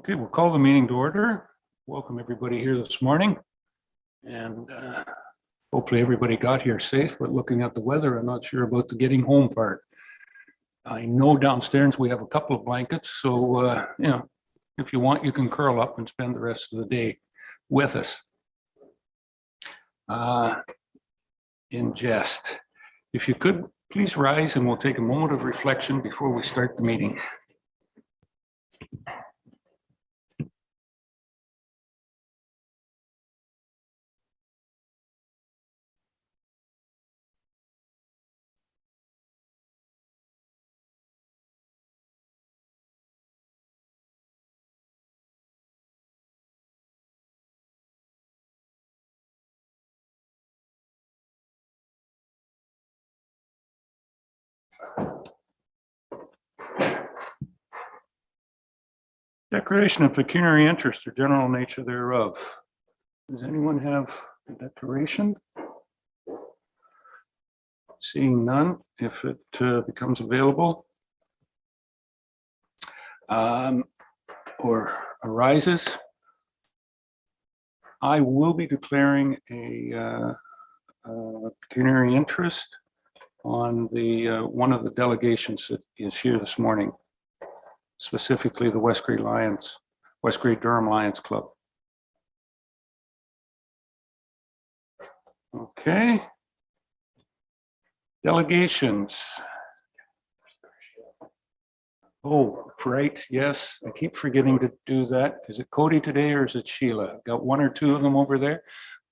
Okay, we'll call the meeting to order. Welcome everybody here this morning. And hopefully everybody got here safe, but looking at the weather, I'm not sure about the getting home part. I know downstairs we have a couple of blankets, so if you want, you can curl up and spend the rest of the day with us. In jest, if you could please rise and we'll take a moment of reflection before we start the meeting. Declaration of pecuniary interest or general nature thereof. Does anyone have a declaration? Seeing none, if it becomes available or arises, I will be declaring a pecuniary interest on the one of the delegations that is here this morning, specifically the West Grey Durham Lions Club. Okay. Delegations. Oh, right. Yes, I keep forgetting to do that. Is it Cody today or is it Sheila? Got one or two of them over there.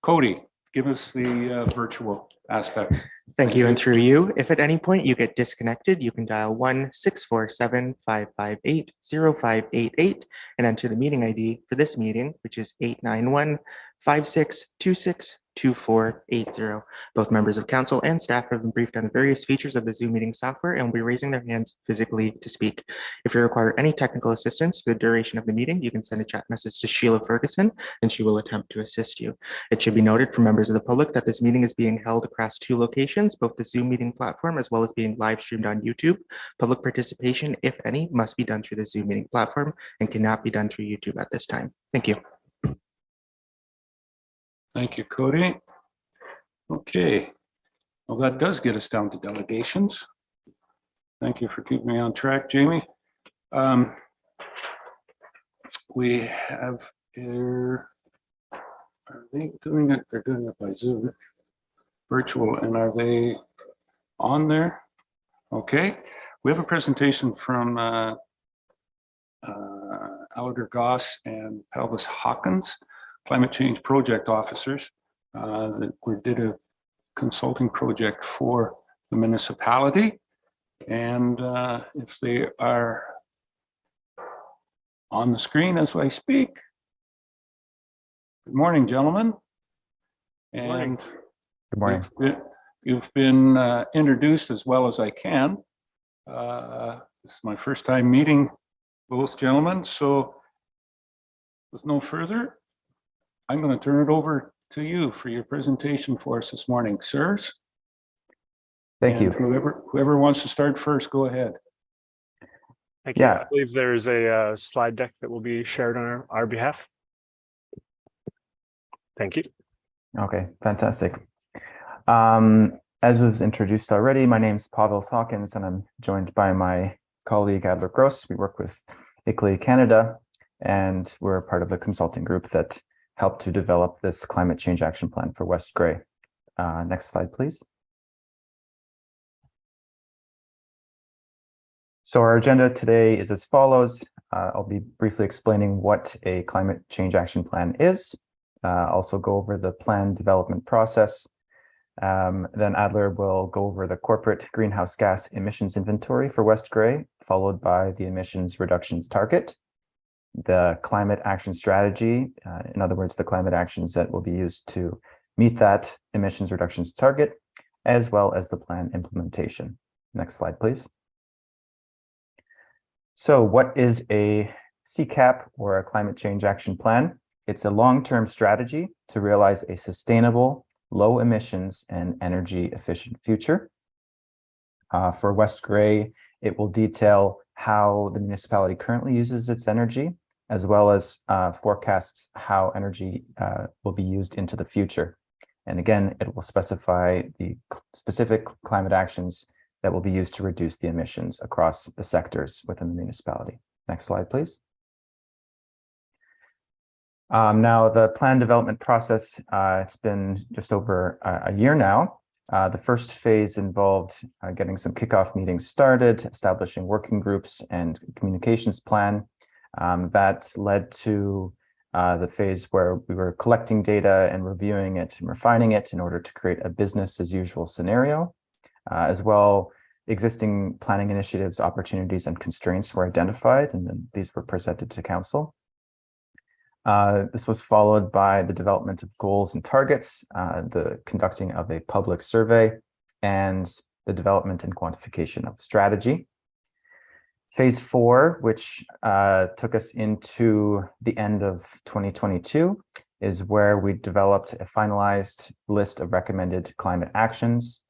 Cody, give us the virtual aspects. Thank you. And through you, if at any point you get disconnected, you can dial 1-647-558-0588 and enter the meeting ID for this meeting, which is 891-5626-2480. Both members of council and staff have been briefed on the various features of the Zoom meeting software and will be raising their hands physically to speak. If you require any technical assistance for the duration of the meeting, you can send a chat message to Sheila Ferguson and she will attempt to assist you. It should be noted for members of the public that this meeting is being held across two locations, both the Zoom meeting platform as well as being live streamed on YouTube. Public participation, if any, must be done through the Zoom meeting platform and cannot be done through YouTube at this time. Thank you. Thank you, Cody. Okay, well, that does get us down to delegations. Thank you for keeping me on track, Jamie. We have here, are they doing it? They're doing it by Zoom, virtual, and are they on there? Okay, we have a presentation from Alder Goss and Pelvis Hawkins, climate change project officers, that we did a consulting project for the municipality. And if they are on the screen as I speak. Good morning, gentlemen. Good morning. Good morning. You've been introduced as well as I can. This is my first time meeting both gentlemen, so with no further, I'm going to turn it over to you for your presentation for us this morning, sirs. Thank you. Whoever wants to start first, go ahead. Thank you. I believe there's a slide deck that will be shared on our behalf. Thank you. Okay, fantastic. As was introduced already, my name is Pelvis Hawkins and I'm joined by my colleague Adler Gross. We work with ICLEI Canada and we're part of the consulting group that helped to develop this climate change action plan for West Grey. Next slide, please. So our agenda today is as follows. I'll be briefly explaining what a climate change action plan is. Also go over the plan development process. Then Adler will go over the corporate greenhouse gas emissions inventory for West Grey, followed by the emissions reductions target, the climate action strategy, in other words, the climate actions that will be used to meet that emissions reductions target, as well as the plan implementation. Next slide, please. So what is a CCAP or a climate change action plan? It's a long-term strategy to realize a sustainable, low emissions and energy efficient future. For West Grey, it will detail how the municipality currently uses its energy, as well as forecasts how energy will be used into the future. And again, it will specify the specific climate actions that will be used to reduce the emissions across the sectors within the municipality. Next slide, please. Now, the plan development process, it's been just over a year now. The first phase involved getting some kickoff meetings started, establishing working groups and communications plan. That led to the phase where we were collecting data and reviewing it and refining it in order to create a business as usual scenario. As well, existing planning initiatives, opportunities, and constraints were identified, and then these were presented to council. This was followed by the development of goals and targets, the conducting of a public survey, and the development and quantification of strategy. Phase 4, which took us into the end of 2022, is where we developed a finalized list of recommended climate actions,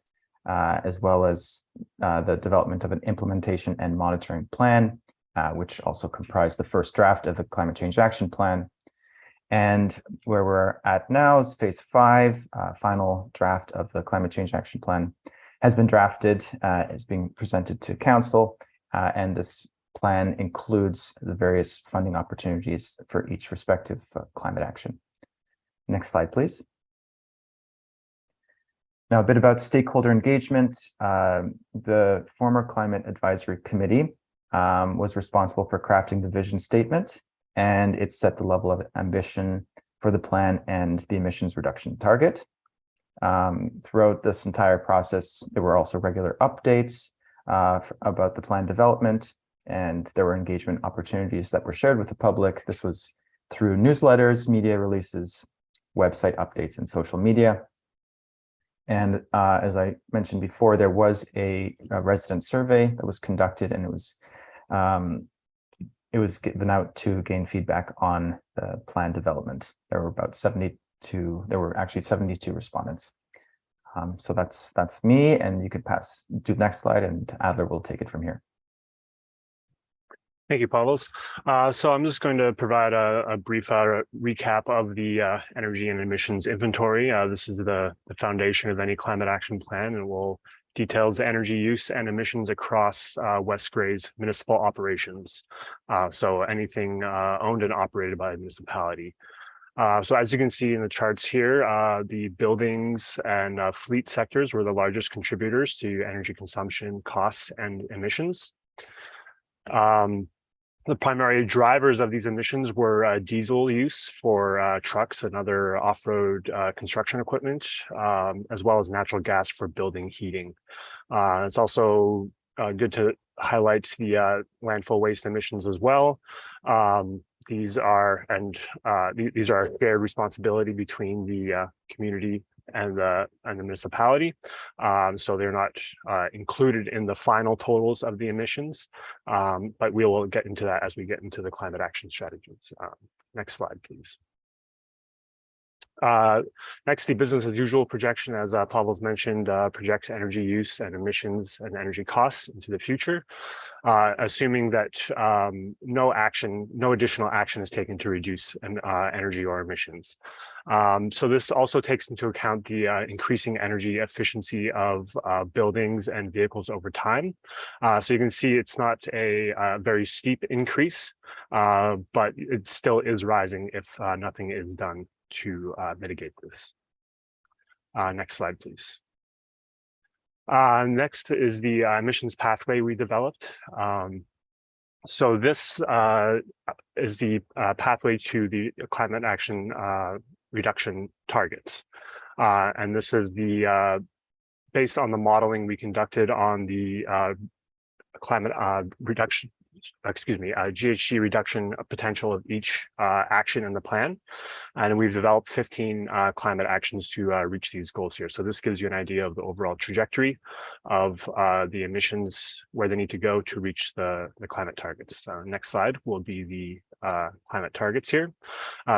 as well as the development of an implementation and monitoring plan, which also comprised the first draft of the Climate Change Action Plan. And where we're at now is phase 5, final draft of the Climate Change Action Plan has been drafted, is being presented to council, and this plan includes the various funding opportunities for each respective climate action. Next slide, please. Now, a bit about stakeholder engagement. The former Climate Advisory Committee was responsible for crafting the vision statement, and it set the level of ambition for the plan and the emissions reduction target. Throughout this entire process, there were also regular updates about the plan development, and there were engagement opportunities that were shared with the public. This was through newsletters, media releases, website updates, and social media. And as I mentioned before, there was a resident survey that was conducted, and it was given out to gain feedback on the plan development. There were about 72, there were actually 72 respondents. So that's me, and you could do the next slide, and Adler will take it from here. Thank you, Pavlos. So I'm just going to provide a brief recap of the energy and emissions inventory. This is the foundation of any climate action plan, and will details the energy use and emissions across West Grey's municipal operations. So anything owned and operated by a municipality. So as you can see in the charts here, the buildings and fleet sectors were the largest contributors to energy consumption, costs, and emissions. The primary drivers of these emissions were diesel use for trucks and other off-road construction equipment, as well as natural gas for building heating. It's also good to highlight the landfill waste emissions as well. These are a shared responsibility between the community and the municipality. So they're not included in the final totals of the emissions, but we will get into that as we get into the climate action strategies. Next slide, please. Next, the business as usual projection, as Pavlos mentioned, projects energy use and emissions and energy costs into the future, assuming that no additional action is taken to reduce energy or emissions. So this also takes into account the increasing energy efficiency of buildings and vehicles over time. So you can see it's not a very steep increase, but it still is rising if nothing is done to mitigate this. Next slide, please. Next is the emissions pathway we developed. So this is the pathway to the climate action reduction targets. And this is the based on the modeling we conducted on the climate reduction, GHG reduction potential of each action in the plan. And we've developed 15 climate actions to reach these goals here. So this gives you an idea of the overall trajectory of the emissions, where they need to go to reach the climate targets. Next slide will be the climate targets here.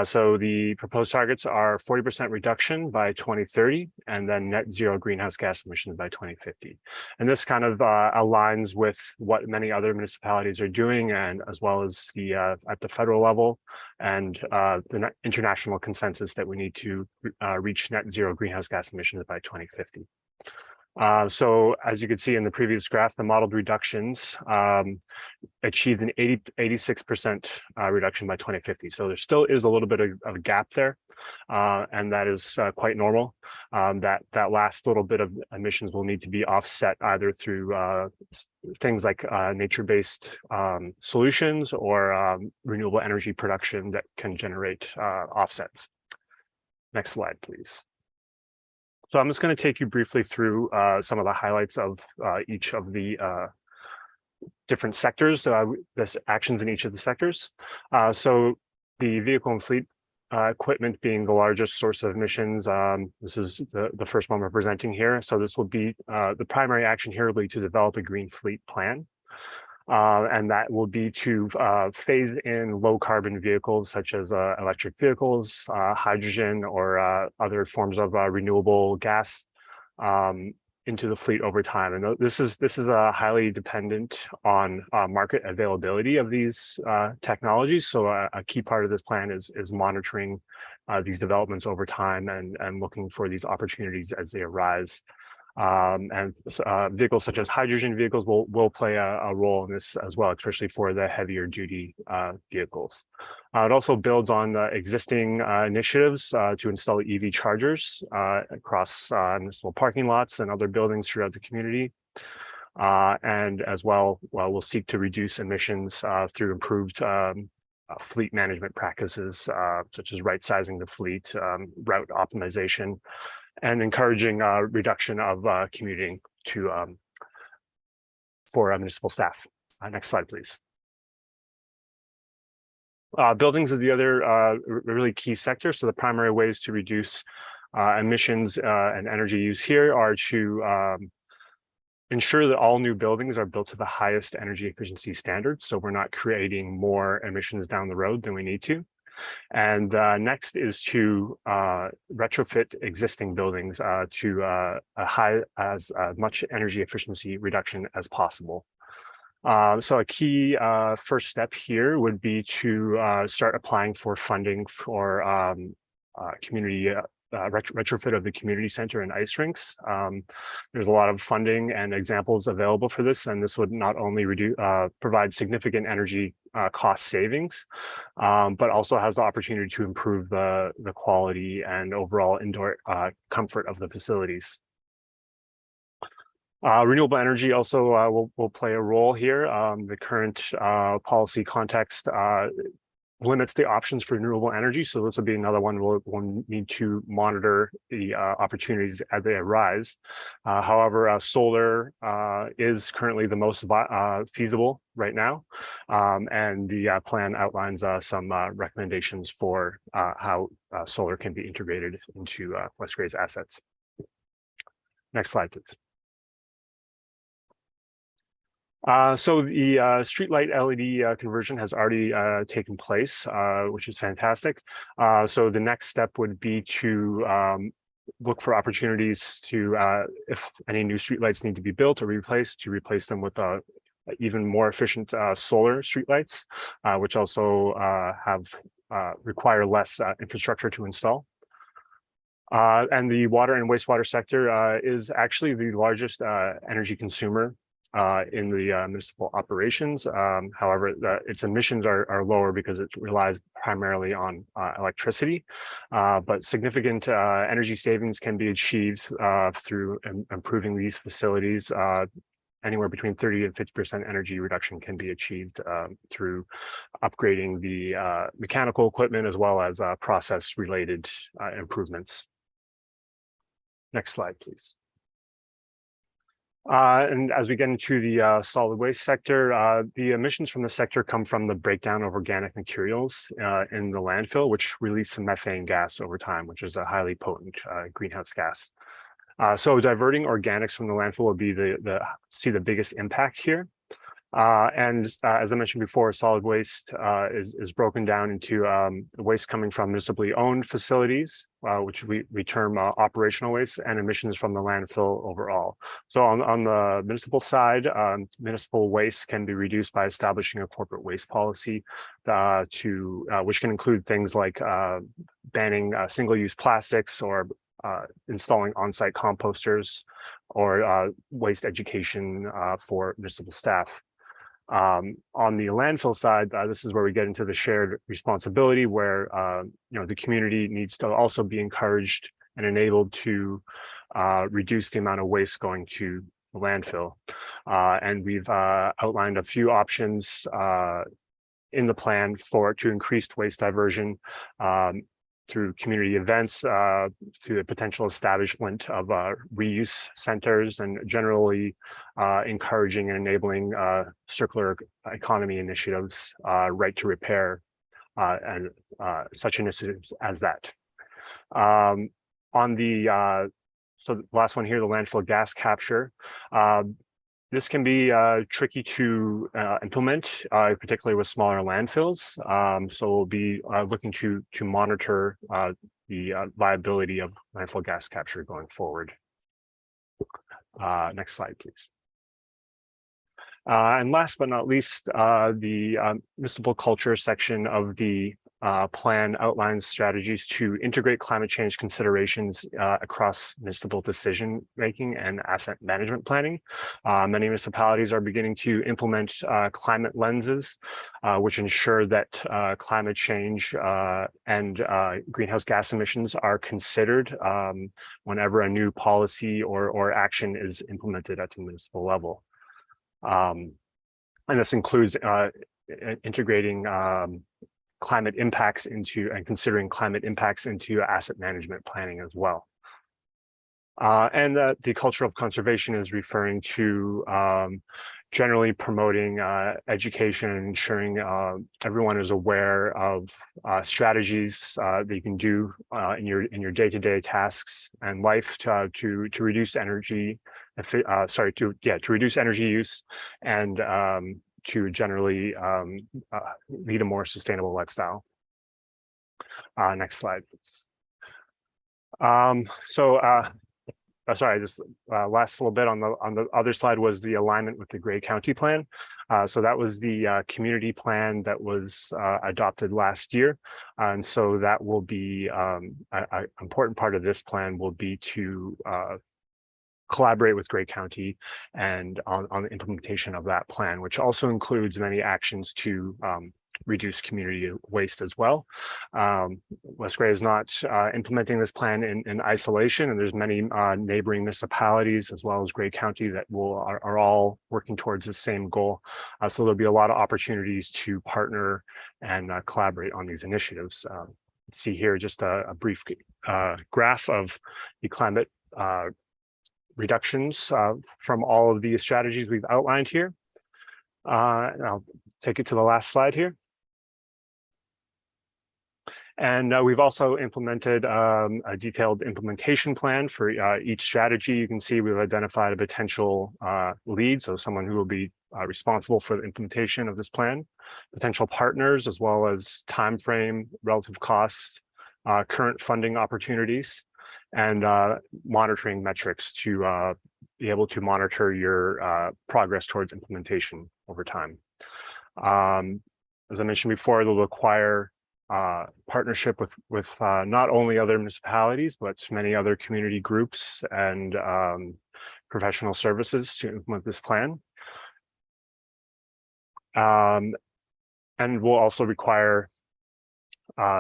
So the proposed targets are 40% reduction by 2030 and then net zero greenhouse gas emissions by 2050. And this kind of aligns with what many other municipalities are doing, and as well as the at the federal level and the international consensus that we need to reach net zero greenhouse gas emissions by 2050. So as you can see in the previous graph, the modeled reductions achieved an 86% reduction by 2050. So there still is a little bit of a gap there, and that is quite normal. That last little bit of emissions will need to be offset either through things like nature-based solutions or renewable energy production that can generate offsets. Next slide, please. So I'm just going to take you briefly through some of the highlights of each of the different sectors, this actions in each of the sectors. So the vehicle and fleet equipment being the largest source of emissions. This is the first one we're presenting here. So this will be the primary action here will be to develop a green fleet plan. And that will be to phase in low carbon vehicles such as electric vehicles, hydrogen, or other forms of renewable gas into the fleet over time. And this is highly dependent on market availability of these technologies. So a key part of this plan is monitoring these developments over time and looking for these opportunities as they arise. And vehicles such as hydrogen vehicles will play a role in this as well, especially for the heavier duty vehicles. It also builds on the existing initiatives to install EV chargers across municipal parking lots and other buildings throughout the community. And as well, we'll seek to reduce emissions through improved fleet management practices, such as right sizing the fleet, route optimization, and encouraging reduction of commuting for municipal staff. Next slide, please. Buildings are the other really key sector. So the primary ways to reduce emissions and energy use here are to ensure that all new buildings are built to the highest energy efficiency standards. So we're not creating more emissions down the road than we need to. And next is to retrofit existing buildings to as much energy efficiency reduction as possible. So a key first step here would be to start applying for funding for community retrofit of the community center and ice rinks. There's a lot of funding and examples available for this, and this would not only provide significant energy cost savings, but also has the opportunity to improve the quality and overall indoor comfort of the facilities. Renewable energy also will play a role here. The current policy context limits the options for renewable energy. So this will be another one we'll need to monitor the opportunities as they arise. However, solar is currently the most feasible right now. And the plan outlines some recommendations for how solar can be integrated into West Grey's assets. Next slide, please. So the streetlight LED conversion has already taken place, which is fantastic. So the next step would be to look for opportunities to, if any new streetlights need to be built or replaced, to replace them with even more efficient solar streetlights, which also require less infrastructure to install. And the water and wastewater sector is actually the largest energy consumer in the municipal operations. However, its emissions are lower because it relies primarily on electricity, but significant energy savings can be achieved through improving these facilities. Anywhere between 30 and 50% energy reduction can be achieved through upgrading the mechanical equipment as well as process-related improvements. Next slide, please. And as we get into the solid waste sector, the emissions from the sector come from the breakdown of organic materials in the landfill, which release some methane gas over time, which is a highly potent greenhouse gas. So diverting organics from the landfill will be see the biggest impact here. As I mentioned before, solid waste is broken down into waste coming from municipally owned facilities, which we term operational waste, and emissions from the landfill overall. So on the municipal side, municipal waste can be reduced by establishing a corporate waste policy which can include things like banning single-use plastics or installing on-site composters or waste education for municipal staff. On the landfill side, this is where we get into the shared responsibility, where the community needs to also be encouraged and enabled to reduce the amount of waste going to the landfill. And we've outlined a few options in the plan to increase waste diversion through community events, through the potential establishment of reuse centers, and generally encouraging and enabling circular economy initiatives, right to repair, and such initiatives as that. So the last one here, the landfill gas capture. This can be tricky to implement, particularly with smaller landfills. So we'll be looking to monitor the viability of landfill gas capture going forward. Next slide, please. And last but not least, the municipal culture section of the plan outlines strategies to integrate climate change considerations across municipal decision making and asset management planning. Many municipalities are beginning to implement climate lenses, which ensure that climate change and greenhouse gas emissions are considered whenever a new policy or action is implemented at the municipal level. And this includes integrating climate impacts into and considering climate impacts into asset management planning as well. And the culture of conservation is referring to generally promoting education and ensuring everyone is aware of strategies that you can do in your day-to-day tasks and life to reduce energy, to reduce energy use and to generally lead a more sustainable lifestyle. Next slide, please. Sorry, this last little bit on the other slide was the alignment with the Grey County plan. So that was the community plan that was adopted last year. And so that will be an important part of this plan will be to collaborate with Grey County and on the implementation of that plan, which also includes many actions to reduce community waste as well. West Grey is not implementing this plan in isolation, and there's many neighboring municipalities as well as Grey County that are all working towards the same goal. So there'll be a lot of opportunities to partner and collaborate on these initiatives. See here just a brief graph of the climate reductions from all of the strategies we've outlined here. And I'll take it to the last slide here. And we've also implemented a detailed implementation plan for each strategy. You can see we've identified a potential lead, so someone who will be responsible for the implementation of this plan, potential partners, as well as time frame, relative costs, current funding opportunities, and monitoring metrics to be able to monitor your progress towards implementation over time. As I mentioned before, it'll require partnership with not only other municipalities, but many other community groups and professional services to implement this plan. And will also require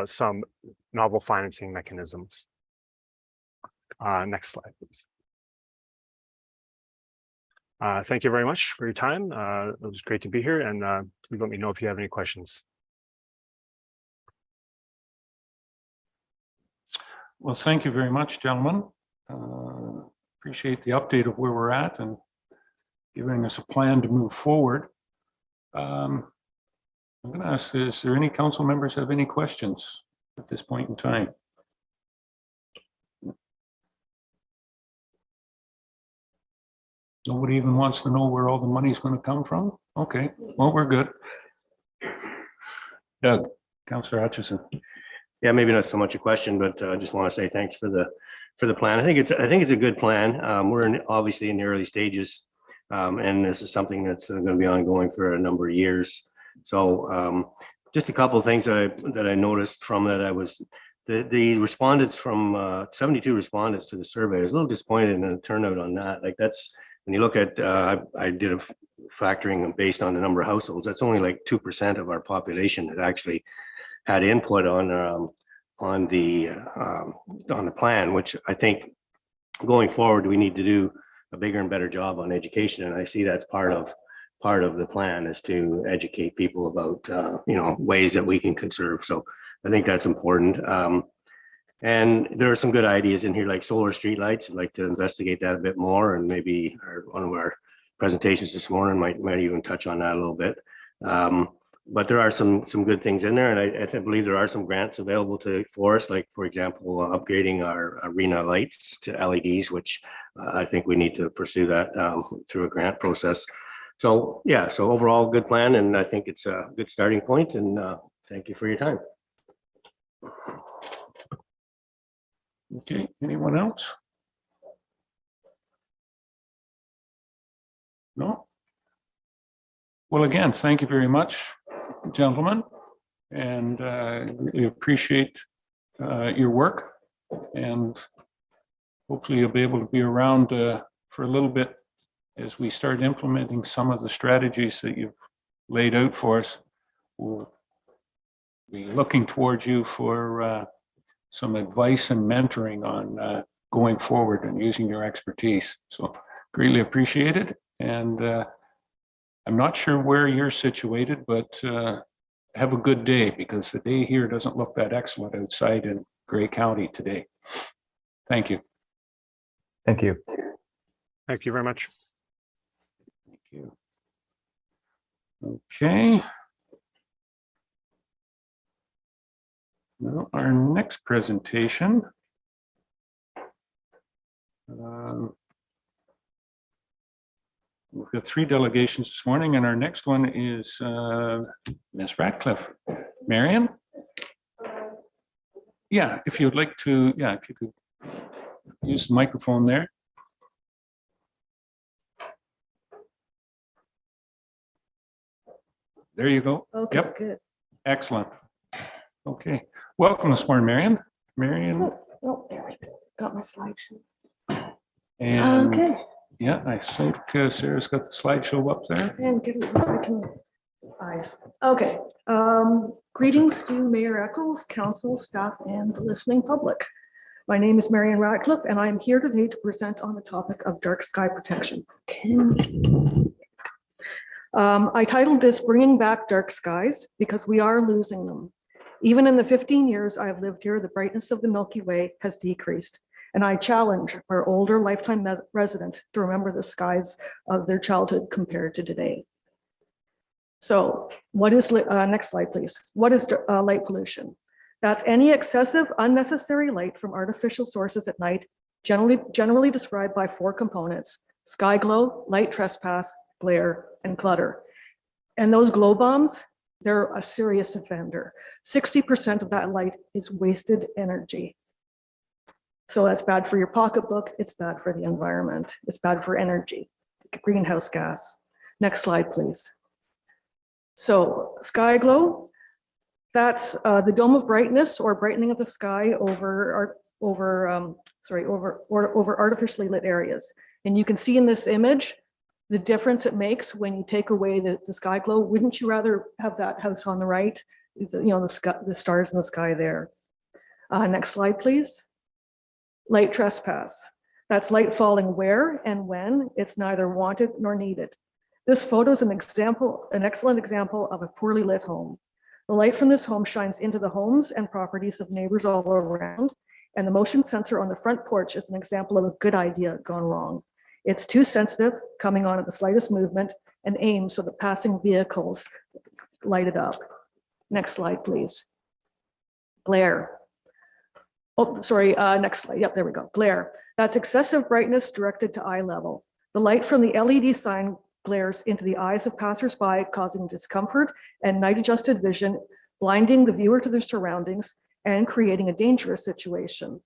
some novel financing mechanisms. Next slide, please. Thank you very much for your time. It was great to be here, and please let me know if you have any questions. Well, thank you very much, gentlemen. Appreciate the update of where we're at and giving us a plan to move forward. I'm going to ask, is there any council members have any questions at this point in time? Nobody even wants to know where all the money's going to come from? Okay, well, we're good. Doug, Councillor Hutchison. Yeah, maybe not so much a question, but I just want to say thanks for the plan. I think it's a good plan. We're obviously in the early stages, and this is something that's going to be ongoing for a number of years. So just a couple of things that I noticed from that. The respondents from 72 respondents to the survey. I was a little disappointed in the turnout on that. Like that's when you look at I did a factoring based on the number of households. That's only like 2% of our population that actually had input on the plan, which I think going forward we need to do a bigger and better job on education, and I see that's part of the plan is to educate people about ways that we can conserve. So I think that's important. And there are some good ideas in here, like solar streetlights. I'd like to investigate that a bit more, and maybe one of our presentations this morning might even touch on that a little bit. But there are some good things in there, and I believe there are some grants available for us, like for example, upgrading our arena lights to LEDs, which I think we need to pursue that through a grant process. So yeah, so overall good plan, and I think it's a good starting point. And thank you for your time. Okay, anyone else? No? Well, again, thank you very much, gentlemen, and we appreciate your work, and hopefully you'll be able to be around for a little bit as we start implementing some of the strategies that you've laid out for us. We'll be looking towards you for some advice and mentoring on going forward and using your expertise. So greatly appreciated. And I'm not sure where you're situated, but have a good day, because the day here doesn't look that excellent outside in Grey County today. Thank you. Thank you. Thank you very much. Thank you. Okay. Now, our next presentation. We've got 3 delegations this morning, and our next one is Ms. Ratcliffe. Marion? Yeah, if you'd like to, yeah, if you could use the microphone there. There you go. Okay, Yep. good. Excellent. Okay. Welcome this morning, Marion. Marion. Oh, there we go. Got my slideshow. And Okay. yeah, I think Sarah's got the slideshow up there. And get it where I can eyes. Okay. Greetings to Mayor Eccles, council, staff, and the listening public. My name is Marion Ratcliffe, and I am here today to present on the topic of dark sky protection. I titled this Bringing Back Dark Skies because we are losing them. Even in the 15 years I have lived here, the brightness of the Milky Way has decreased. And I challenge our older lifetime residents to remember the skies of their childhood compared to today. So what is, next slide, please. What is light pollution? That's any excessive, unnecessary light from artificial sources at night, generally described by 4 components: sky glow, light trespass, glare, and clutter. And those glow bombs, they're a serious offender. 60% of that light is wasted energy. So that's bad for your pocketbook. It's bad for the environment. It's bad for energy, greenhouse gas. Next slide, please. So sky glow, that's the dome of brightness or brightening of the sky over artificially lit areas. And you can see in this image the difference it makes when you take away the sky glow. Wouldn't you rather have that house on the right? The stars in the sky there. Next slide, please. Light trespass. That's light falling where and when it's neither wanted nor needed. This photo is an excellent example of a poorly lit home. The light from this home shines into the homes and properties of neighbors all around, and the motion sensor on the front porch is an example of a good idea gone wrong. It's too sensitive, coming on at the slightest movement, and aimed so that passing vehicles light it up. Next slide, please. Glare. Oh, sorry, next slide. Yep, there we go. Glare. That's excessive brightness directed to eye level. The light from the LED sign glares into the eyes of passersby, causing discomfort and night-adjusted vision, blinding the viewer to their surroundings and creating a dangerous situation.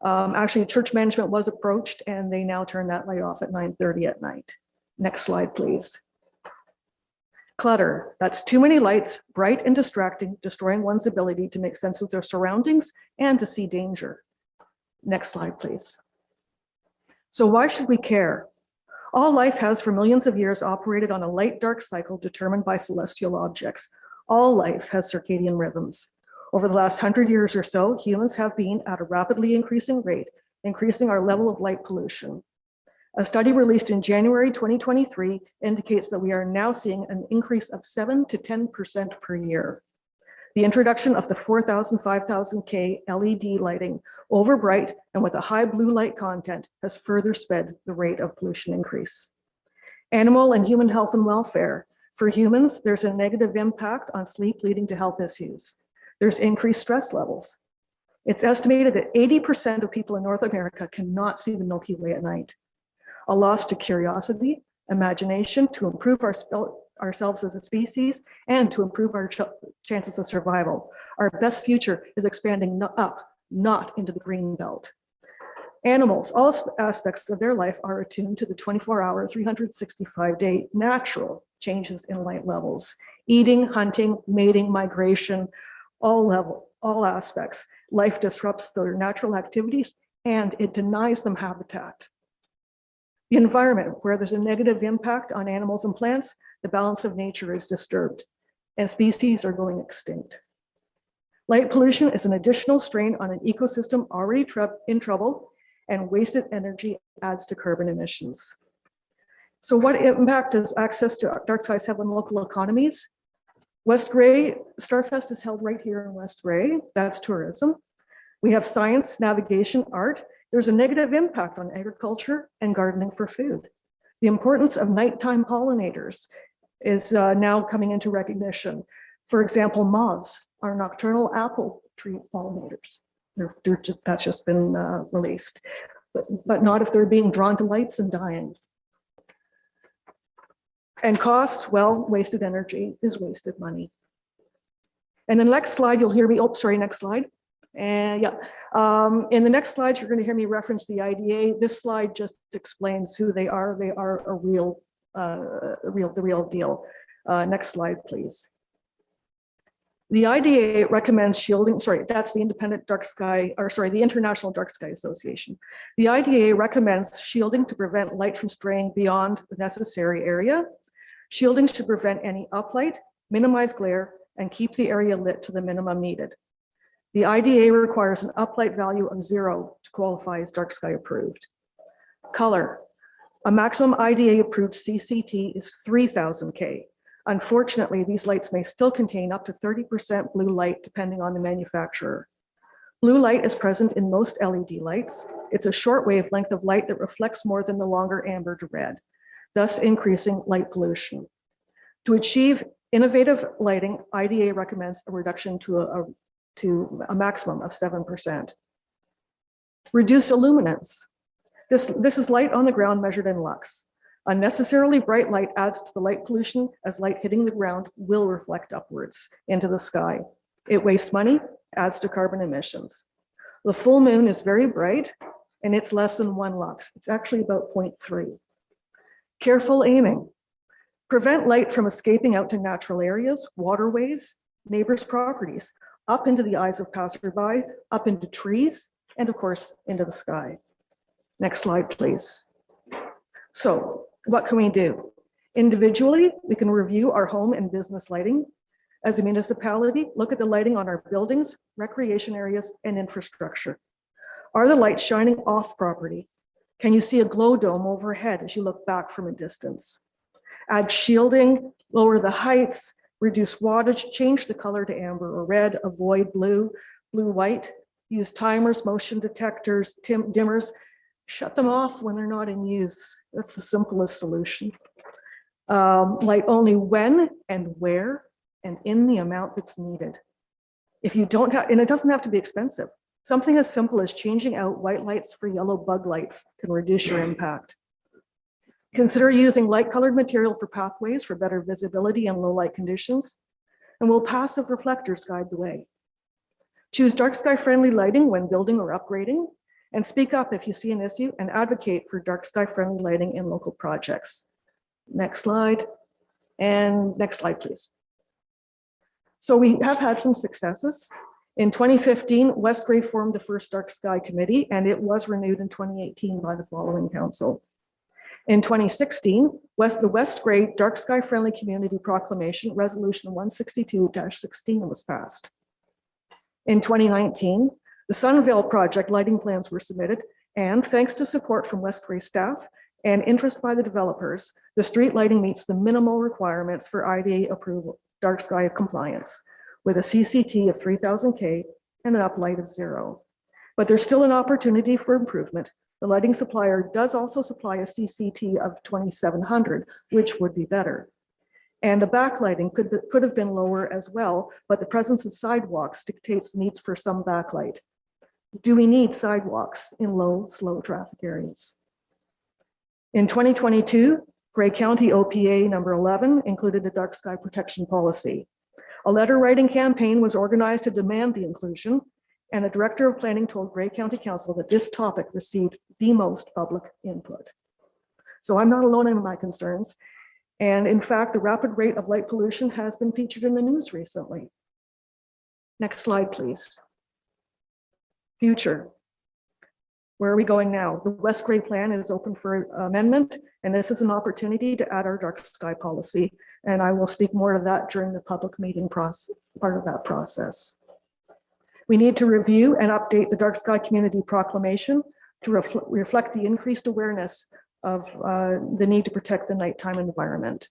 Actually, church management was approached and they now turn that light off at 9:30 at night. Next slide, please. Clutter, that's too many lights, bright and distracting, destroying one's ability to make sense of their surroundings and to see danger. Next slide, please. So why should we care? All life has for millions of years operated on a light-dark cycle determined by celestial objects. All life has circadian rhythms. Over the last 100 years or so, humans have been at a rapidly increasing rate, increasing our level of light pollution. A study released in January 2023 indicates that we are now seeing an increase of 7 to 10% per year. The introduction of the 4,000, 5,000K LED lighting over bright and with a high blue light content has further sped the rate of pollution increase. Animal and human health and welfare. For humans, there's a negative impact on sleep leading to health issues. There's increased stress levels. It's estimated that 80% of people in North America cannot see the Milky Way at night. A loss to curiosity, imagination, to improve ourselves as a species, and to improve our chances of survival. Our best future is expanding up, not into the green belt. Animals, all aspects of their life are attuned to the 24-hour, 365-day natural changes in light levels. Eating, hunting, mating, migration, all aspects. Life disrupts their natural activities and it denies them habitat. The environment, where there's a negative impact on animals and plants, the balance of nature is disturbed and species are going extinct. Light pollution is an additional strain on an ecosystem already in trouble, and wasted energy adds to carbon emissions. So what impact does access to dark skies have on local economies? West Grey, Starfest is held right here in West Grey. That's tourism. We have science, navigation, art. There's a negative impact on agriculture and gardening for food. The importance of nighttime pollinators is now coming into recognition. For example, moths are nocturnal apple tree pollinators. That's just been released, but not if they're being drawn to lights and dying. And costs, well, wasted energy is wasted money. And the next slide, you'll hear me, oh, sorry, next slide. And yeah, in the next slides, you're going to hear me reference the IDA. This slide just explains who they are. They are the real deal. Next slide, please. The IDA recommends shielding, sorry, that's the Independent Dark Sky, or sorry, the International Dark Sky Association. The IDA recommends shielding to prevent light from straying beyond the necessary area. Shielding should prevent any uplight, minimize glare, and keep the area lit to the minimum needed. The IDA requires an uplight value of 0 to qualify as dark sky approved. Color. A maximum IDA approved CCT is 3000 K. Unfortunately, these lights may still contain up to 30% blue light depending on the manufacturer. Blue light is present in most LED lights. It's a short wavelength of light that reflects more than the longer amber to red, thus increasing light pollution. To achieve innovative lighting, IDA recommends a reduction to a maximum of 7%. Reduce illuminance. This is light on the ground measured in lux. Unnecessarily bright light adds to the light pollution as light hitting the ground will reflect upwards into the sky. It wastes money, adds to carbon emissions. The full moon is very bright and it's less than 1 lux. It's actually about 0.3. Careful aiming. Prevent light from escaping out to natural areas, waterways, neighbors' properties, up into the eyes of passerby, up into trees, and of course, into the sky. Next slide, please. So what can we do? Individually, we can review our home and business lighting. As a municipality, look at the lighting on our buildings, recreation areas, and infrastructure. Are the lights shining off property? Can you see a glow dome overhead as you look back from a distance? Add shielding, lower the heights, reduce wattage, change the color to amber or red, avoid blue, white, use timers, motion detectors, dimmers, shut them off when they're not in use. That's the simplest solution. Light only when and where and in the amount that's needed. If you don't have, and it doesn't have to be expensive. Something as simple as changing out white lights for yellow bug lights can reduce your impact. Consider using light colored material for pathways for better visibility in low light conditions. And will passive reflectors guide the way? Choose dark sky friendly lighting when building or upgrading, and speak up if you see an issue and advocate for dark sky friendly lighting in local projects. Next slide. And next slide, please. So we have had some successes. In 2015, West Grey formed the first Dark Sky Committee, and it was renewed in 2018 by the following council. In 2016, the West Grey Dark Sky Friendly Community Proclamation, Resolution 162-16 was passed. In 2019, the Sunvale project lighting plans were submitted, and thanks to support from West Grey staff and interest by the developers, the street lighting meets the minimal requirements for IDA approval, dark sky compliance, with a CCT of 3000 K and an uplight of 0. But there's still an opportunity for improvement. The lighting supplier does also supply a CCT of 2700, which would be better. And the backlighting could have been lower as well, but the presence of sidewalks dictates the needs for some backlight. Do we need sidewalks in low, slow traffic areas? In 2022, Grey County OPA number 11 included a dark sky protection policy. A letter writing campaign was organized to demand the inclusion, and the Director of Planning told Grey County Council that this topic received the most public input. So I'm not alone in my concerns. And in fact, the rapid rate of light pollution has been featured in the news recently. Next slide, please. Future. Where are we going now? The West Grey plan is open for amendment, and this is an opportunity to add our dark sky policy. And I will speak more to that during the public meeting process, part of that process. We need to review and update the Dark Sky Community Proclamation to reflect the increased awareness of the need to protect the nighttime environment.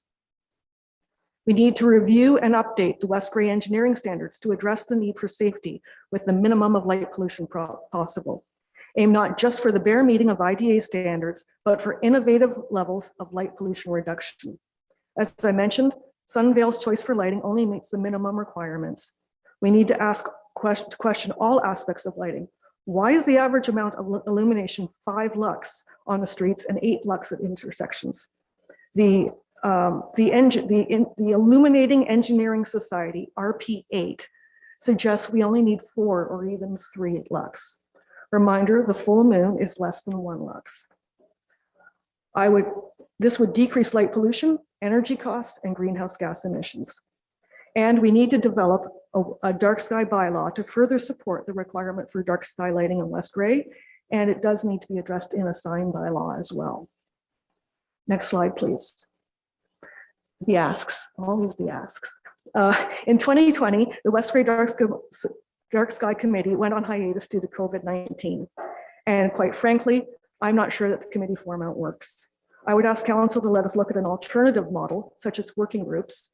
We need to review and update the West Grey engineering standards to address the need for safety with the minimum of light pollution possible. Aim not just for the bare meeting of IDA standards, but for innovative levels of light pollution reduction. As I mentioned, Sunvale's choice for lighting only meets the minimum requirements. We need to question all aspects of lighting. Why is the average amount of illumination 5 lux on the streets and 8 lux at intersections? The Illuminating Engineering Society, RP8, suggests we only need 4 or even 3 lux. Reminder, the full moon is less than 1 lux. This would decrease light pollution, energy costs, and greenhouse gas emissions. And we need to develop a dark sky bylaw to further support the requirement for dark sky lighting in West Grey, and it does need to be addressed in a sign bylaw as well. Next slide, please. The asks, always the asks. In 2020, the West Grey Dark Sky Committee went on hiatus due to COVID-19. And quite frankly, I'm not sure that the committee format works. I would ask council to let us look at an alternative model, such as working groups,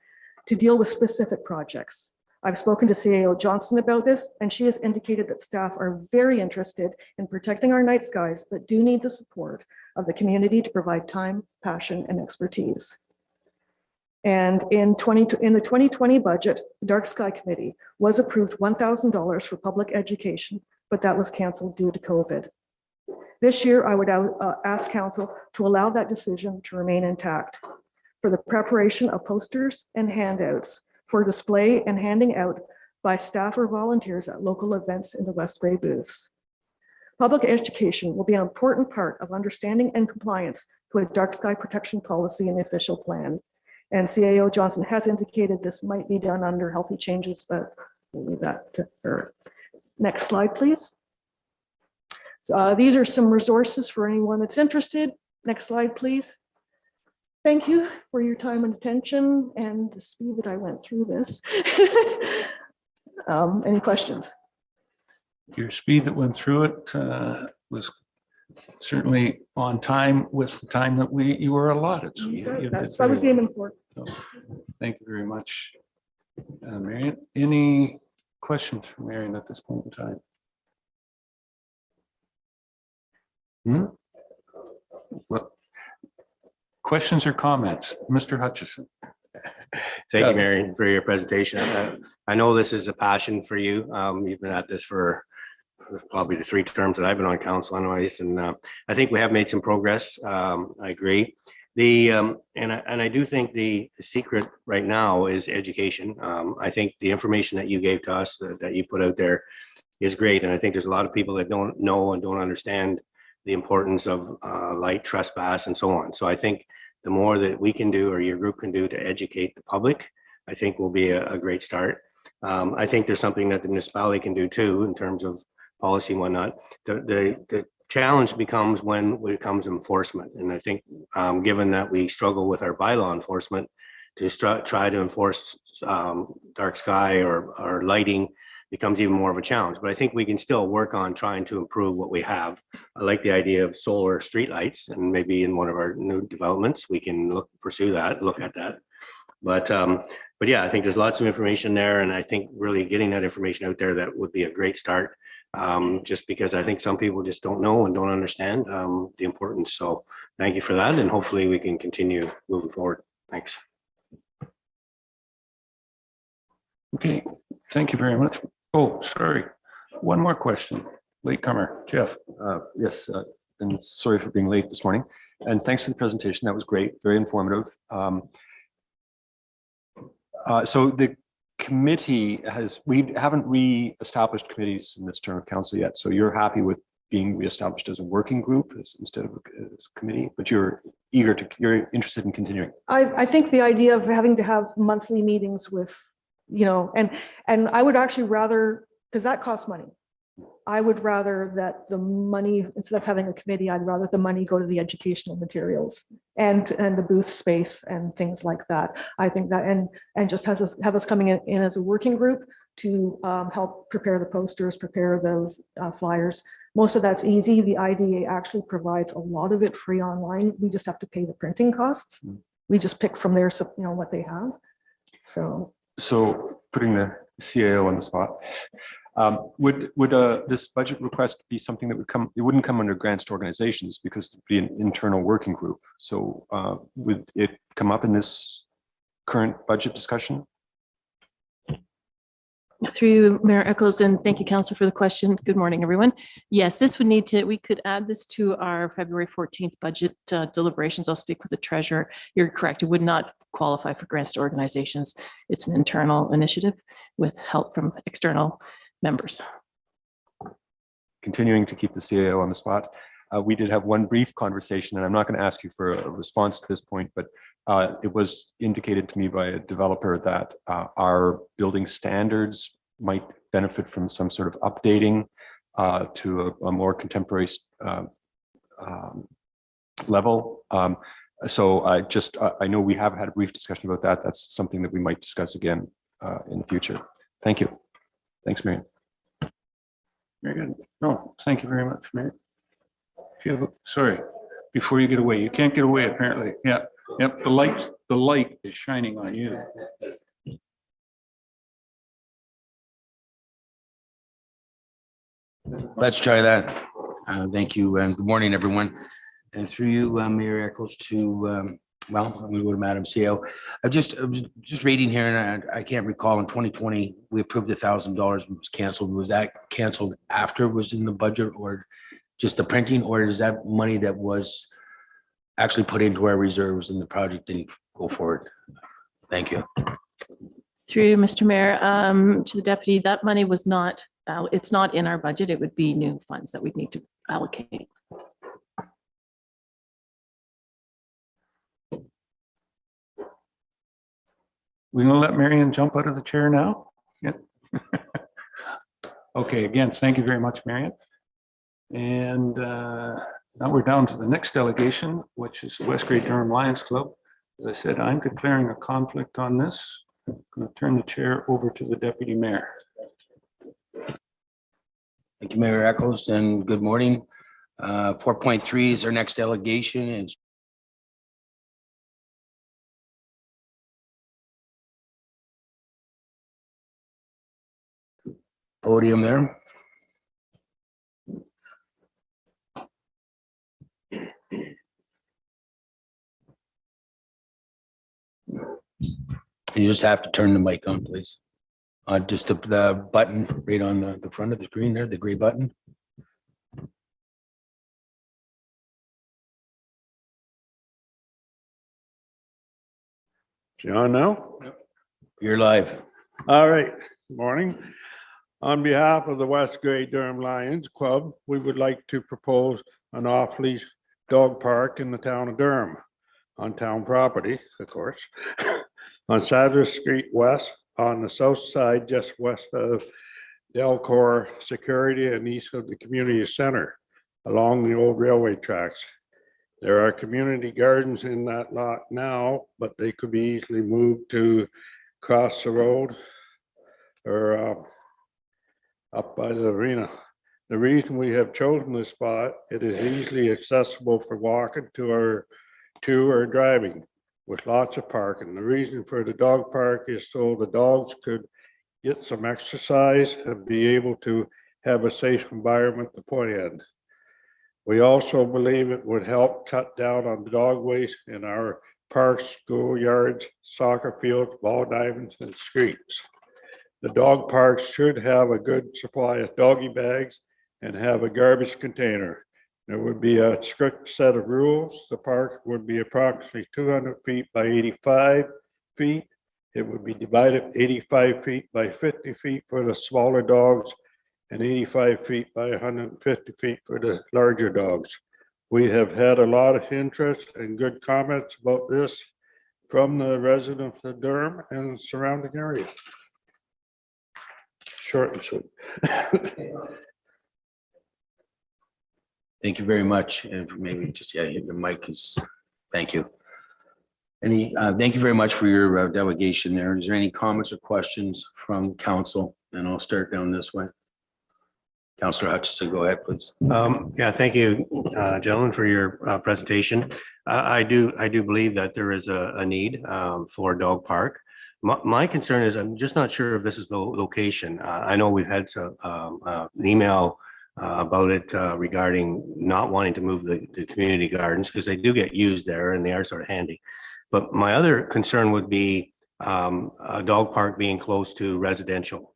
to deal with specific projects. I've spoken to CAO Johnson about this, and she has indicated that staff are very interested in protecting our night skies, but do need the support of the community to provide time, passion, and expertise. And in the 2020 budget, the Dark Sky Committee was approved $1,000 for public education, but that was canceled due to COVID. This year, I would ask council to allow that decision to remain intact for the preparation of posters and handouts for display and handing out by staff or volunteers at local events in the West Grey booths. Public education will be an important part of understanding and compliance to a dark sky protection policy and the official plan. And CAO Johnson has indicated this might be done under healthy changes, but we'll leave that to her. Next slide, please. So, these are some resources for anyone that's interested. Next slide, please. Thank you for your time and attention and the speed that I went through this. Any questions? Your speed that went through it was certainly on time with the time that you were allotted. So That's what I was aiming for. So, thank you very much, Marion. Any questions for Marion at this point in time? Well, questions or comments? Mr. Hutchison. Thank you, Marion, for your presentation. I know this is a passion for you. You've been at this for probably the 3 terms that I've been on council anyways, and I think we have made some progress. I agree. And I do think the secret right now is education. I think the information that you gave to us, that you put out there, is great. And I think there's a lot of people that don't know and don't understand the importance of light trespass and so on. So I think the more that we can do, or your group can do, to educate the public, I think will be a great start. I think there's something that the municipality can do too, in terms of policy and whatnot. The challenge becomes when it comes enforcement. And I think given that we struggle with our bylaw enforcement, to try to enforce dark sky or lighting becomes even more of a challenge. But I think we can still work on trying to improve what we have. I like the idea of solar streetlights, and maybe in one of our new developments, we can pursue that, look at that. But yeah, I think there's lots of information there, and I think really getting that information out there, that would be a great start. Just because I think some people just don't know and don't understand the importance. So thank you for that, and hopefully we can continue moving forward. Thanks. Okay, thank you very much. Oh, sorry. One more question. Latecomer, Jeff. Yes, and sorry for being late this morning. And thanks for the presentation. That was great, very informative. So the committee we haven't re-established committees in this term of council yet. So you're happy with being reestablished as a working group instead of as a committee, but you're interested in continuing. I think the idea of having to have monthly meetings with, and I would actually rather, because that costs money. I would rather that the money, instead of having a committee, I'd rather the money go to the educational materials and the booth space and things like that. I think that, and just have us coming in as a working group to help prepare the posters, prepare those flyers. Most of that's easy. The IDA actually provides a lot of it free online. We just have to pay the printing costs. We just pick from there, so what they have. So putting the CAO on the spot, would this budget request be something that would come? It wouldn't come under grants to organizations because it'd be an internal working group. So would it come up in this current budget discussion? Through Mayor Eccles, and thank you, Councillor, for the question. Good morning, everyone. Yes, this would need to, we could add this to our February 14th budget deliberations. I'll speak with the treasurer. You're correct. It would not qualify for grants to organizations. It's an internal initiative with help from external members. Continuing to keep the CAO on the spot, we did have one brief conversation, and I'm not going to ask you for a response at this point, but it was indicated to me by a developer that our building standards might benefit from some sort of updating to a more contemporary level. So I know we have had a brief discussion about that. That's something that we might discuss again in the future. Thank you. Thanks, Marion. Very good. No, thank you very much, Mary. If you have sorry, before you get away, you can't get away apparently. Yeah. Yep. The light is shining on you. Let's try that. Thank you, and good morning, everyone. And through you, Mayor Eccles, to well, I'm going to go to Madam CEO. I was just reading here, and I can't recall in 2020 we approved $1,000 was canceled. Was that canceled after it was in the budget, or just the printing, or is that money that was actually put into our reserves and the project didn't go forward? Thank you. Through Mr. Mayor, to the deputy, that money was not, it's not in our budget. It would be new funds that we'd need to allocate. We gonna let Marion jump out of the chair now? Yep. Okay, again, thank you very much, Marion. And now we're down to the next delegation, which is the West Great Durham Lions Club. As I said, I'm declaring a conflict on this. I'm going to turn the chair over to the deputy mayor. Thank you, Mayor Eccles, and good morning. 4.3 is our next delegation. It's podium there. You just have to turn the mic on, please. Just the button right on the front of the screen there, the gray button. John now? You're live. All right, morning. On behalf of the West Grey Durham Lions Club, we would like to propose an off-leash dog park in the town of Durham on town property, of course, on Sadler Street West, on the south side, just west of Delcor Security and east of the community center along the old railway tracks. There are community gardens in that lot now, but they could be easily moved to cross the road or up by the arena. The reason we have chosen this spot, it is easily accessible for walking to or driving with lots of parking. The reason for the dog park is so the dogs could get some exercise and be able to have a safe environment to play in. We also believe it would help cut down on dog waste in our parks, schoolyards, soccer fields, ball diamonds, and streets. The dog parks should have a good supply of doggy bags and have a garbage container. There would be a strict set of rules. The park would be approximately 200 feet by 85 feet. It would be divided 85 feet by 50 feet for the smaller dogs and 85 feet by 150 feet for the larger dogs. We have had a lot of interest and good comments about this from the residents of Durham and surrounding area. Short and sweet. Thank you very much. And maybe just, yeah, your mic is, thank you. Thank you very much for your delegation there. Is there any comments or questions from council? And I'll start down this way. Councillor Hutchison, go ahead, please. Yeah, thank you, gentlemen, for your presentation. I do believe that there is a need for a dog park. My concern is I'm just not sure if this is the location. I know we've had some an email about it regarding not wanting to move the community gardens because they do get used there and they are sort of handy. But my other concern would be a dog park being close to residential.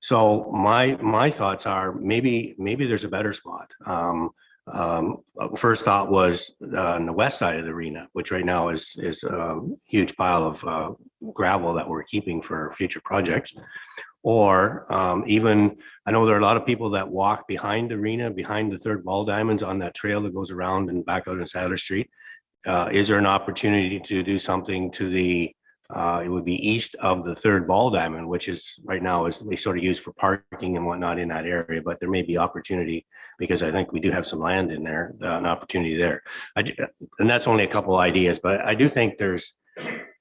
So my thoughts are maybe there's a better spot. First thought was on the west side of the arena, which right now is a huge pile of gravel that we're keeping for future projects. Or even, I know there are a lot of people that walk behind the arena, behind the third ball diamonds on that trail that goes around and back out in Sadler Street. Is there an opportunity to do something to the, it would be east of the third ball diamond, which is right now is they sort of used for parking and whatnot in that area, but there may be opportunity because I think we do have some land in there, an opportunity there. And that's only a couple ideas, but I do think there's,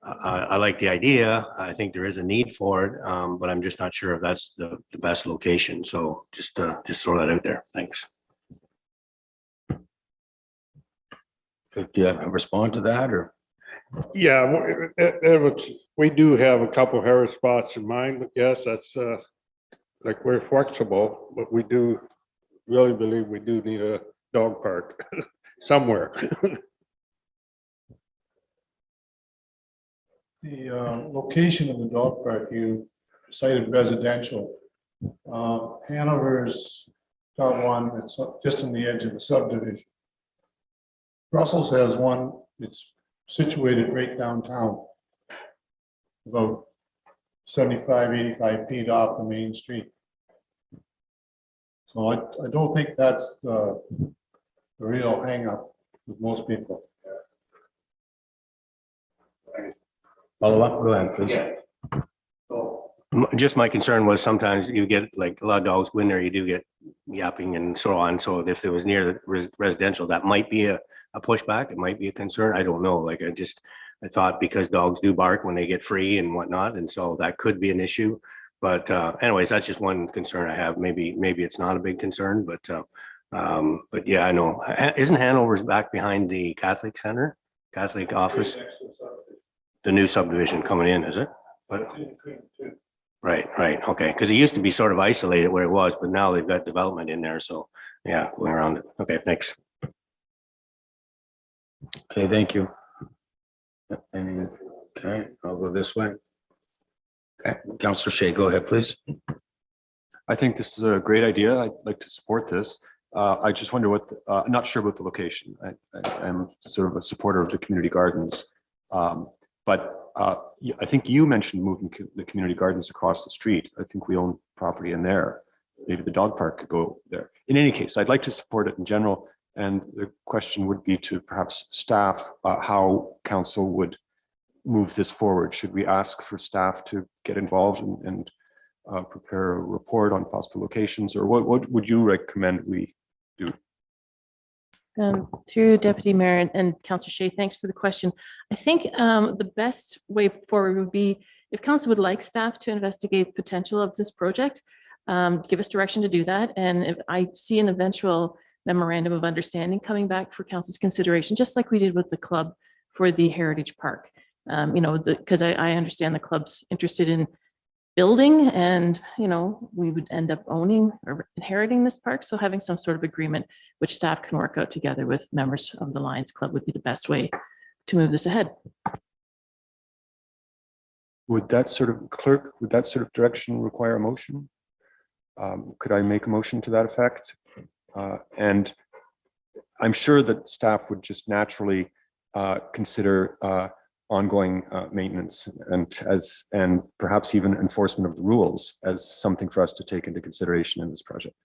I like the idea. I think there is a need for it, but I'm just not sure if that's the best location. So just throw that out there. Thanks. Do you have a respond to that or? Yeah, we do have a couple of spots in mind, but yes, that's like we're flexible, but we do really believe we do need a dog park somewhere. The location of the dog park, you cited residential. Hanover's got one that's just on the edge of the subdivision. Brussels has one, it's situated right downtown, about 75, 85 feet off the main street. So I don't think that's the real hang up with most people. Follow up, go ahead, please. Just my concern was sometimes you get like a lot of dogs go in there, you do get yapping and so on. So if it was near the residential, that might be a pushback. It might be a concern. I don't know. Like I thought because dogs do bark when they get free and whatnot. And so that could be an issue. But anyways, that's just one concern I have. Maybe it's not a big concern, but yeah, I know. Isn't Hanover's back behind the Catholic Center, Catholic office? The new subdivision coming in, is it? But right, okay. Because it used to be sort of isolated where it was, but now they've got development in there. So yeah, going around it. Okay, thanks. Okay, thank you. Okay, I'll go this way. Okay, Councillor Shea, go ahead, please. I think this is a great idea. I'd like to support this. I just wonder what, I'm not sure about the location. I'm sort of a supporter of the community gardens. But I think you mentioned moving the community gardens across the street. I think we own property in there. Maybe the dog park could go there. In any case, I'd like to support it in general. And the question would be to perhaps staff, how council would move this forward. Should we ask for staff to get involved and prepare a report on possible locations, or what would you recommend we do? Through Deputy Mayor and Councillor Shea, thanks for the question. I think the best way forward would be if council would like staff to investigate the potential of this project, give us direction to do that. And if I see an eventual memorandum of understanding coming back for council's consideration, just like we did with the club for the Heritage Park. Because I understand the club's interested in building and, we would end up owning or inheriting this park. So having some sort of agreement which staff can work out together with members of the Lions Club would be the best way to move this ahead. Would that sort of direction require a motion? Could I make a motion to that effect? And I'm sure that staff would just naturally consider ongoing maintenance and perhaps even enforcement of the rules as something for us to take into consideration in this project.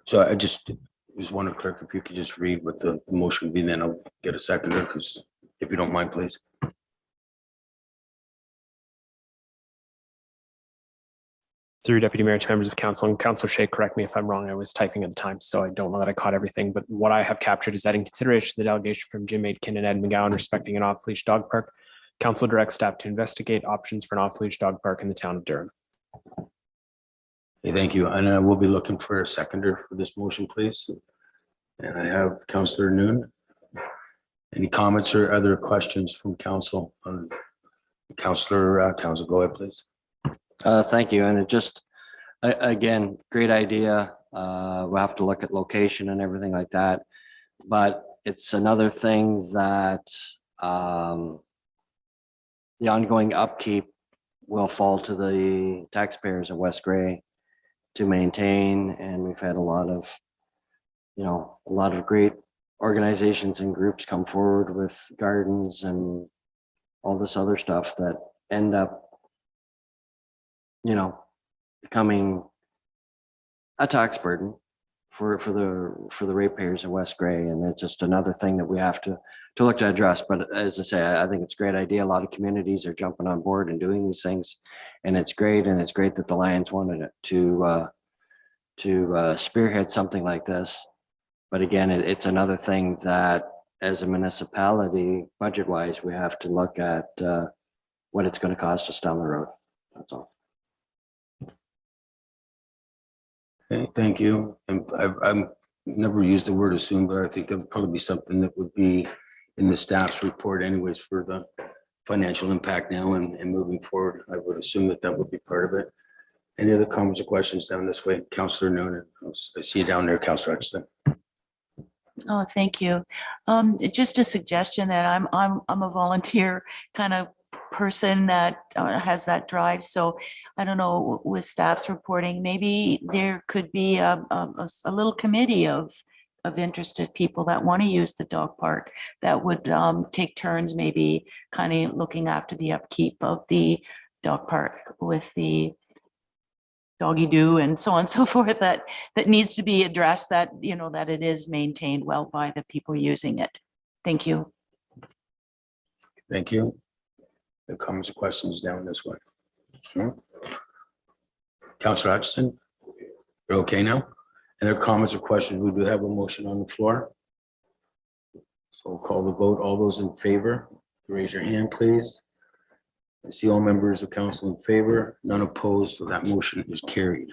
So I just wonder, clerk, if you could just read what the motion would be, then I'll get a seconder, because if you don't mind, please. Through Deputy Mayor to members of council, and Councillor Shea, correct me if I'm wrong, I was typing at the time, so I don't know that I caught everything, but what I have captured is that in consideration of the delegation from Jim Aitken and Ed McGowan respecting an off-leash dog park, council directs staff to investigate options for an off-leash dog park in the town of Durham. Okay, thank you. And we'll be looking for a seconder for this motion, please. And I have Councillor Noon. Any comments or other questions from council? Councillor Townsend, go ahead, please. Thank you. And it just, again, great idea. We'll have to look at location and everything like that. But it's another thing that the ongoing upkeep will fall to the taxpayers of West Grey to maintain. And we've had a lot of great organizations and groups come forward with gardens and all this other stuff that end up becoming a tax burden for the ratepayers of West Grey. And it's just another thing that we have to look to address. But as I say, I think it's a great idea. A lot of communities are jumping on board and doing these things, and it's great. And it's great that the Lions wanted it to spearhead something like this. But again, it's another thing that as a municipality, budget wise, we have to look at what it's going to cost us down the road. That's all. Okay, thank you. And I've never used the word assume, but I think that would probably be something that would be in the staff's report anyways for the financial impact now and moving forward. I would assume that would be part of it. Any other comments or questions down this way? Councillor Noonan, I see you down there, Councillor Hutchison. Oh, thank you. Just a suggestion that I'm a volunteer kind of person that has that drive. So I don't know, with staff's reporting, maybe there could be a little committee of interested people that want to use the dog park that would take turns, maybe kind of looking after the upkeep of the dog park with the doggy do and so on and so forth, that needs to be addressed, that that it is maintained well by the people using it. Thank you. Thank you. The comments or questions down this way. Sure. Councillor Hutchison, you're okay now? And there are comments or questions? We do have a motion on the floor. So we'll call the vote. All those in favor, raise your hand, please. I see all members of council in favor, none opposed, so that motion is carried.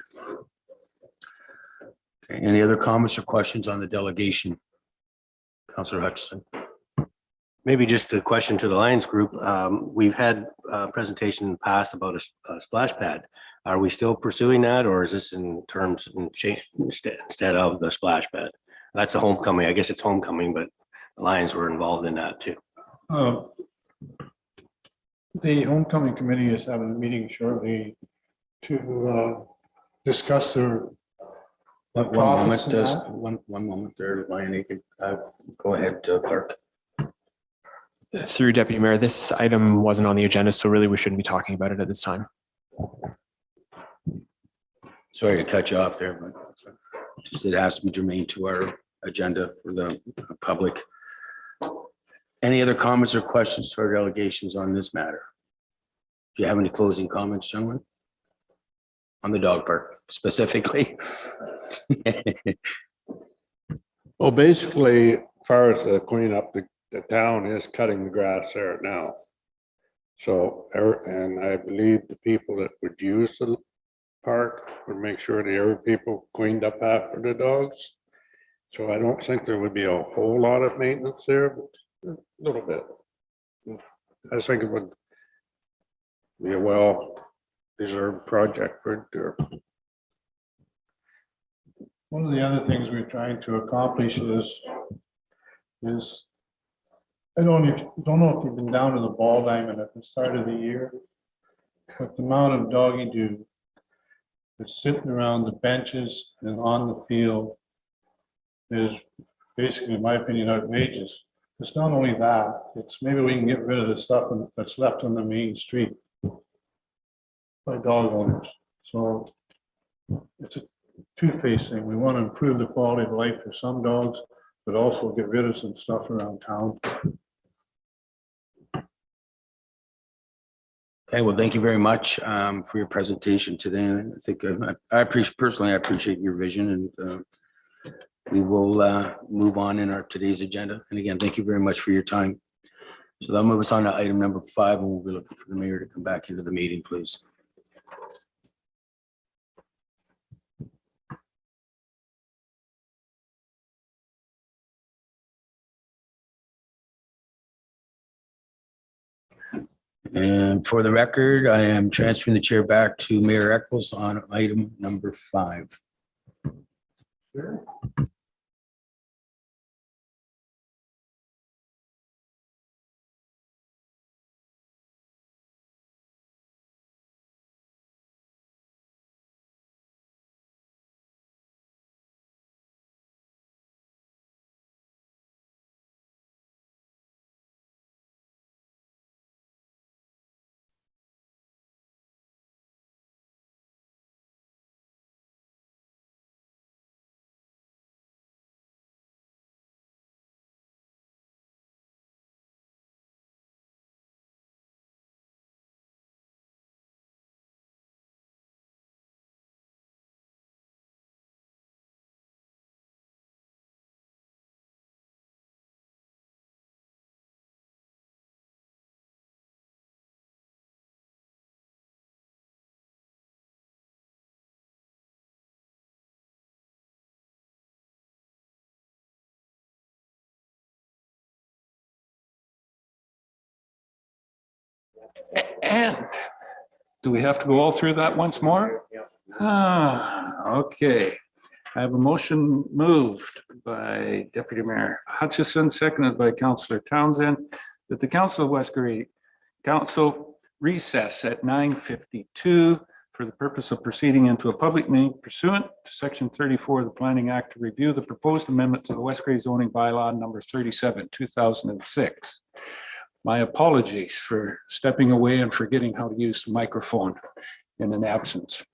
Okay, any other comments or questions on the delegation? Councillor Hutchison. Maybe just a question to the Lions group. We've had a presentation in the past about a splash pad. Are we still pursuing that, or is this in terms in change instead of the splash pad? That's a homecoming. I guess it's homecoming, but the Lions were involved in that too. The homecoming committee is having a meeting shortly to discuss their One moment, one moment there, Ryan, you can, go ahead, clerk. Through Deputy Mayor, this item wasn't on the agenda, so really we shouldn't be talking about it at this time. Sorry to cut you off there, but just it has to be germane to our agenda for the public. Any other comments or questions to our delegations on this matter? Do you have any closing comments, gentlemen? On the dog park specifically? Well, basically, as far as the cleanup, the town is cutting the grass there now. So, and I believe the people that would use the park would make sure the area people cleaned up after the dogs. So I don't think there would be a whole lot of maintenance there, but a little bit. I think it would be a well-deserved project for Durham. One of the other things we're trying to accomplish is I don't know if you've been down to the Ball Diamond at the start of the year, but the amount of doggy doo that's sitting around the benches and on the field is basically, in my opinion, outrageous. It's not only that, it's maybe we can get rid of the stuff that's left on the main street by dog owners. So it's a two-faced thing. We want to improve the quality of life for some dogs, but also get rid of some stuff around town. Okay, well, thank you very much for your presentation today. I think I appreciate your vision, and we will move on in our today's agenda. And again, thank you very much for your time. So that'll move us on to item number 5, and we'll be looking for the mayor to come back into the meeting, please. And for the record, I am transferring the chair back to Mayor Eccles on item number 5. Sure. And do we have to go all through that once more? Okay. I have a motion moved by Deputy Mayor Hutchison, seconded by Councillor Townsend, that the Council of West Garry Council recess at 9:52 for the purpose of proceeding into a public meeting pursuant to Section 34 of the Planning Act to review the proposed amendment to the West Garry zoning bylaw number 37, 2006. My apologies for stepping away and forgetting how to use the microphone in an absence.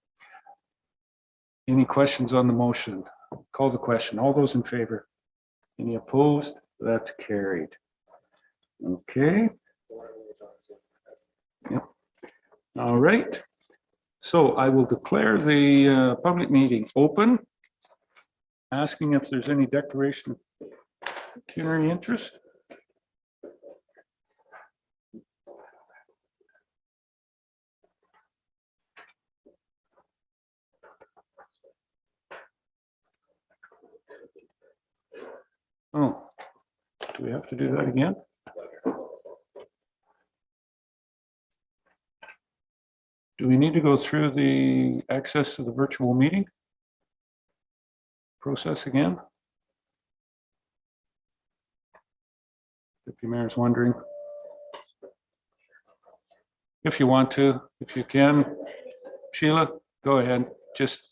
Any questions on the motion? Call the question. All those in favor? Any opposed? That's carried. Okay. Yep. All right. So I will declare the public meeting open, asking if there's any declaration of pecuniary interest. Oh, do we have to do that again? Do we need to go through the access to the virtual meeting process again? Deputy Mayor's wondering. If you want to, if you can, Sheila, go ahead. Just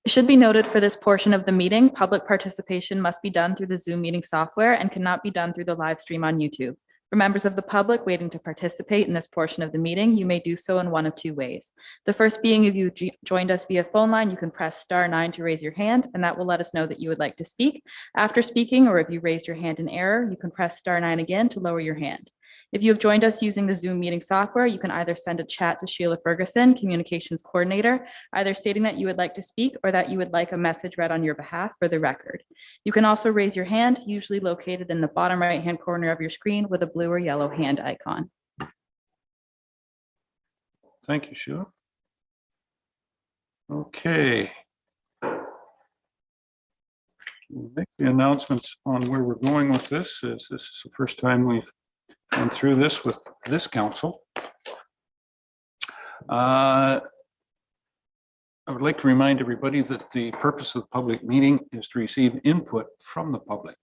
It should be noted for this portion of the meeting, public participation must be done through the Zoom meeting software and cannot be done through the live stream on YouTube. For members of the public waiting to participate in this portion of the meeting, you may do so in one of two ways. The first being, if you joined us via phone line, you can press *9 to raise your hand, and that will let us know that you would like to speak. After speaking, or if you raised your hand in error, you can press *9 again to lower your hand. If you have joined us using the Zoom meeting software, you can either send a chat to Sheila Ferguson, Communications Coordinator, either stating that you would like to speak or that you would like a message read on your behalf for the record. You can also raise your hand, usually located in the bottom right-hand corner of your screen with a blue or yellow hand icon. Thank you, Sheila. Okay. We'll make the announcements on where we're going with this, as this is the first time we've gone through this with this council. I would like to remind everybody that the purpose of the public meeting is to receive input from the public.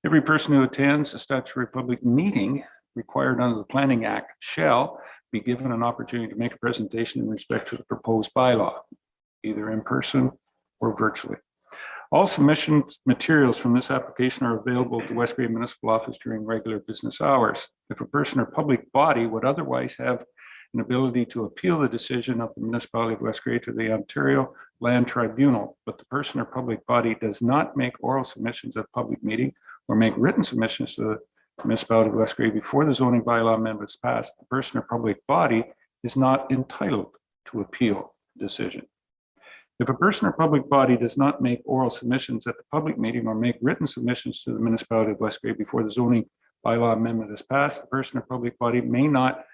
Every person who attends a statutory public meeting required under the Planning Act shall be given an opportunity to make a presentation in respect to the proposed bylaw, either in person or virtually. All submission materials from this application are available at the Westgrade Municipal Office during regular business hours. If a person or public body would otherwise have an ability to appeal the decision of the municipality of Westgrade to the Ontario Land Tribunal, but the person or public body does not make oral submissions at public meeting or make written submissions to the municipality of Westgrade before the zoning bylaw amendment is passed, the person or public body is not entitled to appeal the decision. If a person or public body does not make oral submissions at the public meeting or make written submissions to the municipality of Westgrade before the zoning bylaw amendment is passed, the person or public body may not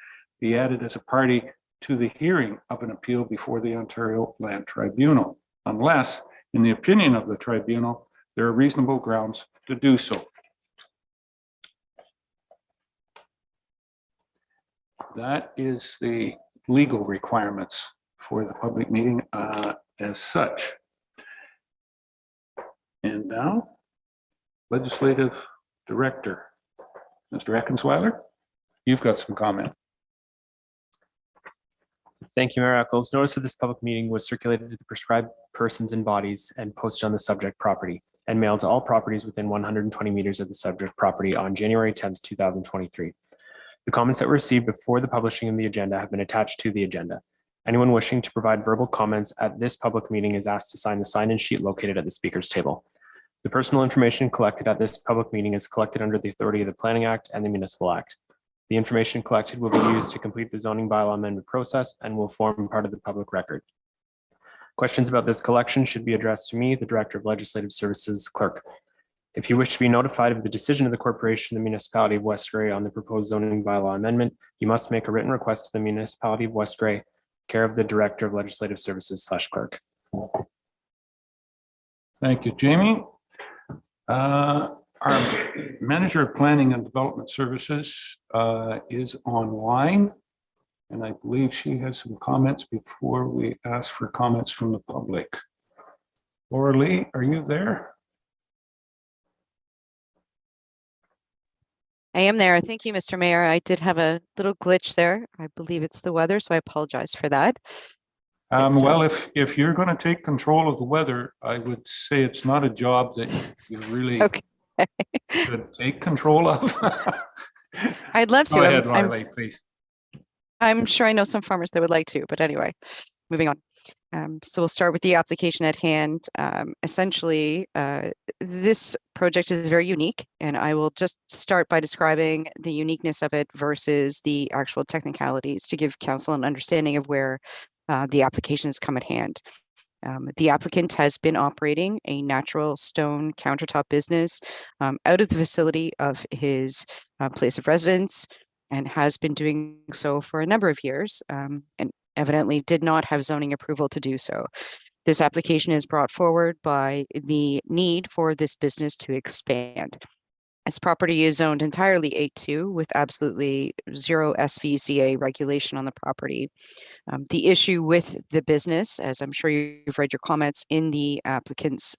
be added as a party to the hearing of an appeal before the Ontario Land Tribunal, unless, in the opinion of the tribunal, there are reasonable grounds to do so. That is the legal requirements for the public meeting as such. And now, Legislative Director, Mr. Eckensweiler, you've got some comment. Thank you, Mayor Eccles. Notice of this public meeting was circulated to the prescribed persons and bodies and posted on the subject property and mailed to all properties within 120 meters of the subject property on January 10th, 2023. The comments that were received before the publishing of the agenda have been attached to the agenda. Anyone wishing to provide verbal comments at this public meeting is asked to sign the sign-in sheet located at the speaker's table. The personal information collected at this public meeting is collected under the authority of the Planning Act and the Municipal Act. The information collected will be used to complete the zoning bylaw amendment process and will form part of the public record. Questions about this collection should be addressed to me, the Director of Legislative Services Clerk. If you wish to be notified of the decision of the corporation, the municipality of Westgrade on the proposed zoning bylaw amendment, you must make a written request to the municipality of Westgrade, care of the Director of Legislative Services /Clerk. Thank you, Jamie. Our Manager of Planning and Development Services is online, and I believe she has some comments before we ask for comments from the public. Laura Lee, are you there? I am there. Thank you, Mr. Mayor. I did have a little glitch there. I believe it's the weather, so I apologize for that. Well, if you're going to take control of the weather, I would say it's not a job that you really should take control of. I'd love to. Go ahead, Riley, please. I'm sure I know some farmers that would like to, but anyway, moving on. So we'll start with the application at hand. Essentially, this project is very unique, and I will just start by describing the uniqueness of it versus the actual technicalities to give council an understanding of where the application has come at hand. The applicant has been operating a natural stone countertop business out of the facility of his place of residence and has been doing so for a number of years and evidently did not have zoning approval to do so. This application is brought forward by the need for this business to expand. Its property is zoned entirely 8.2 with absolutely zero SVCA regulation on the property. The issue with the business, as I'm sure you've read your comments in the applicant's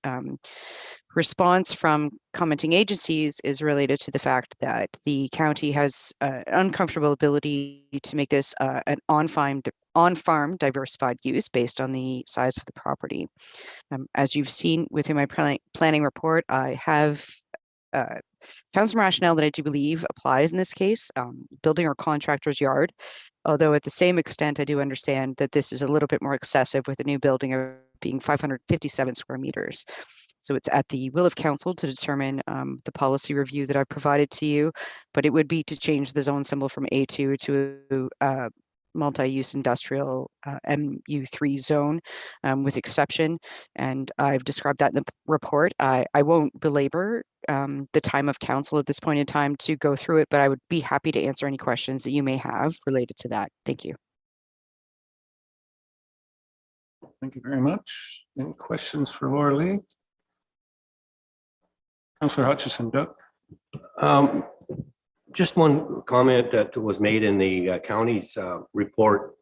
response from commenting agencies is related to the fact that the county has uncomfortable ability to make this an on-farm diversified use based on the size of the property. As you've seen within my planning report, I have found some rationale that I do believe applies in this case, building or contractor's yard. Although at the same extent, I do understand that this is a little bit more excessive with a new building of being 557 square meters. So it's at the will of council to determine the policy review that I provided to you, but it would be to change the zone symbol from A2 to multi-use industrial MU3 zone with exception. And I've described that in the report. I won't belabor the time of council at this point in time to go through it, but I would be happy to answer any questions that you may have related to that. Thank you. Thank you very much. Any questions for Laura Lee? Councillor Hutchison, Doug. Just one comment that was made in the county's report.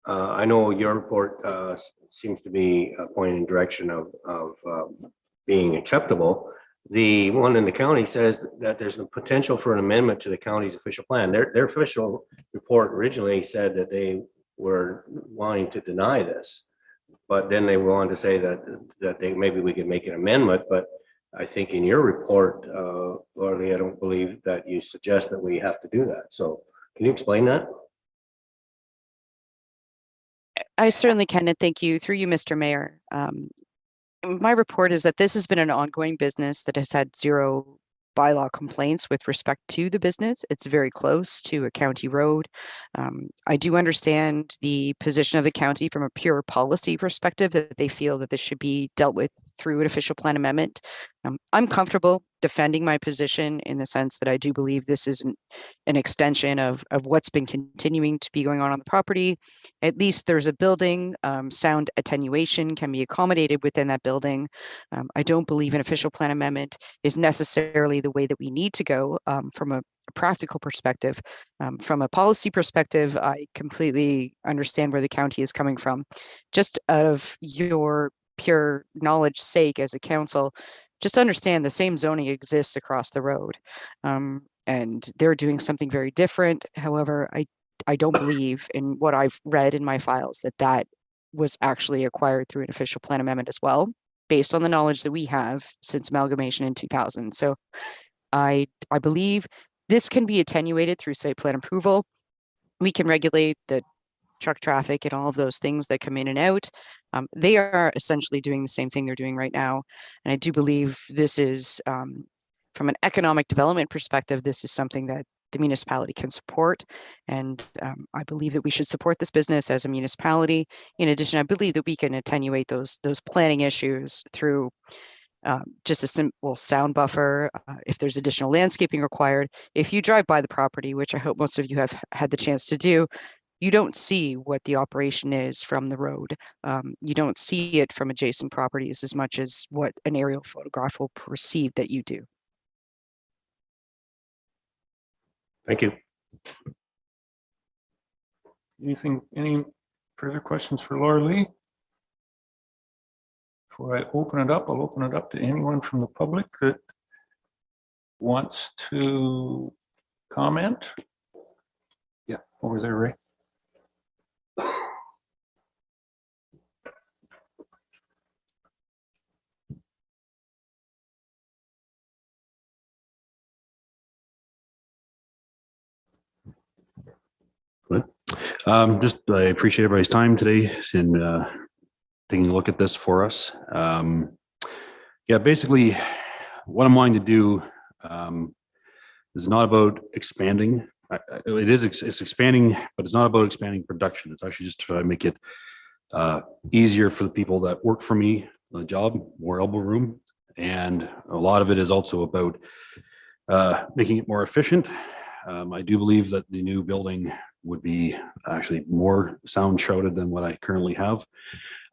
I know your report seems to be pointing in direction of being acceptable. The one in the county says that there's a potential for an amendment to the county's official plan. Their official report originally said that they were wanting to deny this, but then they went on to say that maybe we could make an amendment. But I think in your report, Laura, I don't believe that you suggest that we have to do that. So can you explain that? I certainly can, and thank you. Through you, Mr. Mayor. My report is that this has been an ongoing business that has had zero bylaw complaints with respect to the business. It's very close to a county road. I do understand the position of the county from a pure policy perspective that they feel that this should be dealt with through an official plan amendment. I'm comfortable defending my position in the sense that I do believe this is an extension of what's been continuing to be going on the property. At least there's a building, sound attenuation can be accommodated within that building. I don't believe an official plan amendment is necessarily the way that we need to go from a practical perspective. From a policy perspective, I completely understand where the county is coming from. Just out of your pure knowledge sake as a council, just understand the same zoning exists across the road. And they're doing something very different. However, I don't believe in what I've read in my files that was actually acquired through an official plan amendment as well, based on the knowledge that we have since amalgamation in 2000. So I believe this can be attenuated through site plan approval. We can regulate the truck traffic and all of those things that come in and out. They are essentially doing the same thing they're doing right now. And I do believe this is, from an economic development perspective, this is something that the municipality can support. And I believe that we should support this business as a municipality. In addition, I believe that we can attenuate those planning issues through just a simple sound buffer, if there's additional landscaping required. If you drive by the property, which I hope most of you have had the chance to do, you don't see what the operation is from the road. You don't see it from adjacent properties as much as what an aerial photograph will perceive that you do. Thank you. Any further questions for Laura Lee? Before I open it up, I'll open it up to anyone from the public that wants to comment. Yeah, over there, Ray. I appreciate everybody's time today in taking a look at this for us. Yeah, basically what I'm wanting to do is not about expanding. It's expanding, but it's not about expanding production. It's actually just trying to make it easier for the people that work for me on the job, more elbow room. And a lot of it is also about making it more efficient. I do believe that the new building would be actually more sound shrouded than what I currently have.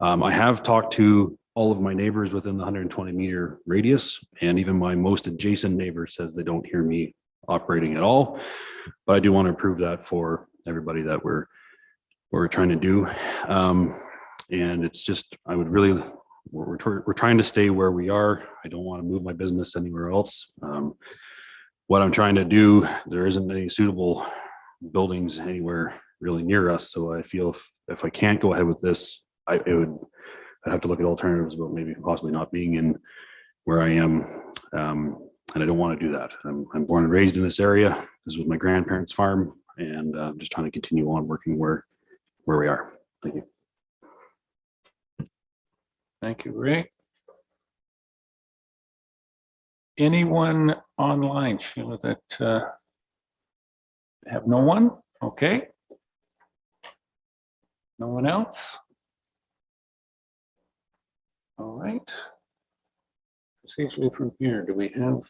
I have talked to all of my neighbors within the 120-meter radius, and even my most adjacent neighbor says they don't hear me operating at all. But I do want to improve that for everybody that we're trying to do. And it's just, I would really we're trying to stay where we are. I don't want to move my business anywhere else. What I'm trying to do, there isn't any suitable buildings anywhere really near us. So I feel if I can't go ahead with this, I'd have to look at alternatives, but maybe possibly not being in where I am. And I don't want to do that. I'm born and raised in this area. This was my grandparents' farm, and I'm just trying to continue on working where we are. Thank you. Thank you, Ray. Anyone online, Sheila, that have no one? Okay. No one else? All right. Essentially from here, do we have?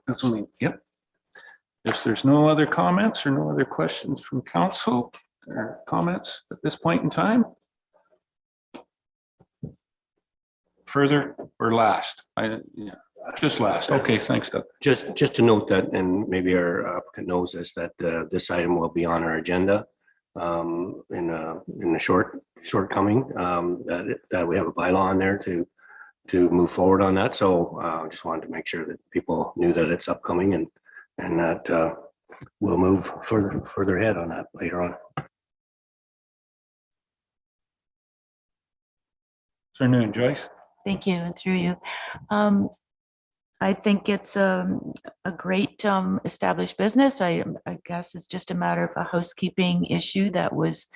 That's only, yep. If there's no other comments or no other questions from council or comments at this point in time? Further or last? Yeah, just last. Okay, thanks, Doug. Just to note that, and maybe our applicant knows this, that this item will be on our agenda in the shortcoming, that we have a bylaw on there to move forward on that. So I just wanted to make sure that people knew that it's upcoming and that we'll move further ahead on that later on. Afternoon, Joyce. Thank you, and through you. I think it's a great established business. I guess it's just a matter of a housekeeping issue that was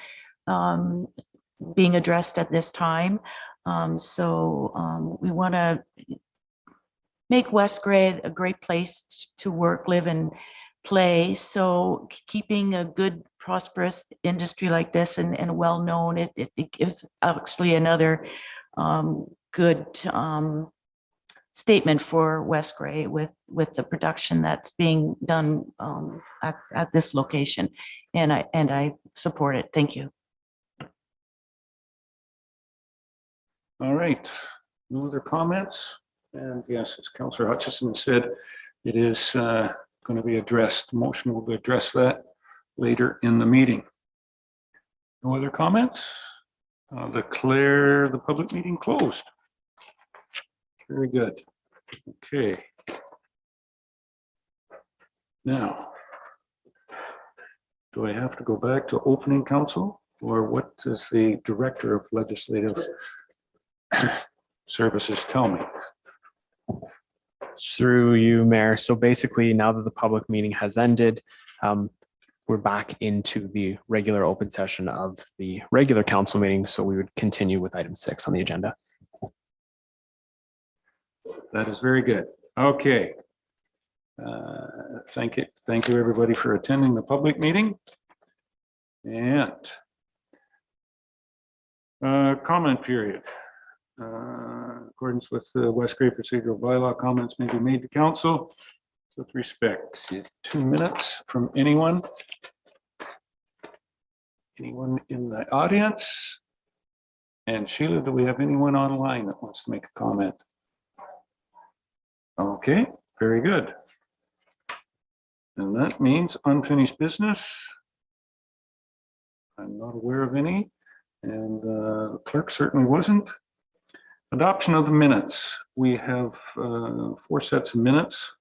being addressed at this time. So we want to make West Grey a great place to work, live, and play. So keeping a good, prosperous industry like this and well-known, it gives actually another good statement for West Grey with the production that's being done at this location. And I support it. Thank you. All right, no other comments? And yes, as Councillor Hutchison said, it is going to be addressed. Motion will address that later in the meeting. No other comments? I'll declare the public meeting closed. Very good. Okay. Now, do I have to go back to opening council, or what does the Director of Legislative Services tell me? Through you, Mayor. So basically, now that the public meeting has ended, we're back into the regular open session of the regular council meeting. So we would continue with item 6 on the agenda. That is very good. Okay. Thank you, everybody, for attending the public meeting. And comment period. In accordance with the West Grey procedural bylaw, comments may be made to council with respect to 2 minutes from anyone. Anyone in the audience? And Sheila, do we have anyone online that wants to make a comment? Okay, very good. And that means unfinished business. I'm not aware of any, and the clerk certainly wasn't. Adoption of the minutes. We have 4 sets of minutes.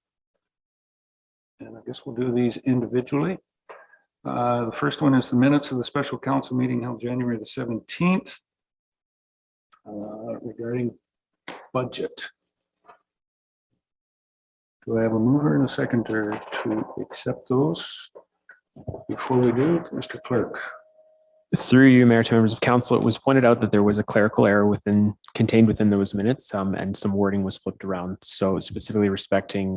And I guess we'll do these individually. The first one is the minutes of the special council meeting held January the 17th regarding budget. Do I have a mover and a seconder to accept those? Before we do, Mr. Clerk. Through you, Mayor, to members of council, it was pointed out that there was a clerical error contained within those minutes, and some wording was flipped around. So specifically respecting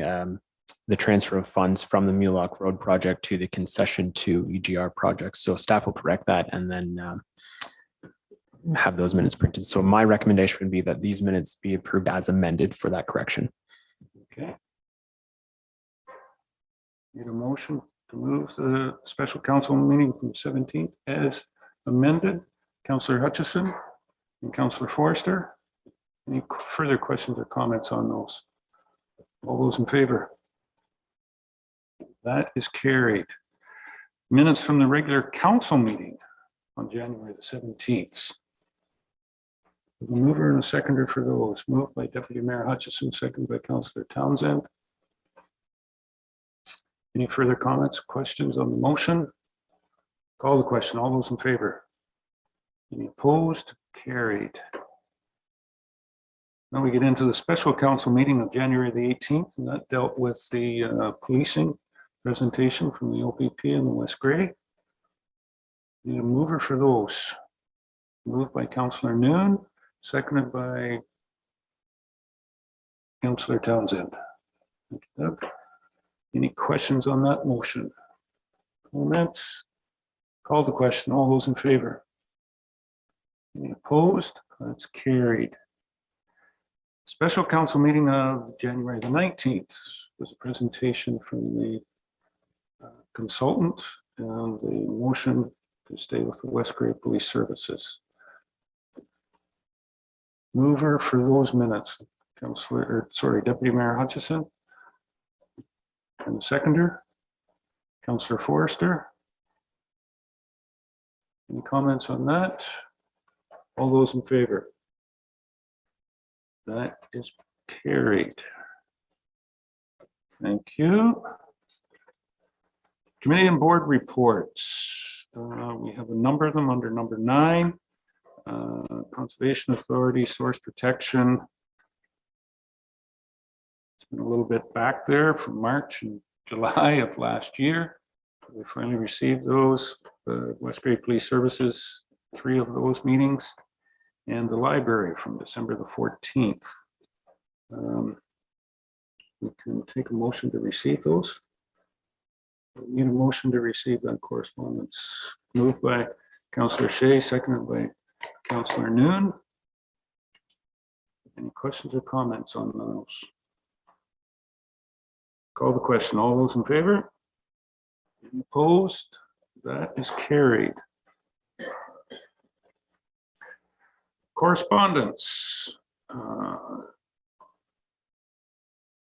the transfer of funds from the Mulock Road project to the concession to EGR projects. So staff will correct that and then have those minutes printed. So my recommendation would be that these minutes be approved as amended for that correction. Okay. Need a motion to move the special council meeting from the 17th as amended. Councillor Hutchison and Councillor Forrester. Any further questions or comments on those? All those in favor? That is carried. Minutes from the regular council meeting on January the 17th. The mover and a seconder for those. Moved by Deputy Mayor Hutchison, seconded by Councillor Townsend. Any further comments, questions on the motion? Call the question. All those in favor? Any opposed? Carried. Now we get into the special council meeting of January the 18th, and that dealt with the policing presentation from the OPP and the West Grey. Need a mover for those. Moved by Councillor Noon, seconded by Councillor Townsend. Thank you, Doug. Any questions on that motion? Comments? Call the question. All those in favor? Any opposed? That's carried. Special council meeting of January the 19th was a presentation from the consultant and the motion to stay with the West Grey Police Services. Mover for those minutes, Deputy Mayor Hutchison. And the seconder, Councillor Forrester. Any comments on that? All those in favor? That is carried. Thank you. Committee and board reports. We have a number of them under number 9. Conservation Authority, Source Protection. It's been a little bit back there from March and July of last year. We finally received those. West Grey Police Services, 3 of those meetings, and the library from December the 14th. We can take a motion to receive those. We need a motion to receive that correspondence. Moved by Councillor Shea, seconded by Councillor Noon. Any questions or comments on those? Call the question. All those in favor? Any opposed? That is carried. Correspondence.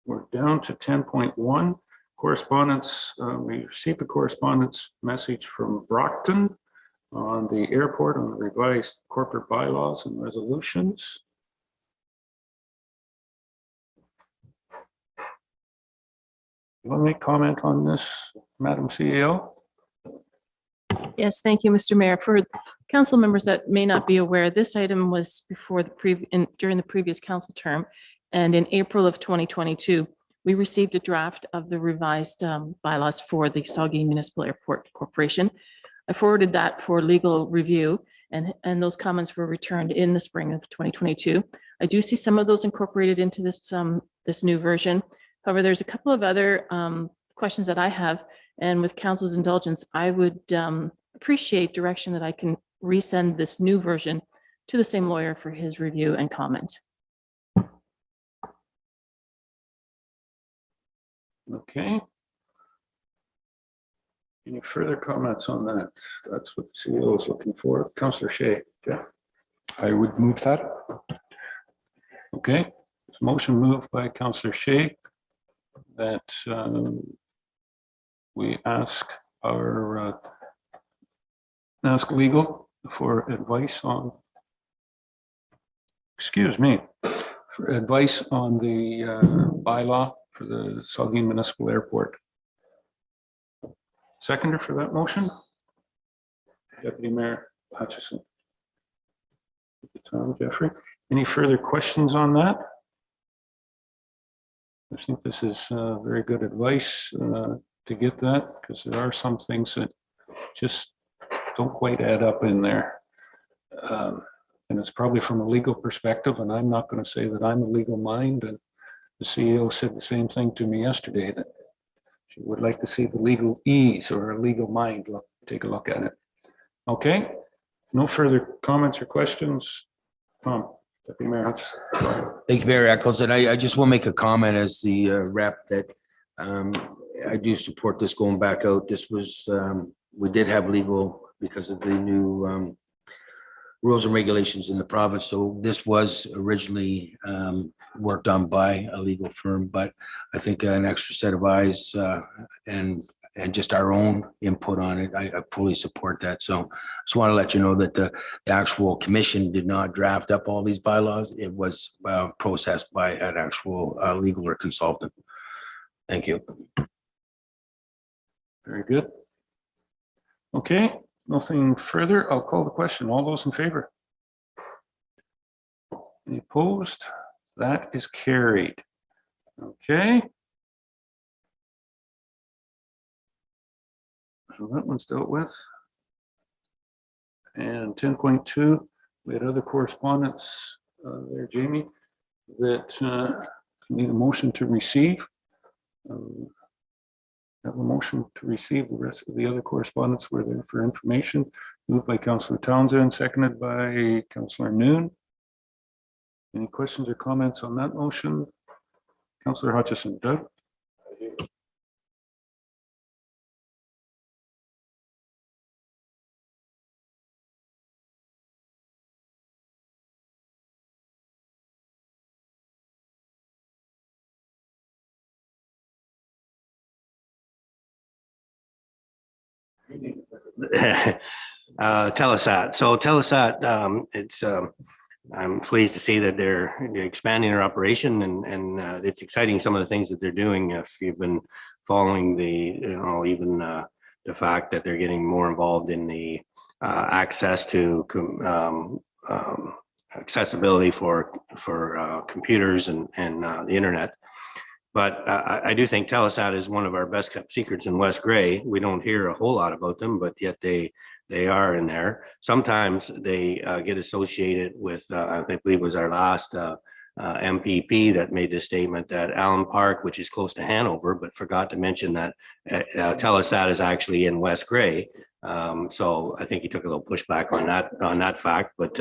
We're down to 10.1. Correspondence. We received a correspondence message from Brockton on the airport on the revised corporate bylaws and resolutions. You want to make comment on this, Madam CEO? Yes, thank you, Mr. Mayor. For council members that may not be aware, this item was before the during the previous council term. And in April of 2022, we received a draft of the revised bylaws for the Saugeen Municipal Airport Corporation. I forwarded that for legal review, and those comments were returned in the spring of 2022. I do see some of those incorporated into this this new version. However, there's a couple of other questions that I have, and with council's indulgence, I would appreciate direction that I can resend this new version to the same lawyer for his review and comment. Okay. Any further comments on that? That's what the CEO is looking for. Councillor Shea. Yeah. I would move that. Okay. Motion moved by Councillor Shea that we ask legal for advice on, for advice on the bylaw for the Saugeen Municipal Airport. Seconder for that motion? Deputy Mayor Hutchison. Tom Jeffrey. Any further questions on that? I think this is very good advice to get that, because there are some things that just don't quite add up in there. And it's probably from a legal perspective, and I'm not going to say that I'm a legal mind. And the CEO said the same thing to me yesterday, that she would like to see the legal ease or a legal mind take a look at it. Okay, no further comments or questions. Tom, Deputy Mayor Hutchison. Thank you, Mayor Eccles. And I just will make a comment as the rep that I do support this going back out. This was, we did have legal because of the new rules and regulations in the province. So this was originally worked on by a legal firm, but I think an extra set of eyes and and just our own input on it, I fully support that. So just want to let you know that the actual commission did not draft up all these bylaws. It was processed by an actual legal or consultant. Thank you. Very good. Okay, nothing further. I'll call the question. All those in favor? Any opposed? That is carried. Okay. So that one's dealt with. And 10.2, we had other correspondence there, Jamie, that need a motion to receive. Have a motion to receive the rest of the other correspondence were there for information. Moved by Councillor Townsend, seconded by Councillor Noon. Any questions or comments on that motion? Councillor Hutchison, Doug? Telesat. So Telesat, I'm pleased to see that they're expanding their operation, and it's exciting some of the things that they're doing. If you've been following even the fact that they're getting more involved in the access to accessibility for computers and the internet. But I do think Telesat is one of our best kept secrets in West Grey. We don't hear a whole lot about them, but yet they are in there. Sometimes they get associated with, I believe it was our last MPP that made this statement that Allen Park, which is close to Hanover, but forgot to mention that Telesat is actually in West Grey. So I think he took a little pushback on that fact, but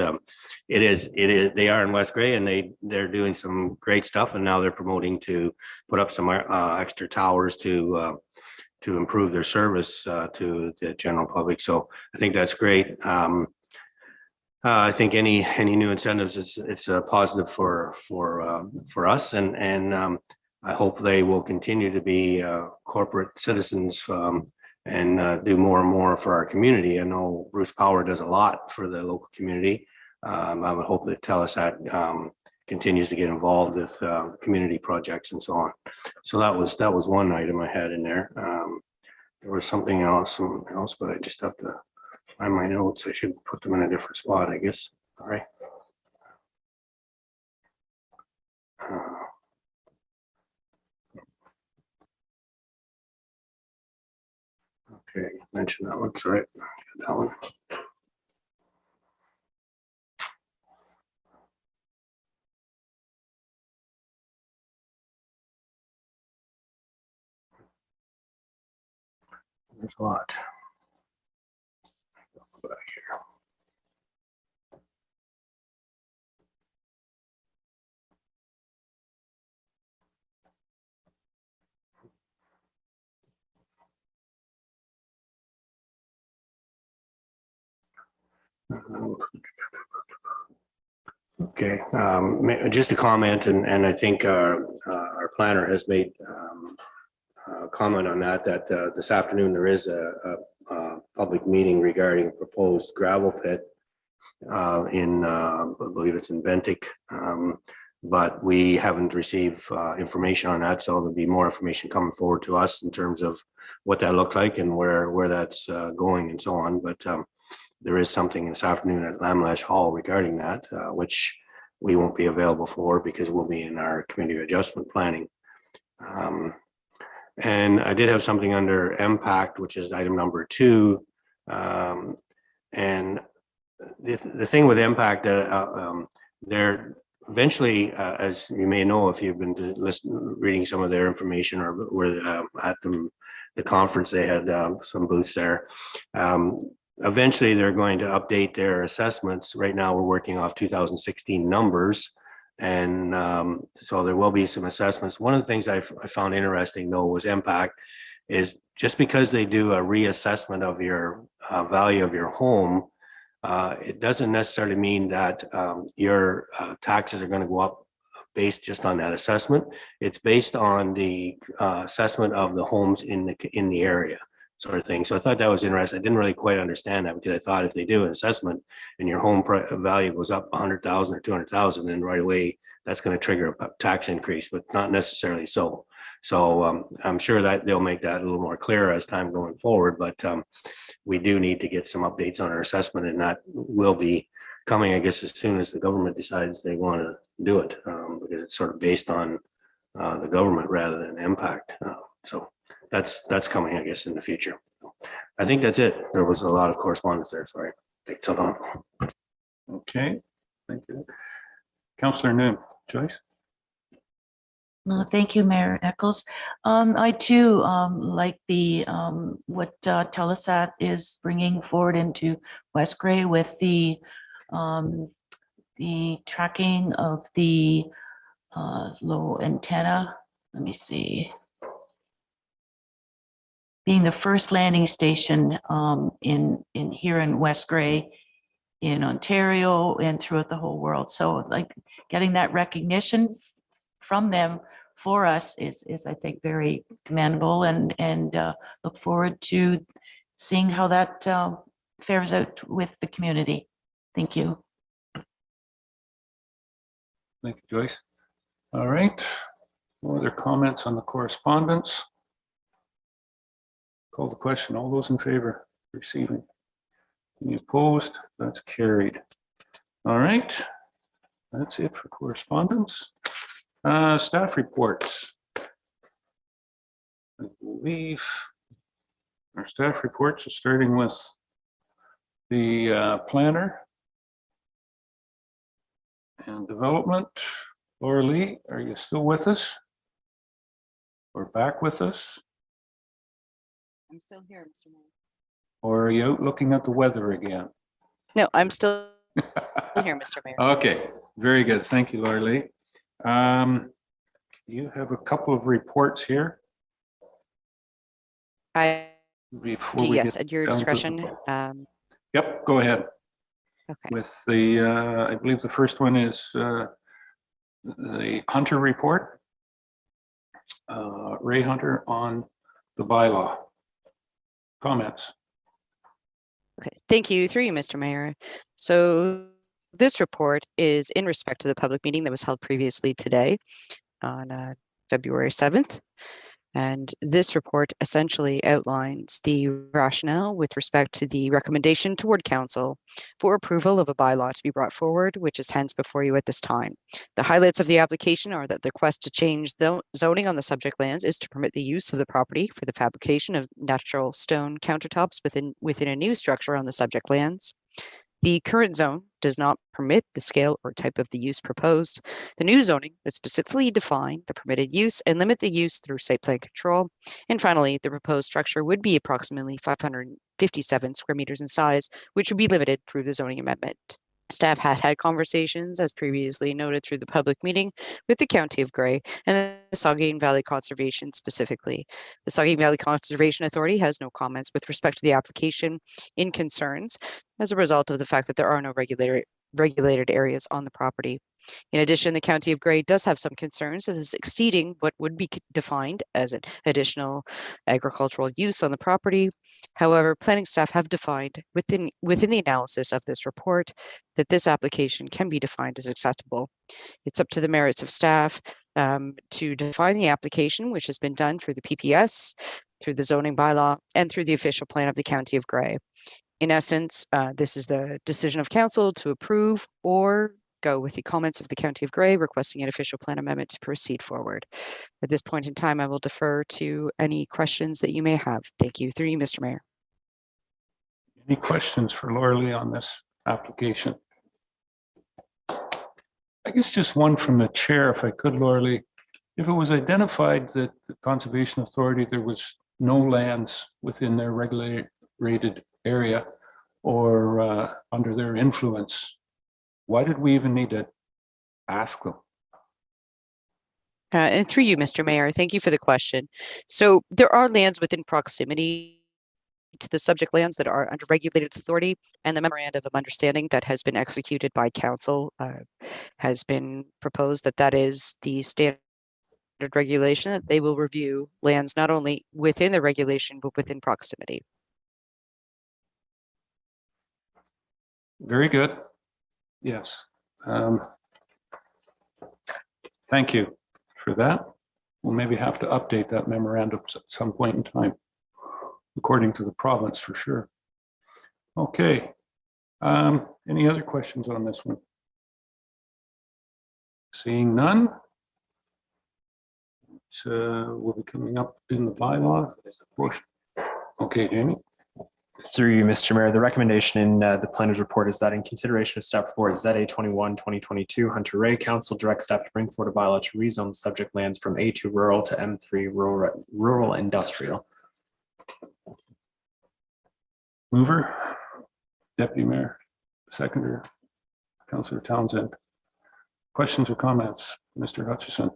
it is they are in West Grey, and they're doing some great stuff, and now they're promoting to put up some extra towers to improve their service to the general public. So I think that's great. I think any new incentives, it's a positive for us, and I hope they will continue to be corporate citizens and do more and more for our community. I know Bruce Power does a lot for the local community. I would hope that Telesat continues to get involved with community projects and so on. So that was one item I had in there. There was something else, but I just have to find my notes. I should put them in a different spot, I guess. All right. Okay, mention that one. Sorry, that one. There's a lot. Go back here. Okay, just a comment, and I think our planner has made a comment on that this afternoon there is a public meeting regarding proposed gravel pit in, I believe it's in Bentic, but we haven't received information on that, so there'll be more information coming forward to us in terms of what that looked like and where that's going and so on. But there is something this afternoon at Lamlash Hall regarding that, which we won't be available for because we'll be in our community adjustment planning. And I did have something under impact, which is item number 2. And the thing with impact, they're eventually, as you may know, if you've been reading some of their information or were at the conference, they had some booths there. Eventually, they're going to update their assessments. Right now, we're working off 2016 numbers. And so there will be some assessments. One of the things I found interesting, though, was impact is just because they do a reassessment of your value of your home, it doesn't necessarily mean that your taxes are going to go up based just on that assessment. It's based on the assessment of the homes in the area, sort of thing. So I thought that was interesting. I didn't really quite understand that, because I thought if they do an assessment and your home value goes up 100,000 or 200,000, then right away that's going to trigger a tax increase, but not necessarily so. So I'm sure that they'll make that a little more clear as time going forward, but we do need to get some updates on our assessment, and that will be coming, I guess, as soon as the government decides they want to do it, because it's sort of based on the government rather than impact. So that's coming, I guess, in the future. I think that's it. There was a lot of correspondence there. Sorry, take so long. Okay, thank you. Councillor Noon. Joyce? Thank you, Mayor Eccles. I too like the what Telesat is bringing forward into West Gray with the tracking of the low antenna. Let me see. Being the first landing station in here in West Gray, in Ontario and throughout the whole world. So like getting that recognition from them for us is I think very commendable, and look forward to seeing how that fares out with the community. Thank you. Thank you, Joyce. All right. No other comments on the correspondence? Call the question. All those in favor of receiving? Any opposed? That's carried. All right. That's it for correspondence. Staff reports. I believe our staff reports are starting with the planner and development. Laura Lee, are you still with us? Or back with us? I'm still here, Mr. Mayor. Or are you out looking at the weather again? No, I'm still here, Mr. Mayor. Okay, very good. Thank you, Laura Lee. You have a couple of reports here. Yes, at your discretion. Yep, go ahead. Okay. With the, I believe the first one is the Hunter report. Ray Hunter on the bylaw. Comments? Okay, thank you. Through you, Mr. Mayor. So this report is in respect to the public meeting that was held previously today on February 7th. And this report essentially outlines the rationale with respect to the recommendation toward council for approval of a bylaw to be brought forward, which is hence before you at this time. The highlights of the application are that the request to change the zoning on the subject lands is to permit the use of the property for the fabrication of natural stone countertops within a new structure on the subject lands. The current zone does not permit the scale or type of the use proposed. The new zoning would specifically define the permitted use and limit the use through site plan control. And finally, the proposed structure would be approximately 557 square meters in size, which would be limited through the zoning amendment. Staff had conversations, as previously noted through the public meeting, with the County of Gray and the Saugeen Valley Conservation specifically. The Saugeen Valley Conservation Authority has no comments with respect to the application in concerns as a result of the fact that there are no regulated areas on the property. In addition, the County of Gray does have some concerns that is exceeding what would be defined as an additional agricultural use on the property. However, planning staff have defined within the analysis of this report that this application can be defined as acceptable. It's up to the merits of staff to define the application, which has been done through the PPS, through the zoning bylaw, and through the official plan of the County of Gray. In essence, this is the decision of council to approve or go with the comments of the County of Gray requesting an official plan amendment to proceed forward. At this point in time, I will defer to any questions that you may have. Thank you. Through you, Mr. Mayor. Any questions for Laura Lee on this application? I guess just one from the chair, if I could, Laura Lee. If it was identified that the Conservation Authority, there was no lands within their regulated area or under their influence, why did we even need to ask them? And through you, Mr. Mayor, thank you for the question. So there are lands within proximity to the subject lands that are under regulated authority, and the memorandum of understanding that has been executed by council has been proposed that is the standard regulation, that they will review lands not only within the regulation, but within proximity. Very good. Yes. Thank you for that. We'll maybe have to update that memorandum at some point in time, according to the province for sure. Okay. Any other questions on this one? Seeing none. We'll be coming up in the bylaw portion. Okay, Jamie. Through you, Mr. Mayor, the recommendation in the planner's report is that in consideration of staff report ZA 21-2022, Hunter Ray Council directs staff to bring forward a bylaw to rezone subject lands from A2 rural to M3 rural industrial. Mover, Deputy Mayor, Seconder, Councillor Townsend. Questions or comments, Mr. Hutchison?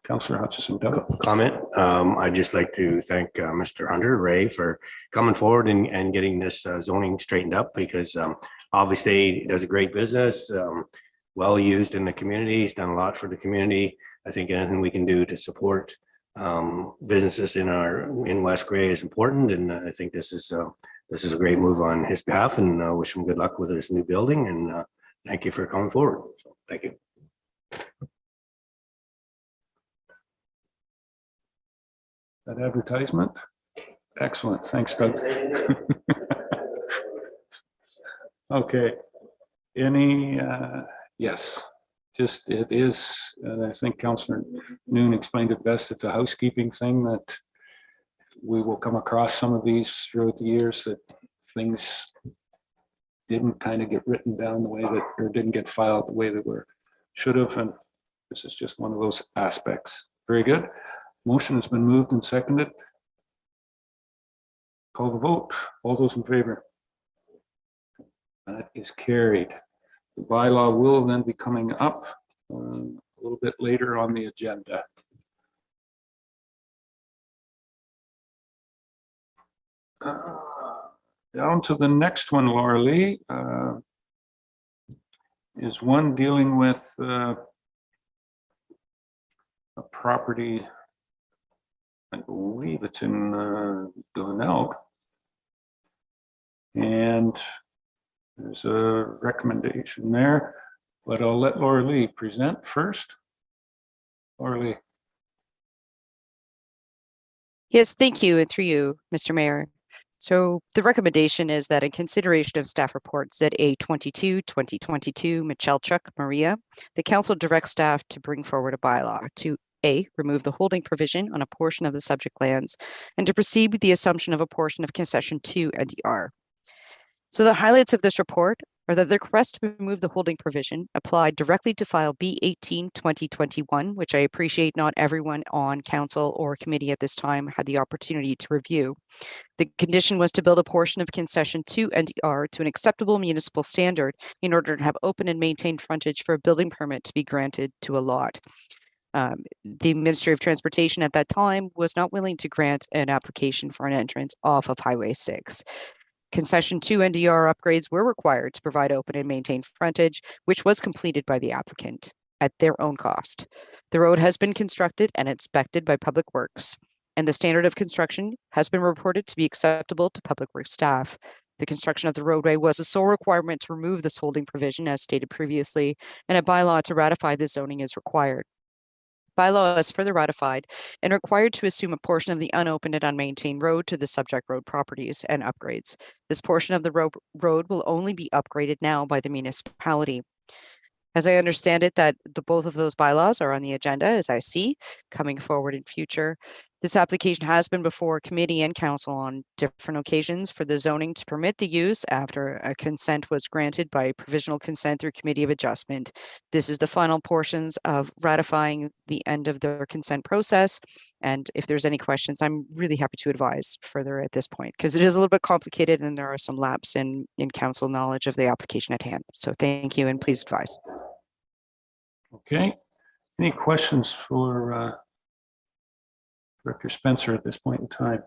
Councillor Hutchison. Doug. Comment. I'd just like to thank Mr. Hunter Ray for coming forward and getting this zoning straightened up, because obviously he does a great business, well used in the community. He's done a lot for the community. I think anything we can do to support businesses in West Grey is important, and I think this is a great move on his behalf, and wish him good luck with his new building, and thank you for coming forward. So, thank you. That advertisement? Excellent. Thanks, Doug. Okay. Any, yes, just it is, and I think Councillor Noon explained it best. It's a housekeeping thing that we will come across some of these throughout the years, that things didn't kind of get written down the way that, or didn't get filed the way they should have. And this is just one of those aspects. Very good. Motion has been moved and seconded. Call the vote. All those in favor? That is carried. The bylaw will then be coming up a little bit later on the agenda. Down to the next one, Laura Lee, is one dealing with a property. I believe it's in Donnell. And there's a recommendation there, but I'll let Laura Lee present first. Laura Lee. Yes, thank you, and through you, Mr. Mayor. So the recommendation is that in consideration of staff report ZA 22-2022 Michalchuk Maria, the council directs staff to bring forward a bylaw to A, remove the holding provision on a portion of the subject lands, and to proceed with the assumption of a portion of concession 2 NDR. So the highlights of this report are that the request to remove the holding provision applied directly to file B18-2021, which I appreciate not everyone on council or committee at this time had the opportunity to review. The condition was to build a portion of concession 2 NDR to an acceptable municipal standard in order to have open and maintained frontage for a building permit to be granted to a lot. The Ministry of Transportation at that time was not willing to grant an application for an entrance off of Highway 6. Concession 2 NDR upgrades were required to provide open and maintained frontage, which was completed by the applicant at their own cost. The road has been constructed and inspected by Public Works, and the standard of construction has been reported to be acceptable to Public Works staff. The construction of the roadway was a sole requirement to remove this holding provision, as stated previously, and a bylaw to ratify the zoning is required. Bylaw is further ratified and required to assume a portion of the unopened and unmaintained road to the subject road properties and upgrades. This portion of the road will only be upgraded now by the municipality. As I understand it, that both of those bylaws are on the agenda, as I see, coming forward in future. This application has been before committee and council on different occasions for the zoning to permit the use after a consent was granted by provisional consent through committee of adjustment. This is the final portions of ratifying the end of their consent process. And if there's any questions, I'm really happy to advise further at this point, because it is a little bit complicated and there are some lapses in council knowledge of the application at hand. So thank you, and please advise. Okay. Any questions for Director Spencer at this point in time?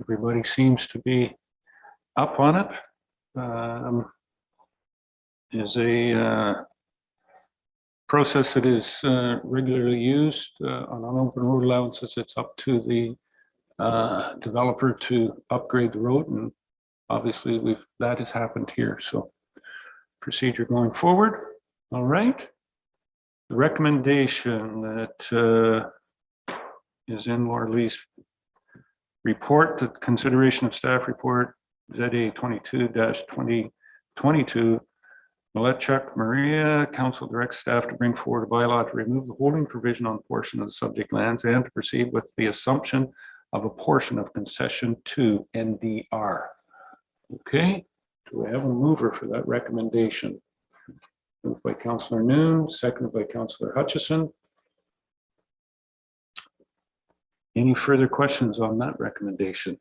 Everybody seems to be up on it. Is a process that is regularly used on open road allowances. It's up to the developer to upgrade the road, and obviously that has happened here. So procedure going forward. All right. The recommendation that is in Laura Lee's report, the consideration of staff report ZA 22-2022. Maletchuk Maria, council directs staff to bring forward a bylaw to remove the holding provision on portion of the subject lands and to proceed with the assumption of a portion of concession to NDR. Okay, do we have a mover for that recommendation? Moved by Councillor Noon, seconded by Councillor Hutchison. Any further questions on that recommendation?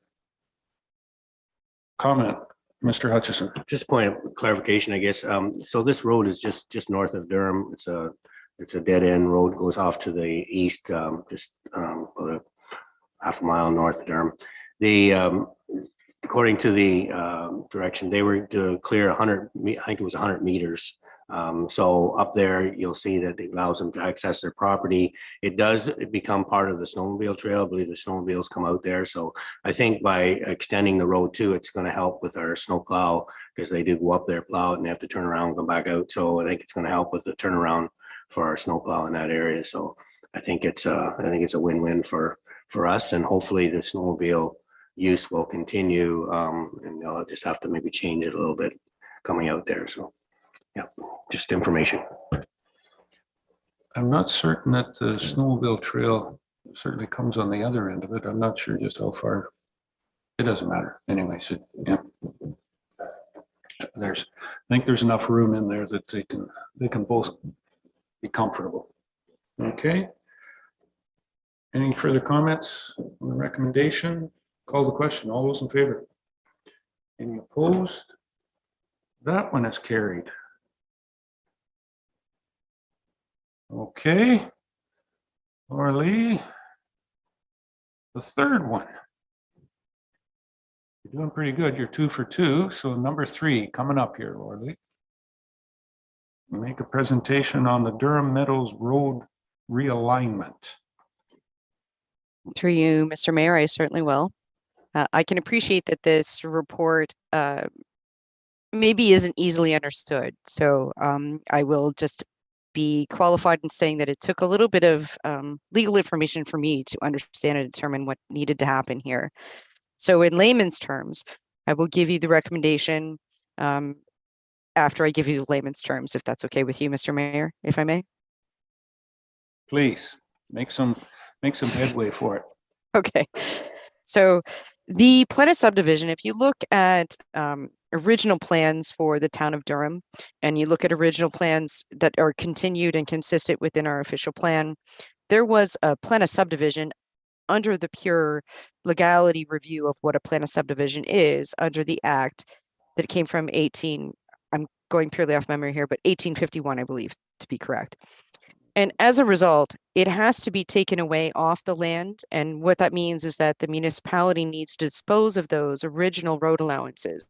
Comment, Mr. Hutchison. Just a point of clarification, I guess. So this road is just north of Durham. It's a dead end road, goes off to the east, just about a half a mile north of Durham. According to the direction, they were to clear 100, I think it was 100 meters. So up there, you'll see that it allows them to access their property. It does become part of the snowmobile trail. I believe the snowmobiles come out there. So I think by extending the road too, it's going to help with our snow plow, because they do go up there, plow it, and they have to turn around and come back out. So I think it's going to help with the turnaround for our snow plow in that area. So I think it's a win-win for us, and hopefully the snowmobile use will continue. And they'll just have to maybe change it a little bit coming out there. So. Yeah, just information. I'm not certain that the snowmobile trail certainly comes on the other end of it. I'm not sure just how far. It doesn't matter. Anyway, so yeah. I think there's enough room in there that they can both be comfortable. Okay. Any further comments on the recommendation? Call the question. All those in favor? Any opposed? That one is carried. Okay, Laura Lee, the third one. You're doing pretty good. You're 2 for 2. So number 3 coming up here, Laura Lee. Make a presentation on the Durham Meadows Road realignment. Through you, Mr. Mayor, I certainly will. I can appreciate that this report maybe isn't easily understood. So I will just be qualified in saying that it took a little bit of legal information for me to understand and determine what needed to happen here. So in layman's terms, I will give you the recommendation after I give you the layman's terms, if that's okay with you, Mr. Mayor, if I may. Please make some headway for it. Okay. So the plan of subdivision, if you look at original plans for the town of Durham, and you look at original plans that are continued and consistent within our official plan, there was a plan of subdivision under the pure legality review of what a plan of subdivision is under the act that came from I'm going purely off memory here, but 1851, I believe, to be correct. And as a result, it has to be taken away off the land. And what that means is that the municipality needs to dispose of those original road allowances.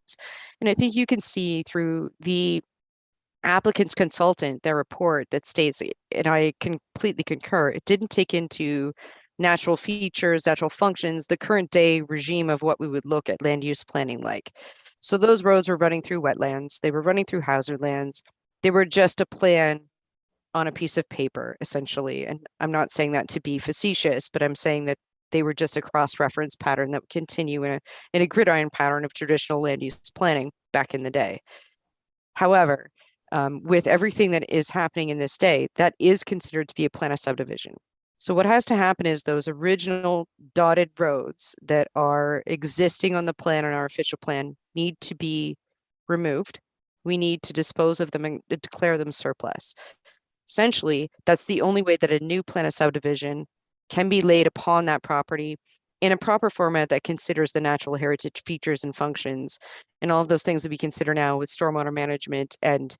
And I think you can see through the applicant's consultant, their report that states, and I completely concur, it didn't take into natural features, natural functions, the current day regime of what we would look at land use planning like. So those roads were running through wetlands, they were running through hazard lands, they were just a plan on a piece of paper, essentially. And I'm not saying that to be facetious, but I'm saying that they were just a cross-reference pattern that would continue in a gridiron pattern of traditional land use planning back in the day. However, with everything that is happening in this day, that is considered to be a plan of subdivision. So what has to happen is those original dotted roads that are existing on the plan and our official plan need to be removed. We need to dispose of them and declare them surplus. Essentially, that's the only way that a new plan of subdivision can be laid upon that property in a proper format that considers the natural heritage features and functions and all of those things that we consider now with stormwater management and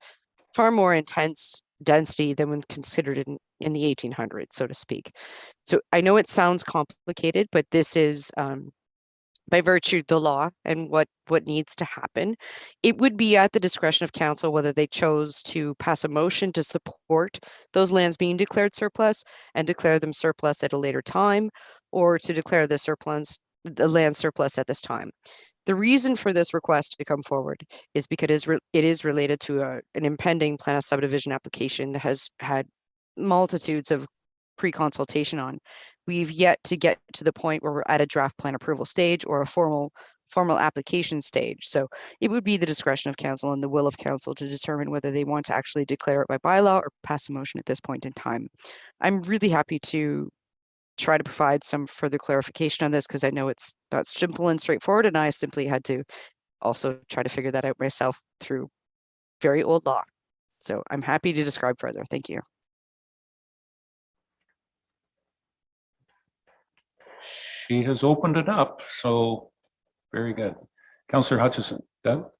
far more intense density than when considered in the 1800s, so to speak. So I know it sounds complicated, but this is by virtue of the law and what needs to happen. It would be at the discretion of council whether they chose to pass a motion to support those lands being declared surplus and declare them surplus at a later time, or to declare the land surplus at this time. The reason for this request to come forward is because it is related to an impending plan of subdivision application that has had multitudes of pre-consultation on. We've yet to get to the point where we're at a draft plan approval stage or a formal application stage. So it would be the discretion of council and the will of council to determine whether they want to actually declare it by bylaw or pass a motion at this point in time. I'm really happy to try to provide some further clarification on this because I know it's not simple and straightforward, and I simply had to also try to figure that out myself through very old law. So I'm happy to describe further. Thank you. She has opened it up, so very good. Councillor Hutchison, Doug?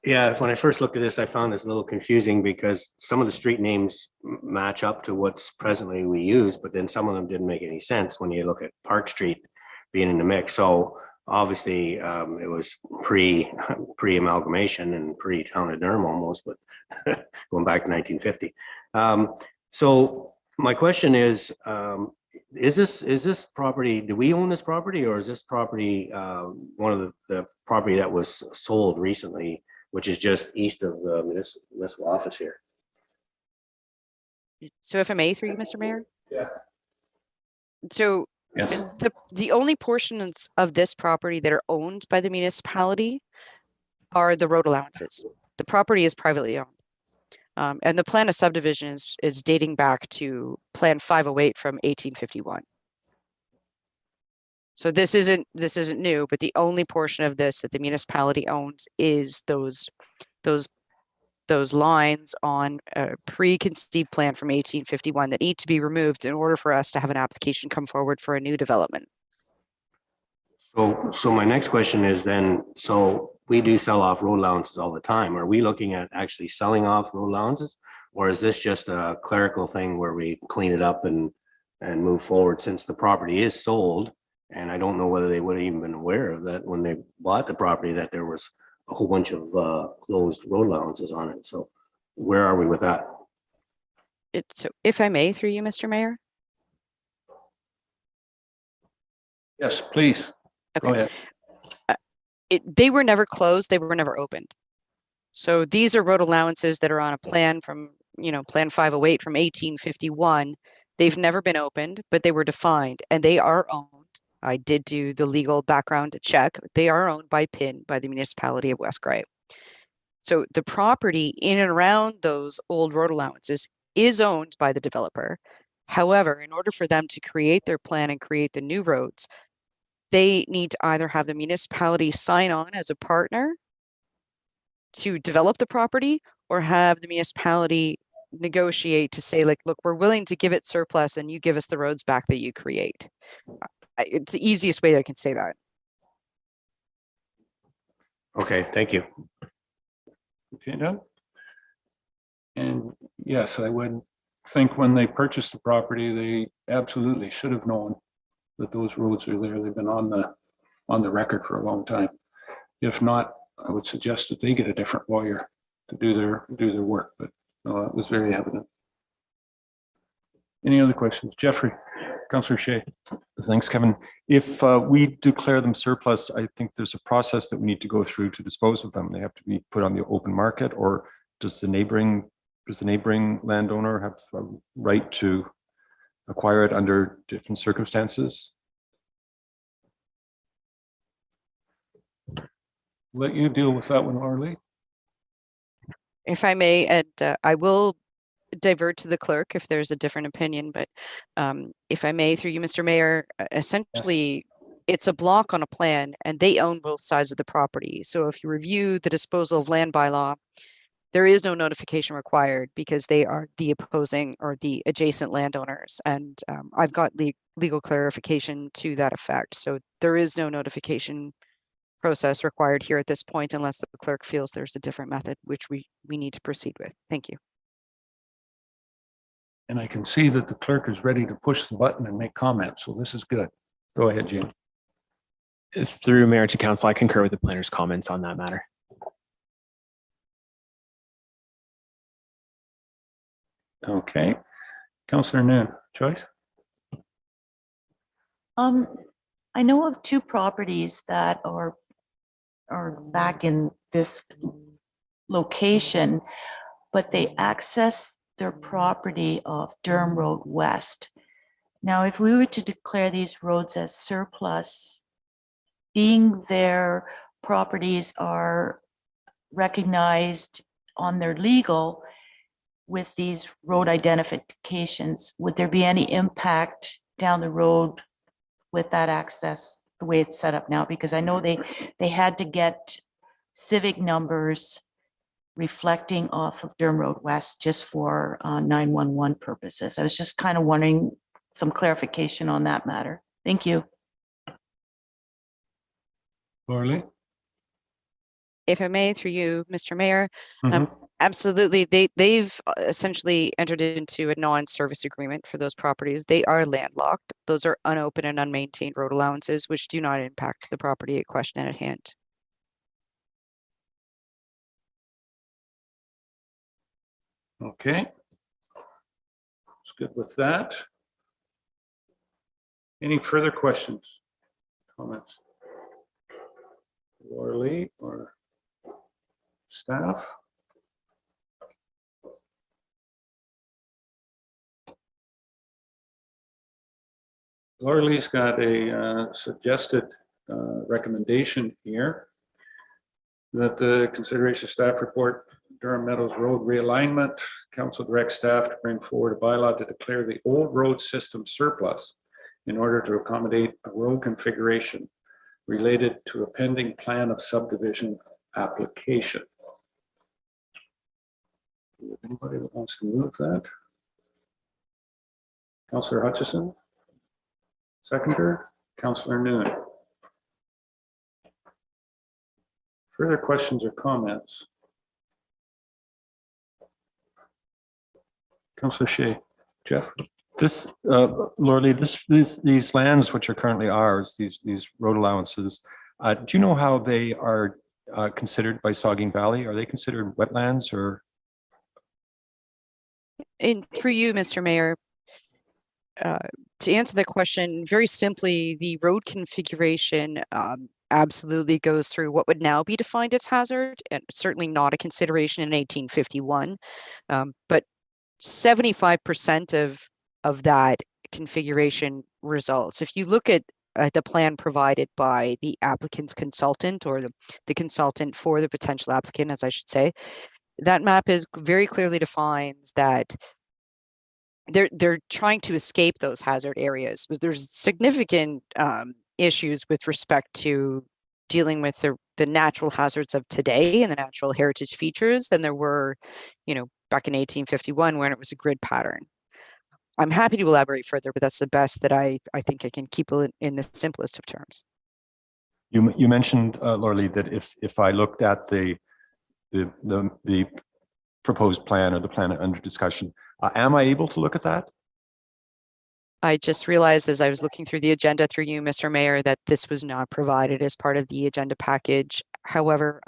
Yeah, when I first looked at this, I found this a little confusing because some of the street names match up to what's presently we use, but then some of them didn't make any sense when you look at Park Street being in the mix. So obviously it was pre-amalgamation and pre-town of Durham almost, but going back to 1950. So my question is this property, do we own this property, or is this property one of the property that was sold recently, which is just east of the municipal office here? So if I may, through you, Mr. Mayor? Yeah. So Yes. the only portions of this property that are owned by the municipality are the road allowances. The property is privately owned. And the plan of subdivision is dating back to Plan 508 from 1851. So this isn't new, but the only portion of this that the municipality owns is those lines on a preconceived plan from 1851 that need to be removed in order for us to have an application come forward for a new development. So my next question is then, so we do sell off road allowances all the time. Are we looking at actually selling off road allowances? Or is this just a clerical thing where we clean it up and move forward, since the property is sold? And I don't know whether they would have even been aware of that when they bought the property, that there was a whole bunch of closed road allowances on it. So where are we with that? So if I may, through you, Mr. Mayor? Yes, please. Go ahead. They were never closed, they were never opened. So these are road allowances that are on a plan from, Plan 508 from 1851. They've never been opened, but they were defined and they are owned. I did do the legal background check. They are owned by PIN, by the municipality of West Grey. So the property in and around those old road allowances is owned by the developer. However, in order for them to create their plan and create the new roads, they need to either have the municipality sign on as a partner to develop the property, or have the municipality negotiate to say, like, look, we're willing to give it surplus and you give us the roads back that you create. It's the easiest way I can say that. Okay, thank you. Okay, Doug? And yes, I would think when they purchased the property, they absolutely should have known that those roads are there. They've been on the record for a long time. If not, I would suggest that they get a different lawyer to do their work, but no, it was very evident. Any other questions? Jeffrey, Councillor Shea. Thanks, Kevin. If we declare them surplus, I think there's a process that we need to go through to dispose of them. They have to be put on the open market, or does the neighboring landowner have a right to acquire it under different circumstances? Let you deal with that one, Arlie. If I may, and I will divert to the clerk if there's a different opinion, but if I may, through you, Mr. Mayor, essentially it's a block on a plan and they own both sides of the property. So if you review the disposal of land bylaw, there is no notification required because they are the opposing or the adjacent landowners. And I've got legal clarification to that effect. So there is no notification process required here at this point, unless the clerk feels there's a different method, which we need to proceed with. Thank you. And I can see that the clerk is ready to push the button and make comments. So this is good. Go ahead, Jane. Through mayor to council, I concur with the planner's comments on that matter. Okay. Councillor Noon, Joyce? I know of two properties that are back in this location, but they access their property of Durham Road West. Now, if we were to declare these roads as surplus, being their properties are recognized on their legal with these road identifications, would there be any impact down the road with that access, the way it's set up now? Because I know they had to get civic numbers reflecting off of Durham Road West just for 911 purposes. I was just kind of wondering some clarification on that matter. Thank you. Laurie? If I may, through you, Mr. Mayor, absolutely. They've essentially entered into a non-service agreement for those properties. They are landlocked. Those are unopened and unmaintained road allowances, which do not impact the property at question at hand. Okay. It's good with that. Any further questions, comments? Laurie or staff? Laurie's got a suggested recommendation here that the consideration of staff report Durham Meadows Road realignment, council directs staff to bring forward a bylaw to declare the old road system surplus in order to accommodate a road configuration related to a pending plan of subdivision application. Do you have anybody that wants to move that? Councillor Hutchison? Seconder, Councillor Noon. Further questions or comments? Councillor Shea. Jeff? This, Laurie, these lands which are currently ours, these road allowances, do you know how they are considered by Saugeen Valley? Are they considered wetlands or? And through you, Mr. Mayor, to answer the question, very simply, the road configuration absolutely goes through what would now be defined as hazard, and certainly not a consideration in 1851. But 75% of that configuration results. If you look at the plan provided by the applicant's consultant, or the consultant for the potential applicant, as I should say, that map is very clearly defines that they're trying to escape those hazard areas. But there's significant issues with respect to dealing with the natural hazards of today and the natural heritage features than there were, back in 1851 when it was a grid pattern. I'm happy to elaborate further, but that's the best that I think I can keep it in the simplest of terms. You mentioned, Laurie, that if I looked at the proposed plan or the plan under discussion, am I able to look at that? I just realized as I was looking through the agenda through you, Mr. Mayor, that this was not provided as part of the agenda package. However,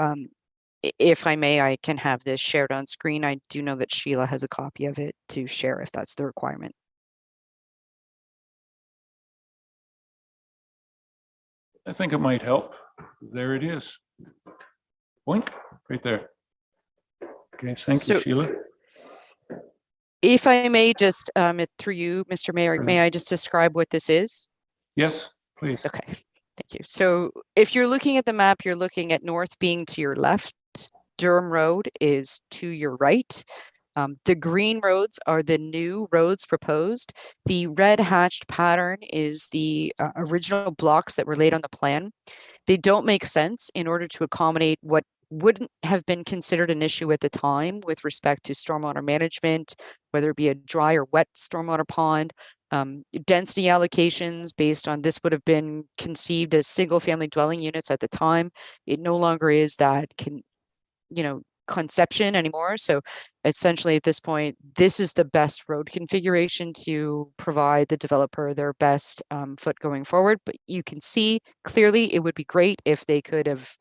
if I may, I can have this shared on screen. I do know that Sheila has a copy of it to share if that's the requirement. I think it might help. There it is. Point right there. Okay, thank you, Sheila. If I may just, through you, Mr. Mayor, may I just describe what this is? Yes, please. Okay, thank you. So if you're looking at the map, you're looking at north being to your left, Durham Road is to your right. The green roads are the new roads proposed. The red hatched pattern is the original blocks that were laid on the plan. They don't make sense in order to accommodate what wouldn't have been considered an issue at the time with respect to stormwater management, whether it be a dry or wet stormwater pond. Density allocations based on this would have been conceived as single family dwelling units at the time. It no longer is that conception anymore. So essentially at this point, this is the best road configuration to provide the developer their best foot going forward. But you can see clearly it would be great if they could have,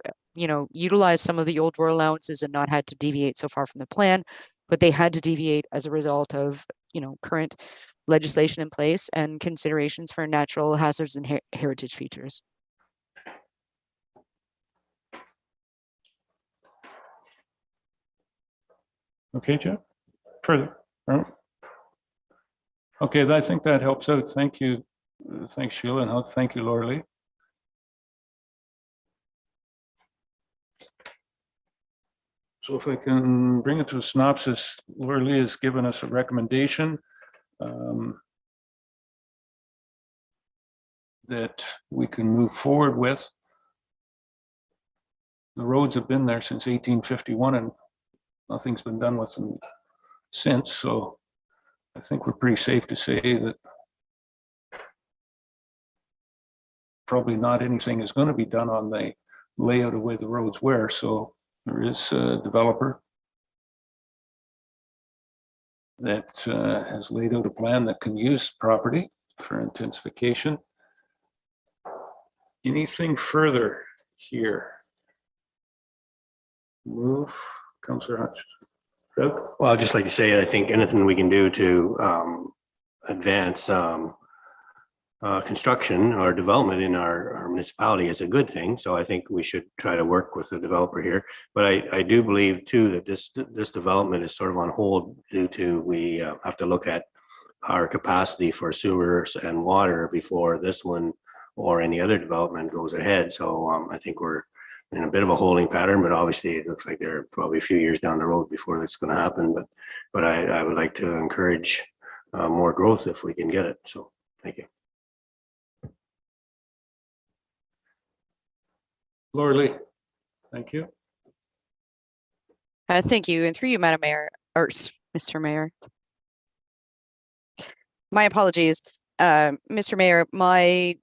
utilized some of the old road allowances and not had to deviate so far from the plan. But they had to deviate as a result of, current legislation in place and considerations for natural hazards and heritage features. Okay, Jeff, further. No? Okay, I think that helps out. Thank you. Thanks, Sheila, and thank you, Laura Lee. So if I can bring it to a synopsis, Laura Lee has given us a recommendation that we can move forward with. The roads have been there since 1851 and nothing's been done with them since. So I think we're pretty safe to say that probably not anything is going to be done on the layout of where the roads were. So there is a developer that has laid out a plan that can use property for intensification. Anything further here? Move, Councillor Hutch. Doug? Well, I'd just like to say, I think anything we can do to advance construction or development in our municipality is a good thing. So I think we should try to work with the developer here. But I do believe too that this development is sort of on hold due to we have to look at our capacity for sewers and water before this one or any other development goes ahead. So I think we're in a bit of a holding pattern, but obviously it looks like they're probably a few years down the road before that's going to happen. But I would like to encourage more growth if we can get it. So thank you. Laura Lee, thank you. Thank you. And through you, Madam Mayor, or Mr. Mayor. My apologies, Mr. Mayor, my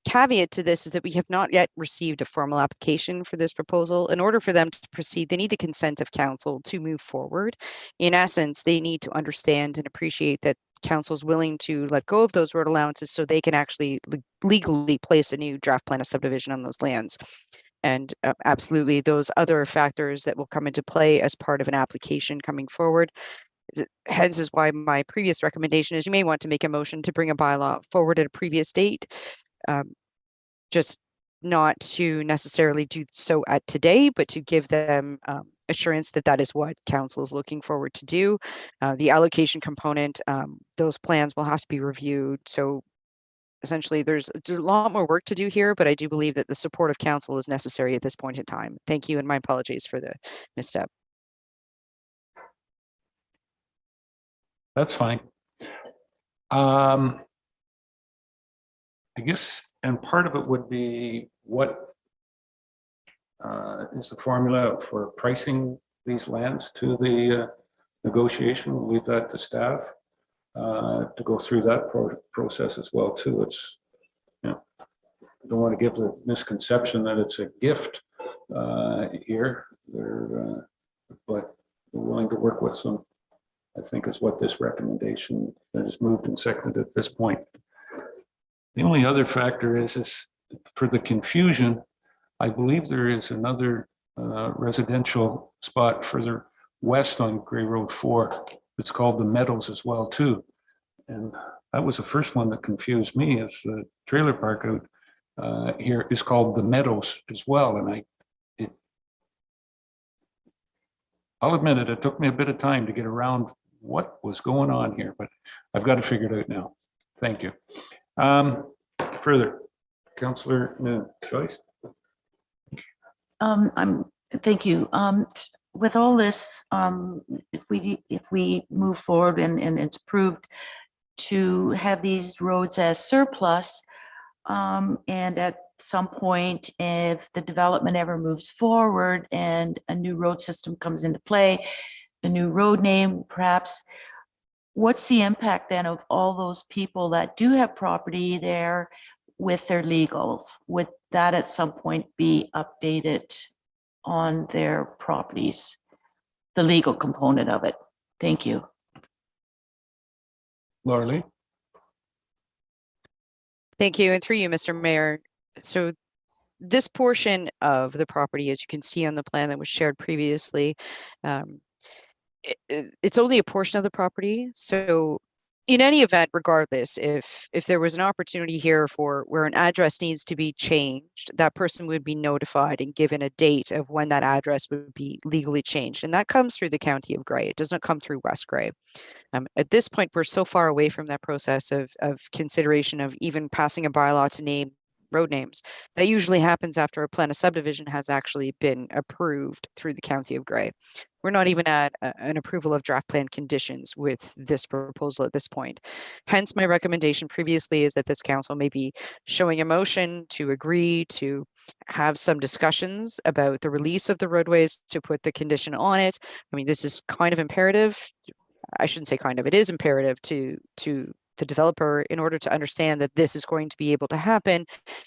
caveat to this is that we have not yet received a formal application for this proposal. In order for them to proceed, they need the consent of council to move forward. In essence, they need to understand and appreciate that council is willing to let go of those road allowances so they can actually legally place a new draft plan of subdivision on those lands. And absolutely those other factors that will come into play as part of an application coming forward. Hence is why my previous recommendation is you may want to make a motion to bring a bylaw forward at a previous date. Just not to necessarily do so at today, but to give them assurance that that is what council is looking forward to do. The allocation component, those plans will have to be reviewed. So essentially there's a lot more work to do here, but I do believe that the support of council is necessary at this point in time. Thank you, and my apologies for the misstep. That's fine. I guess, and part of it would be what is the formula for pricing these lands to the negotiation. We'll leave that to staff to go through that process as well too. It's, I don't want to give the misconception that it's a gift here. But we're willing to work with them, I think, is what this recommendation that is moved and seconded at this point. The only other factor is for the confusion, I believe there is another residential spot further west on Gray Road 4. It's called the Meadows as well too. And that was the first one that confused me, is the trailer park out here is called the Meadows as well. And I'll admit it, it took me a bit of time to get around what was going on here, but I've got it figured out now. Thank you. Further, Councillor Joyce. Thank you. With all this, if we move forward and it's proved to have these roads as surplus, and at some point, if the development ever moves forward and a new road system comes into play, a new road name perhaps, what's the impact then of all those people that do have property there with their legals? Would that at some point be updated on their properties? the legal component of it. Thank you. Laura Lee? Thank you. And through you, Mr. Mayor. So this portion of the property, as you can see on the plan that was shared previously, it's only a portion of the property. So in any event, regardless, if there was an opportunity here for where an address needs to be changed, that person would be notified and given a date of when that address would be legally changed. And that comes through the County of Grey. It does not come through West Grey. At this point, we're so far away from that process of consideration of even passing a bylaw to name road names. That usually happens after a plan of subdivision has actually been approved through the County of Grey. We're not even at an approval of draft plan conditions with this proposal at this point. Hence, my recommendation previously is that this council may be showing a motion to agree to have some discussions about the release of the roadways to put the condition on it. I mean, this is kind of imperative. I shouldn't say kind of, it is imperative to the developer in order to understand that this is going to be able to happen.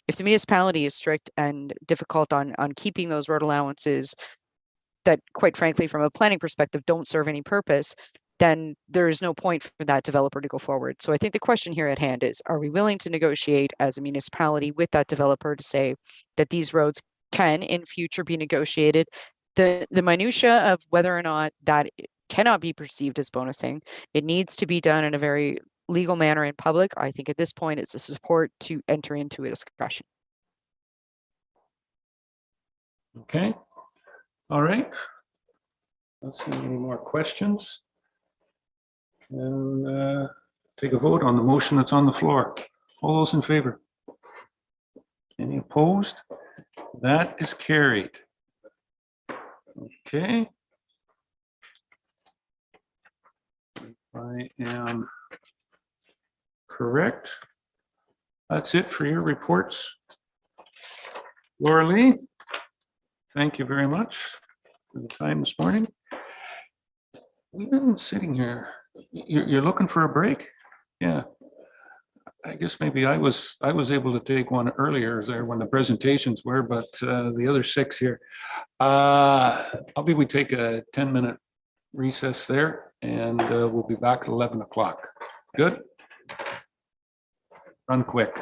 If the municipality is strict and difficult on keeping those road allowances that, quite frankly, from a planning perspective, don't serve any purpose, then there is no point for that developer to go forward. So I think the question here at hand is, are we willing to negotiate as a municipality with that developer to say that these roads can in future be negotiated? The minutia of whether or not that cannot be perceived as bonusing, it needs to be done in a very legal manner in public. I think at this point, it's a support to enter into a discussion. Okay. All right. Let's see any more questions. And take a vote on the motion that's on the floor. All those in favor? Any opposed? That is carried. Okay. I am correct. That's it for your reports. Laura Lee, thank you very much for the time this morning. We've been sitting here. You're looking for a break? Yeah. I guess maybe I was able to take one earlier there when the presentations were, but the other 6 here. Probably we take a 10-minute recess there, and we'll be back at 11 o'clock. Good? Run quick.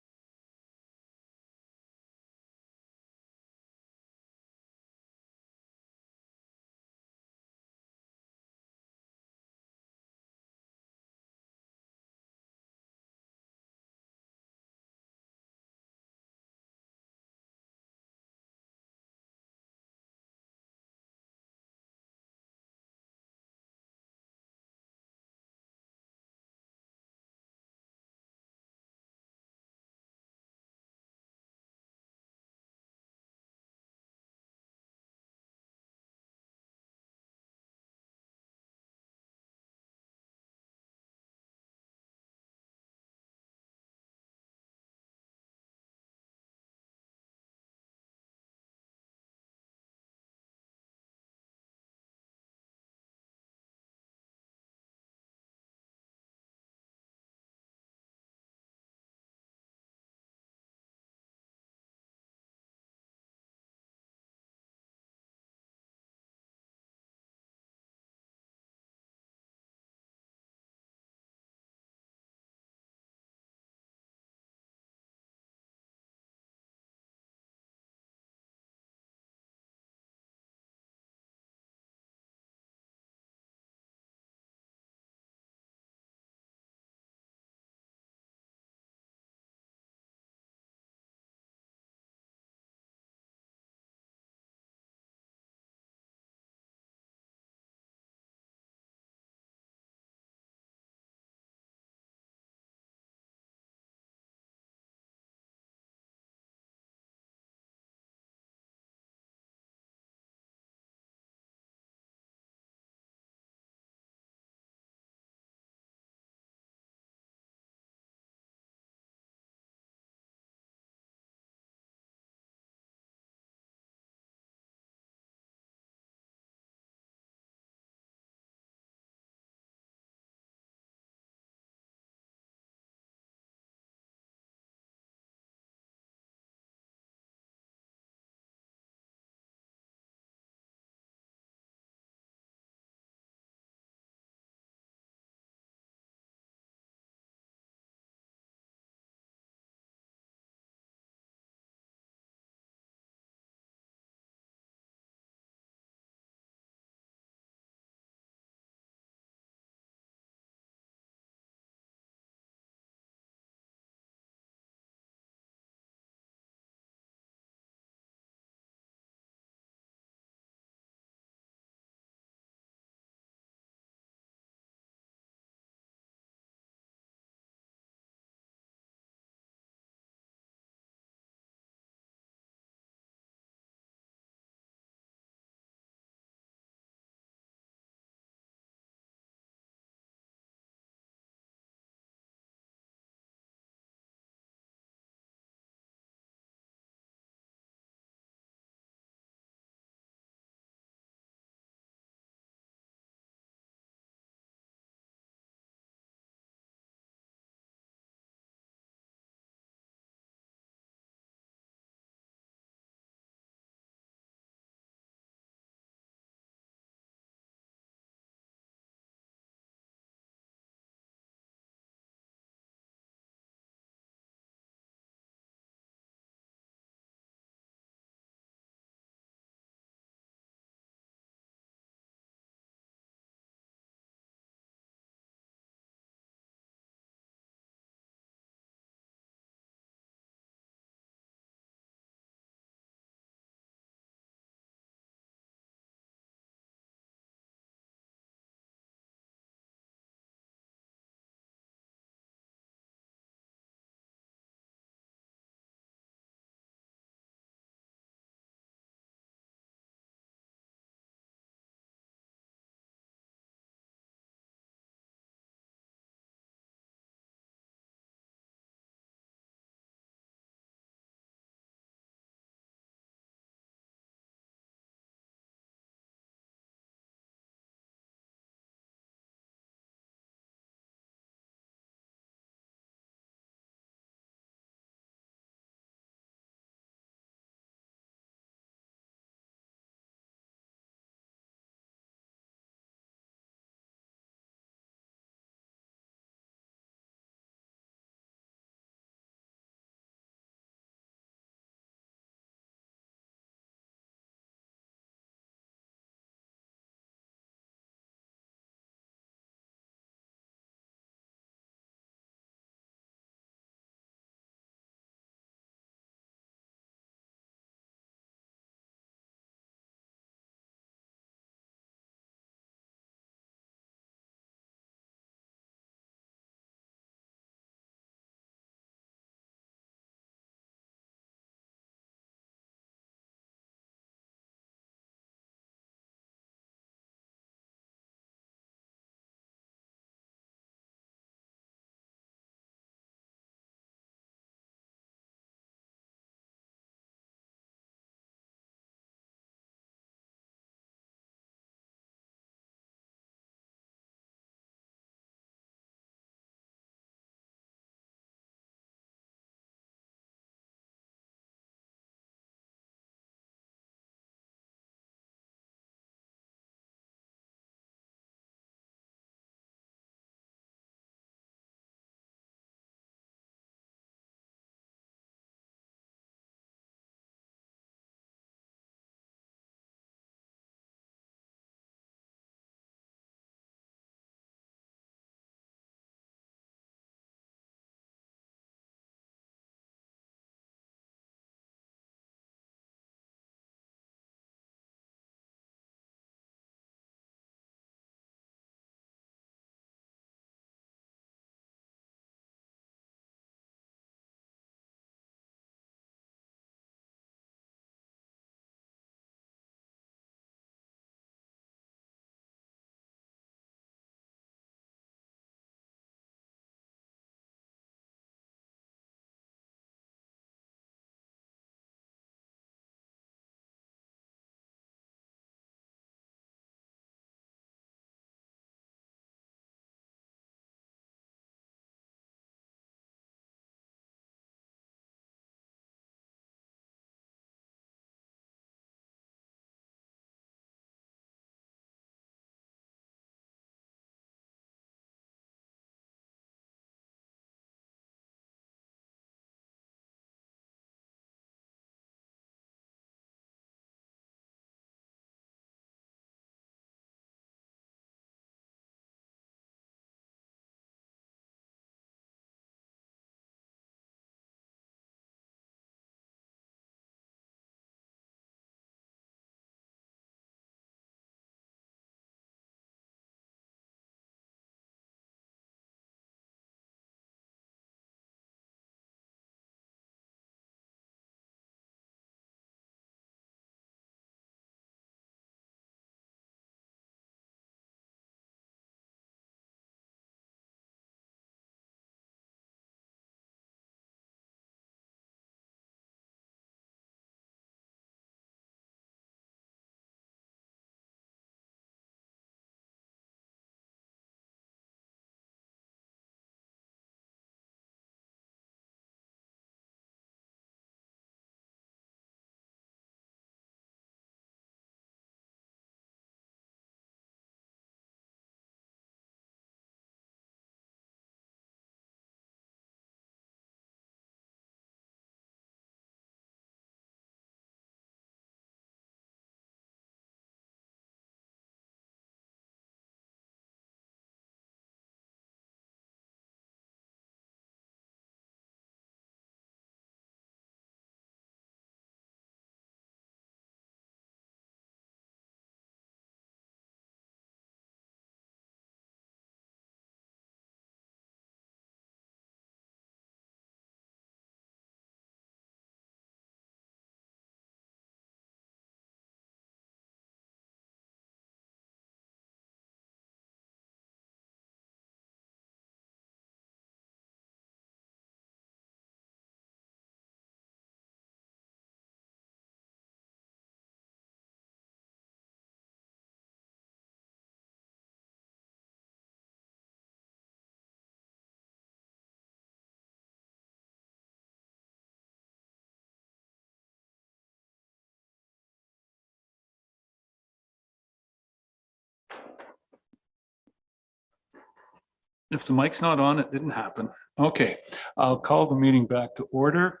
If the mic's not on, it didn't happen. Okay, I'll call the meeting back to order.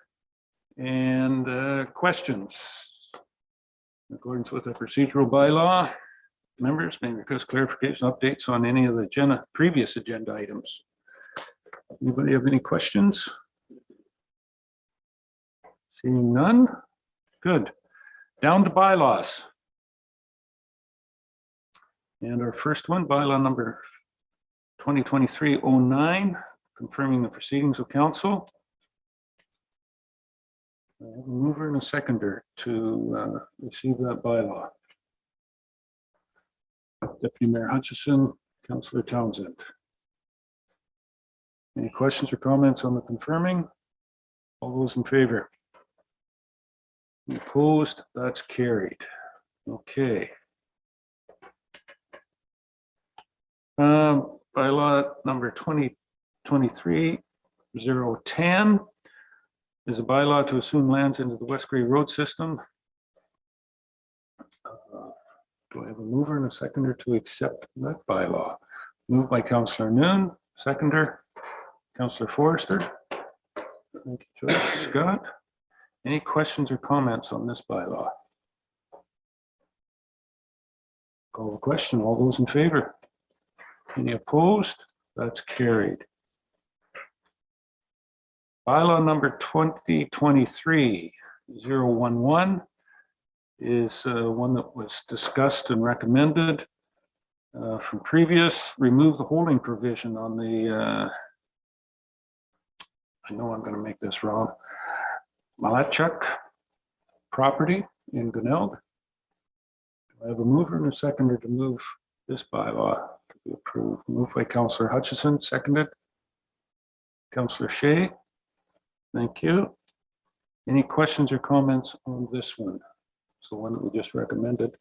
And questions? In accordance with the procedural bylaw, members may request clarification updates on any of the previous agenda items. Anybody have any questions? Seeing none? Good. Down to bylaws. And our first one, bylaw number 2023-09, confirming the proceedings of council. I have a mover and a seconder to receive that bylaw. Deputy Mayor Hutchison, Councillor Townsend. Any questions or comments on the confirming? All those in favor? Opposed? That's carried. Okay. Bylaw number 2023-010 is a bylaw to assume lands into the West Grey Road system. Do I have a mover and a seconder to accept that bylaw? Moved by Councillor Noon, seconder, Councillor Forrester. Thank you, Joyce. Scott. Any questions or comments on this bylaw? Call the question. All those in favor? Any opposed? That's carried. Bylaw number 2023-011 is one that was discussed and recommended from previous. Remove the holding provision on the, I know I'm going to make this wrong, Malachuk property in Glenelg. I have a mover and a seconder to move this bylaw to be approved. Moved by Councillor Hutchison, seconded. Councillor Shea. Thank you. Any questions or comments on this one? It's the one that we just recommended.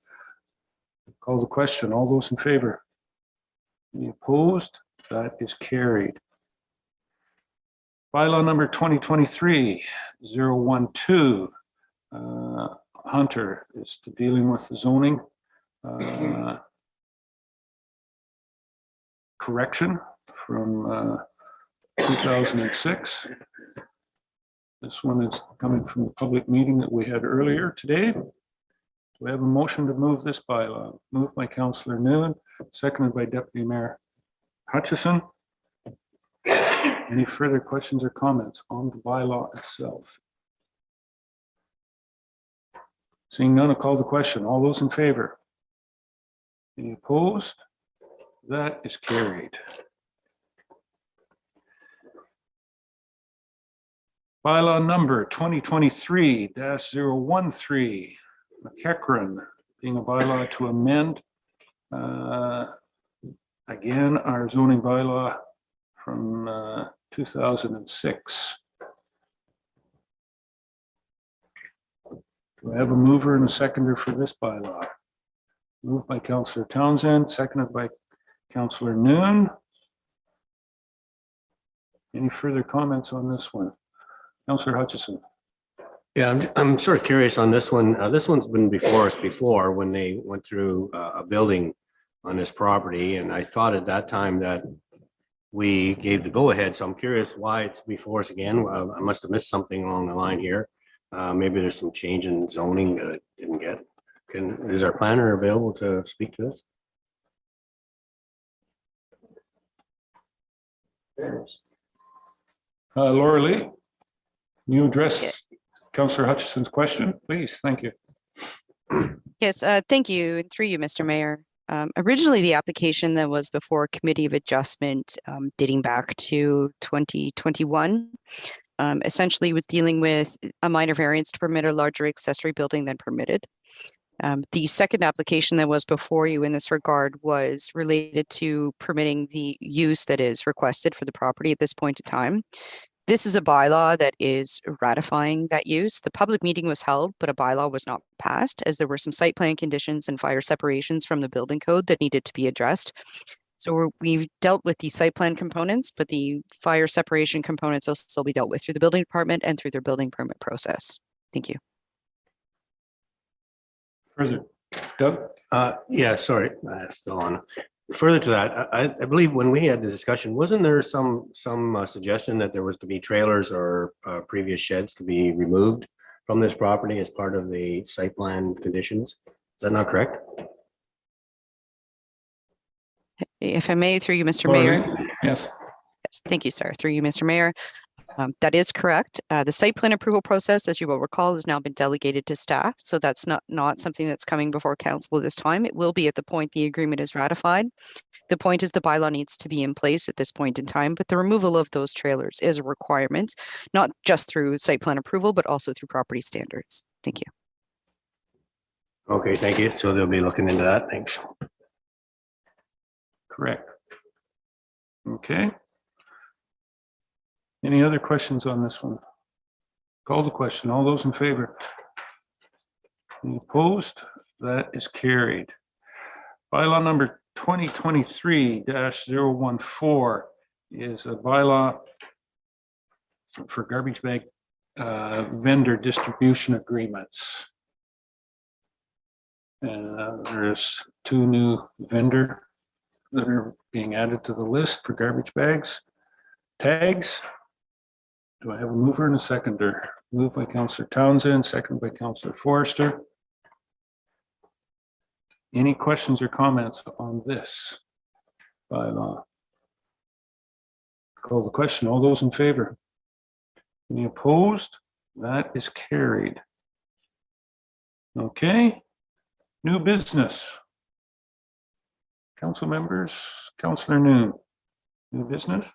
Call the question. All those in favor? Any opposed? That is carried. Bylaw number 2023-012. Hunter is dealing with the zoning correction from 2006. This one is coming from the public meeting that we had earlier today. We have a motion to move this bylaw. Moved by Councillor Noon, seconded by Deputy Mayor Hutchison. Any further questions or comments on the bylaw itself? Seeing none, I'll call the question. All those in favor? Any opposed? That is carried. Bylaw number 2023-013, McEachran, being a bylaw to amend, again, our zoning bylaw from 2006. Do I have a mover and a seconder for this bylaw? Moved by Councillor Townsend, seconded by Councillor Noon. Any further comments on this one? Councillor Hutchison. Yeah, I'm sort of curious on this one. This one's been before us before when they went through a building on this property. And I thought at that time that we gave the go ahead. So I'm curious why it's before us again. I must have missed something along the line here. Maybe there's some change in zoning that I didn't get. Is our planner available to speak to this? Laura Lee, can you address Councillor Hutchison's question, please? Thank you. Yes, thank you. And through you, Mr. Mayor. Originally, the application that was before Committee of Adjustment dating back to 2021 essentially was dealing with a minor variance to permit a larger accessory building than permitted. The second application that was before you in this regard was related to permitting the use that is requested for the property at this point in time. This is a bylaw that is ratifying that use. The public meeting was held, but a bylaw was not passed as there were some site plan conditions and fire separations from the building code that needed to be addressed. So we've dealt with the site plan components, but the fire separation components will still be dealt with through the building department and through their building permit process. Thank you. Further, Doug? Yeah, sorry, still on. Further to that, I believe when we had the discussion, wasn't there some suggestion that there was to be trailers or previous sheds to be removed from this property as part of the site plan conditions? Is that not correct? If I may, through you, Mr. Mayor. Yes. Yes, thank you, sir. Through you, Mr. Mayor. That is correct. The site plan approval process, as you will recall, has now been delegated to staff. So that's not something that's coming before council this time. It will be at the point the agreement is ratified. The point is the bylaw needs to be in place at this point in time, but the removal of those trailers is a requirement, not just through site plan approval, but also through property standards. Thank you. Okay, thank you. So they'll be looking into that. Thanks. Correct. Okay. Any other questions on this one? Call the question. All those in favor? Any opposed? That is carried. Bylaw number 2023-014 is a bylaw for garbage bag vendor distribution agreements. There's 2 new vendor that are being added to the list for garbage bags. Tags. Do I have a mover and a seconder? Moved by Councillor Townsend, seconded by Councillor Forrester. Any questions or comments on this bylaw? Call the question. All those in favor? Any opposed? That is carried. Okay. New business. Council members, Councillor Noon. New business?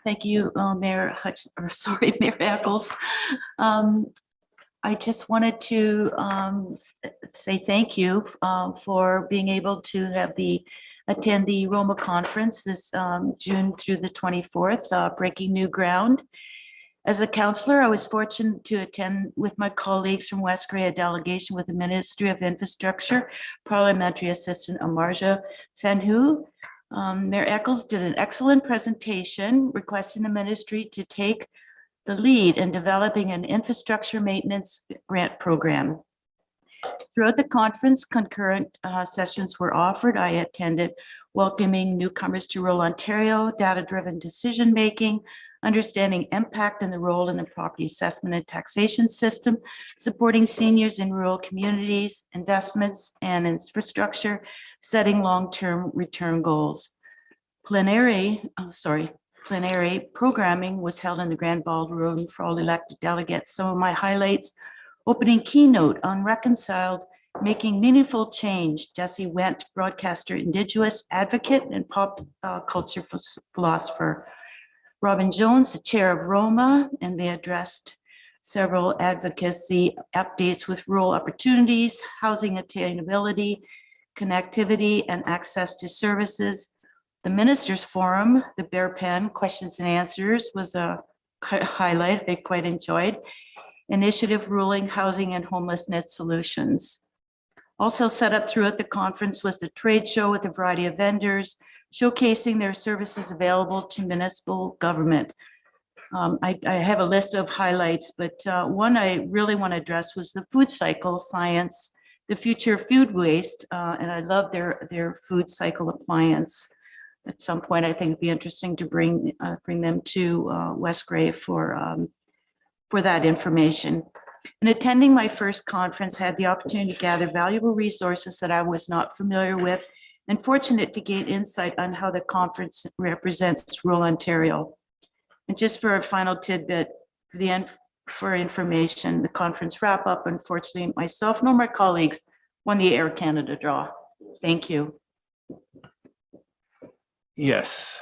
Thank you, Mayor Mayor Eccles. I just wanted to say thank you for being able to attend the Roma conference this June through the 24th, Breaking New Ground. As a councillor, I was fortunate to attend with my colleagues from West Grey, a delegation with the Ministry of Infrastructure, Parliamentary Assistant Amarja Sandhu. Mayor Eccles did an excellent presentation requesting the ministry to take the lead in developing an infrastructure maintenance grant program. Throughout the conference, concurrent sessions were offered. I attended welcoming newcomers to rural Ontario, data-driven decision-making, understanding impact and the role in the property assessment and taxation system, supporting seniors in rural communities, investments and infrastructure, setting long-term return goals. Plenary programming was held in the Grand Ballroom for all elected delegates. Some of my highlights: opening keynote on Reconciled, Making Meaningful Change. Jesse Wendt, broadcaster, Indigenous advocate, and pop culture philosopher. Robin Jones, the chair of Roma, and they addressed several advocacy updates with rural opportunities, housing attainability, connectivity, and access to services. The Ministers Forum, the Bear Pen questions and answers, was a highlight I quite enjoyed. Initiative Ruling Housing and Homelessness Solutions. Also set up throughout the conference was the trade show with a variety of vendors, showcasing their services available to municipal government. I have a list of highlights, but one I really want to address was the food cycle science, the future of food waste, and I love their food cycle appliance. At some point, I think it'd be interesting to bring them to West Grey for that information. In attending my first conference, I had the opportunity to gather valuable resources that I was not familiar with, and fortunate to gain insight on how the represents rural Ontario. And just for a final tidbit, for information, the conference wrap up, unfortunately, myself nor my colleagues won the Air Canada draw. Thank you. Yes,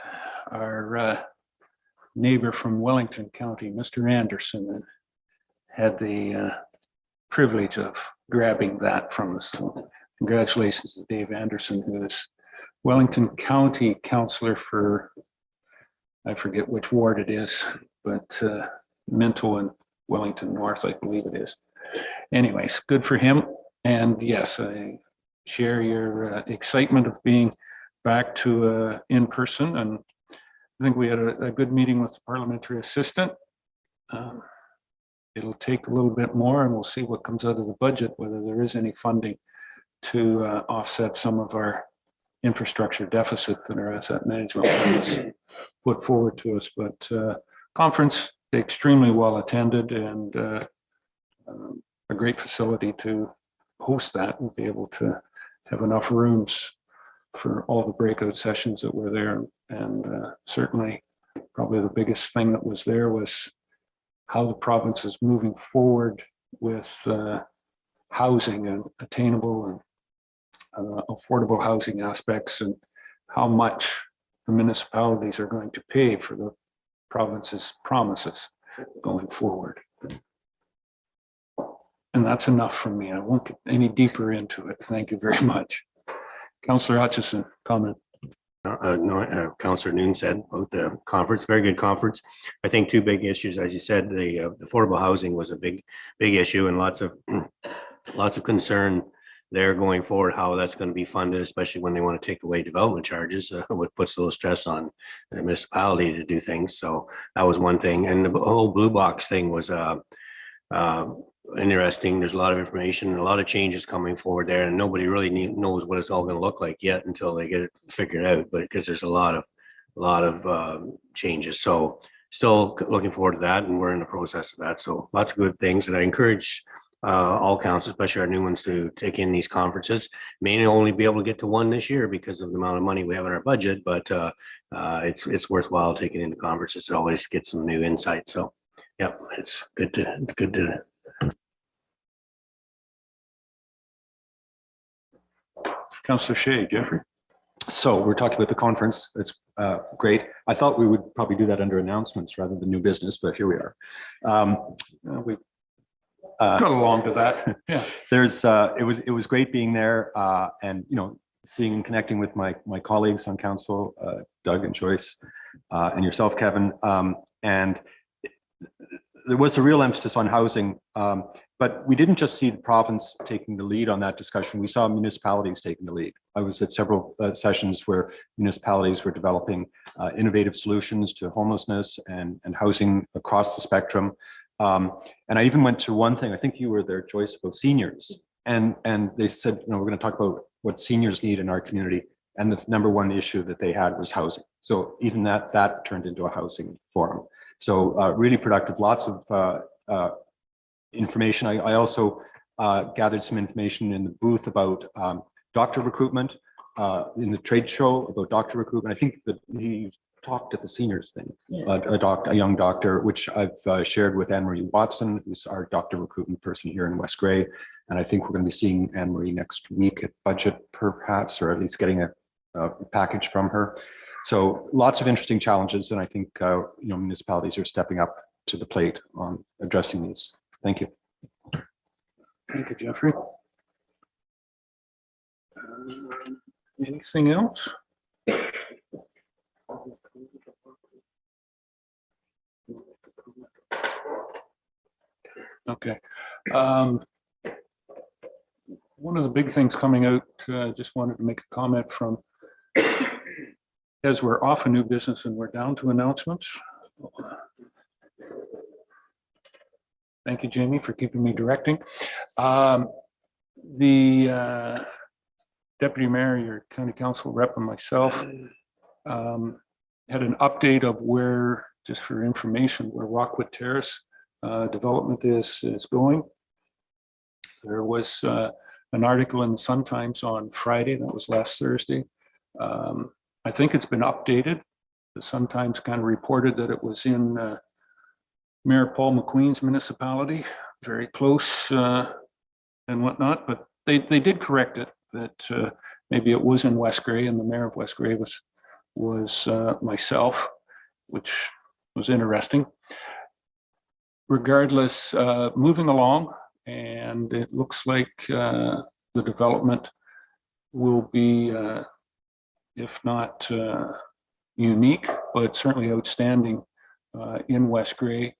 our neighbor from Wellington County, Mr. Anderson, had the privilege of grabbing that from us. So congratulations to Dave Anderson, who is Wellington County Councillor for, I forget which ward it is, but Minto and Wellington North, I believe it is. Anyways, good for him. And yes, I share your excitement of being back to in person. And I think we had a good meeting with the parliamentary assistant. it'll take a little bit more, and we'll see what comes out of the budget, whether there is any funding to offset some of our infrastructure deficit that our asset management plans put forward to us. But conference extremely well attended, and a great facility to host that and be able to have enough rooms for all the breakout sessions that were there. And certainly probably the biggest thing that was there was how the province is moving forward with housing and attainable and affordable housing aspects, and how much the municipalities are going to pay for the province's promises going forward. And that's enough from me. I won't get any deeper into it. Thank you very much. Councillor Hutchison, comment. Councillor Noon said about the conference, very good conference. I think two big issues, as you said, the affordable housing was a big issue, and lots of concern there going forward, how that's going to be funded, especially when they want to take away development charges, what puts a little stress on the municipality to do things. So that was one thing. And the whole blue box thing was interesting. There's a lot of information and a lot of changes coming forward there, and nobody really knows what it's all going to look like yet until they get it figured out. But because there's a lot of changes, so still looking forward to that, and we're in the process of that. So lots of good things, and I encourage all councils, especially our new ones, to take in these conferences. May only be able to get to one this year because of the amount of money we have in our budget, but it's worthwhile taking in the conferences to always get some new insight. So yeah, it's good to. Councillor Shea, Jeffrey. So we're talking about the conference. It's great. I thought we would probably do that under announcements rather than new business, but here we are. We got along to that. Yeah. It was great being there, and seeing and connecting with my colleagues on council, Doug and Joyce, and yourself, Kevin. And there was a real emphasis on housing, but we didn't just see the province taking the lead on that discussion. We saw municipalities taking the lead. I was at several sessions where municipalities were developing innovative solutions to homelessness and housing across the spectrum. And I even went to one thing, I think you were there, Joyce, about seniors. And they said, we're going to talk about what seniors need in our community. And the number one issue that they had was housing. So even that turned into a housing forum. So really productive, lots of information. I also gathered some information in the booth about doctor recruitment, in the trade show about doctor recruitment. I think that he talked at the seniors thing, yes. A young doctor, which I've shared with Anne-Marie Watson, who's our doctor recruitment person here in West Grey. And I think we're going to be seeing Anne-Marie next week at budget, perhaps, or at least getting a package from her. So lots of interesting challenges, and I think municipalities are stepping up to the plate on addressing these. Thank you. Thank you, Jeffrey. Anything else? Okay. One of the big things coming out, just wanted to make a comment from, as we're off a new business and we're down to announcements. Thank you, Jamie, for keeping me directing. The deputy mayor, your county council rep, and myself had an update of where, just for information, where Rockwood Terrace development is going. There was an article in the Sun-Times on Friday, that was last Thursday. I think it's been updated. The Sun-Times kind of reported that it was in Mayor Paul McQueen's municipality, very close and whatnot, but they did correct it, that maybe it was in West Grey, and the mayor of West Grey was myself, which was interesting. Regardless, moving along, and it looks like the development will be, if not unique, but certainly outstanding in West Grey.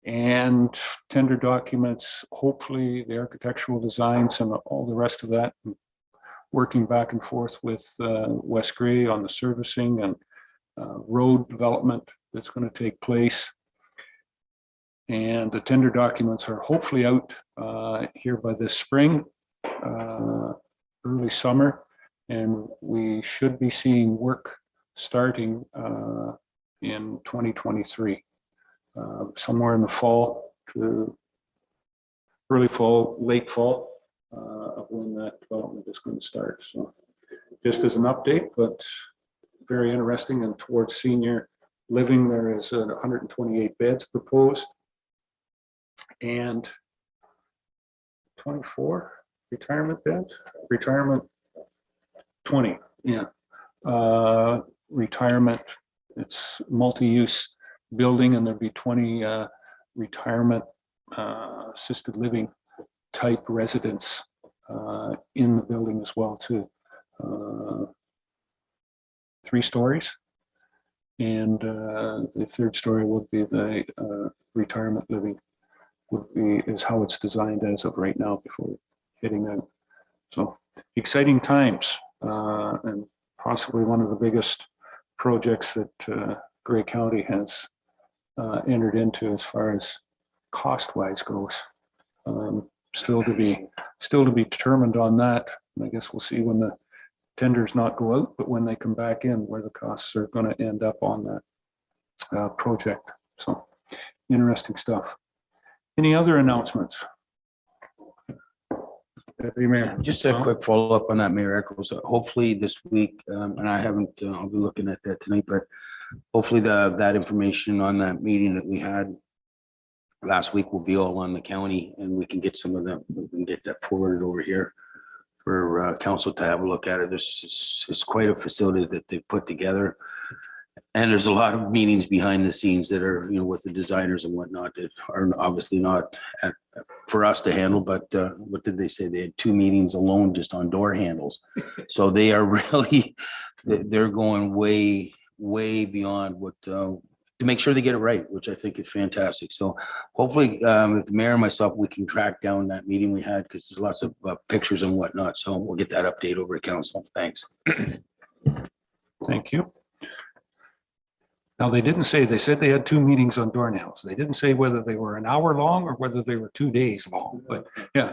And tender documents, hopefully the architectural designs and all the rest of that, working back and forth with West Grey on the servicing and road development that's going to take place. And the tender documents are hopefully out here by this spring, early summer. And we should be seeing work starting in 2023, somewhere in the fall to early fall, late fall of when that development is going to start. So just as an update, but very interesting. And towards senior living, there is 128 beds proposed and 24 retirement beds, retirement 20, yeah. Retirement, it's multi-use building, and there'd be 20 retirement assisted living type residents in the building as well too. 3 stories, and the 3rd story would be the retirement living is how it's designed as of right now before hitting that. So exciting times, and possibly one of the biggest projects that Grey County has entered into as far as cost-wise goes. Still to be determined on that. And I guess we'll see when the tenders not go out, but when they come back in, where the costs are going to end up on that project. So interesting stuff. Any other announcements? Deputy Mayor. Just a quick follow-up on that, Mayor Eccles. Hopefully this week, and I haven't, I'll be looking at that tonight, but hopefully that information on that meeting that we had last week will be all on the county, and we can get some of them, we can get that forwarded over here for council to have a look at it. This is quite a facility that they put together. And there's a lot of meetings behind the scenes that are, with the designers and whatnot that are obviously not for us to handle, but what did they say? They had 2 meetings alone just on door handles. So they are really, they're going way, way beyond what, to make sure they get it right, which I think is fantastic. So hopefully if the mayor and myself, we can track down that meeting we had, because there's lots of pictures and whatnot. So we'll get that update over to council. Thanks. Thank you. Now, they didn't say, they said they had 2 meetings on door nails. They didn't say whether they were an hour long or whether they were 2 days long, but yeah.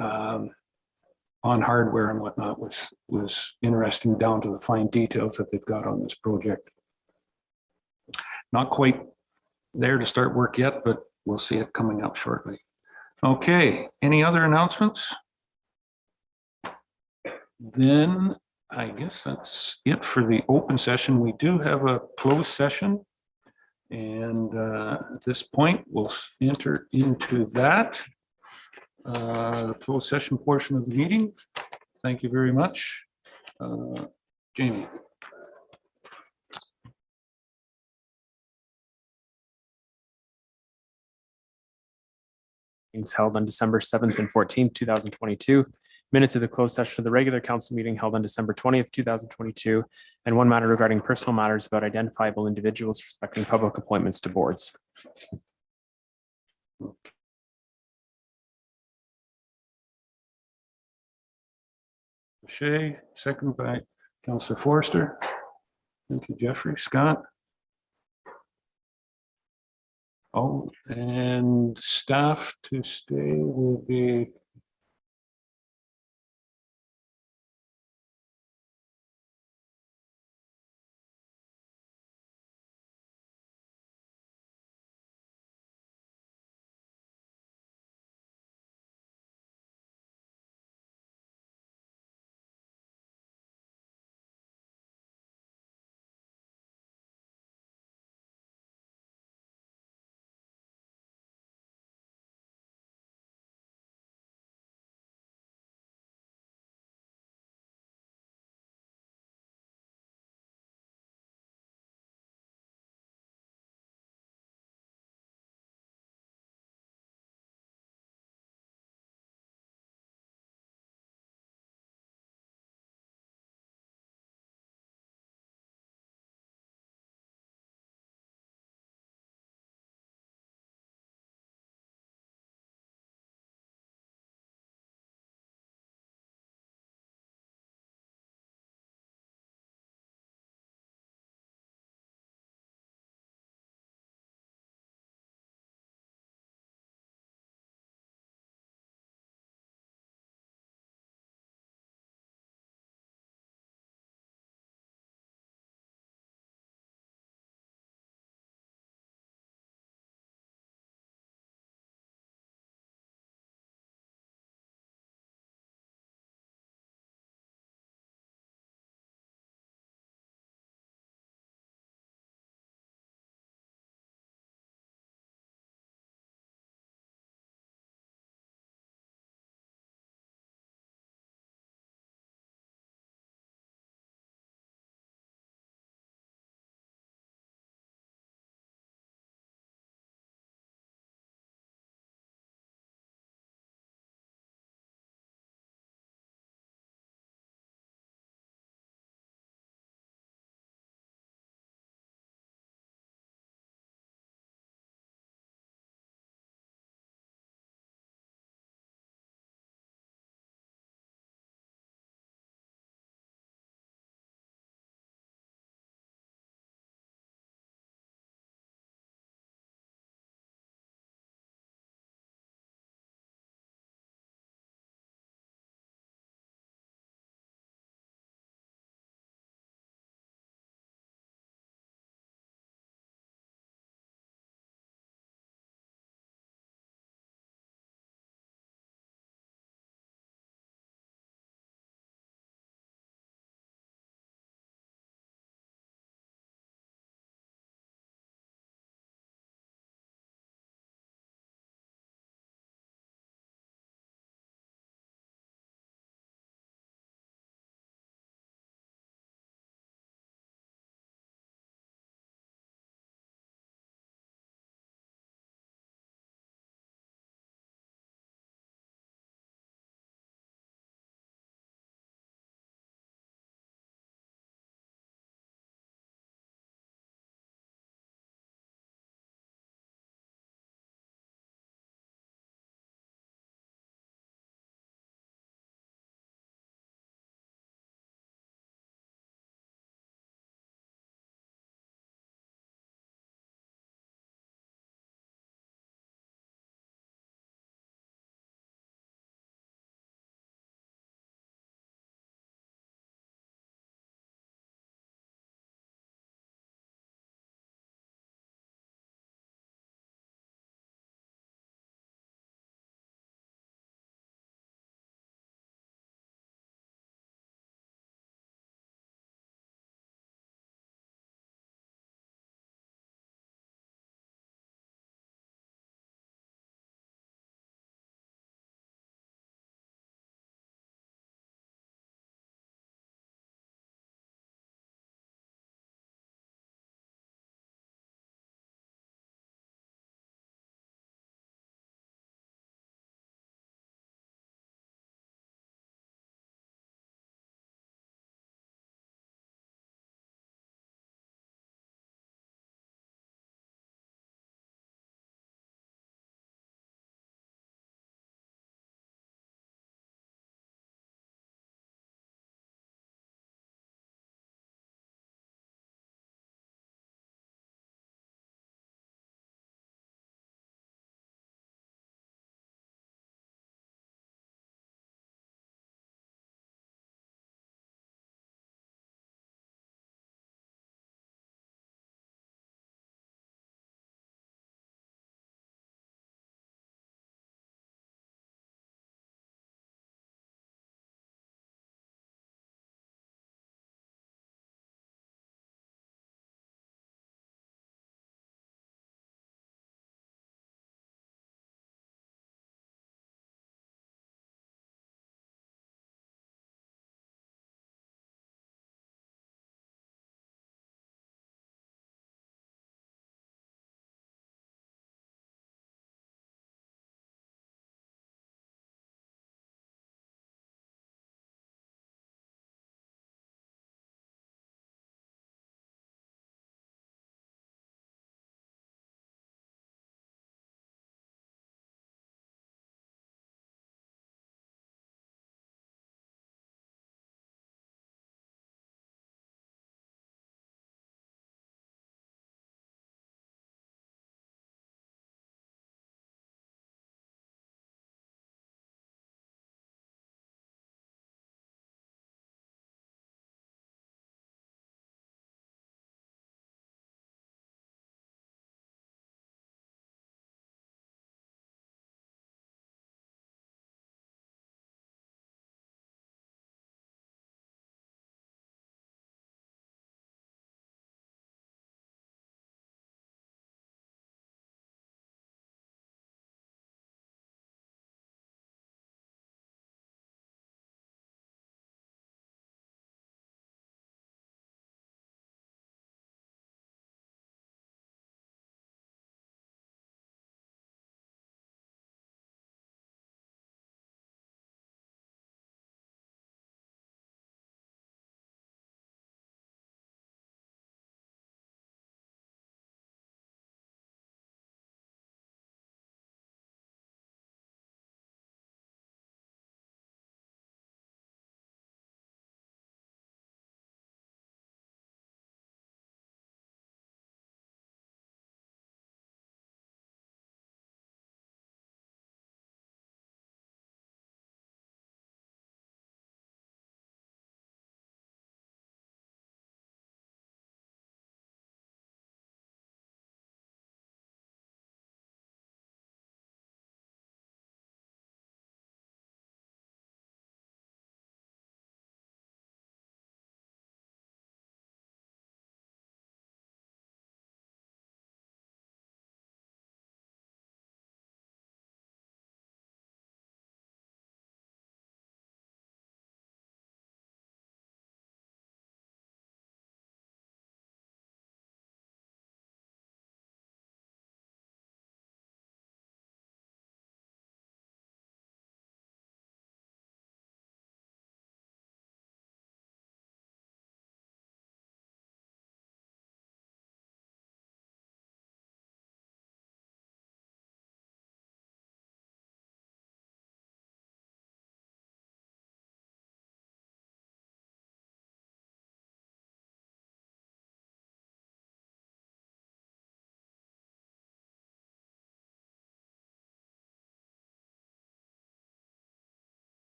On hardware and whatnot was interesting down to the fine details that they've got on this project. Not quite there to start work yet, but we'll see it coming up shortly. Okay, any other announcements? Then I guess that's it for the open session. We do have a closed session. And at this point, we'll enter into that. The closed session portion of the meeting. Thank you very much. Jamie. Meetings held on December 7th and 14th, 2022. Minutes of the closed session of the regular council meeting held on December 20th, 2022, and 1 matter regarding personal matters about identifiable individuals respecting public appointments to boards. Shea, second by Councillor Forster. Thank you, Jeffrey. Scott. Oh, and staff to stay will be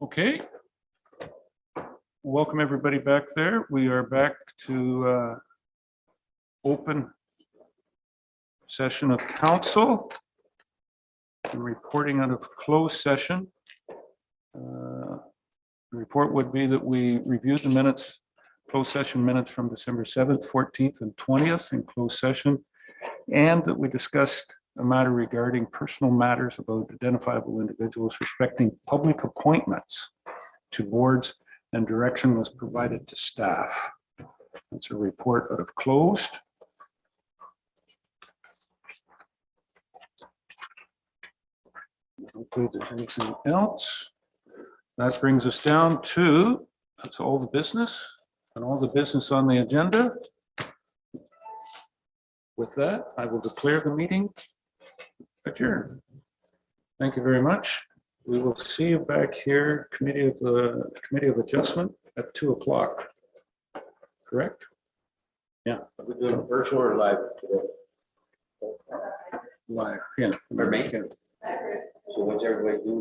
Okay. Welcome, everybody back there. We are back to open session of council and reporting out of closed session. The report would be that we reviewed the minutes, closed session minutes from December 7th, 14th, and 20th in closed session, and that we discussed a matter regarding personal matters about identifiable individuals respecting public appointments to boards, and direction was provided to staff. That's a report out of closed. Okay, there's anything else? That brings us down to, that's all the business and all the business on the agenda. With that, I will declare the meeting adjourned. Thank you very much. We will see you back here, Committee of Adjustment at 2 o'clock. Correct? Yeah. Are we doing virtual or live today? Live, yeah. For me? So what's everybody doing?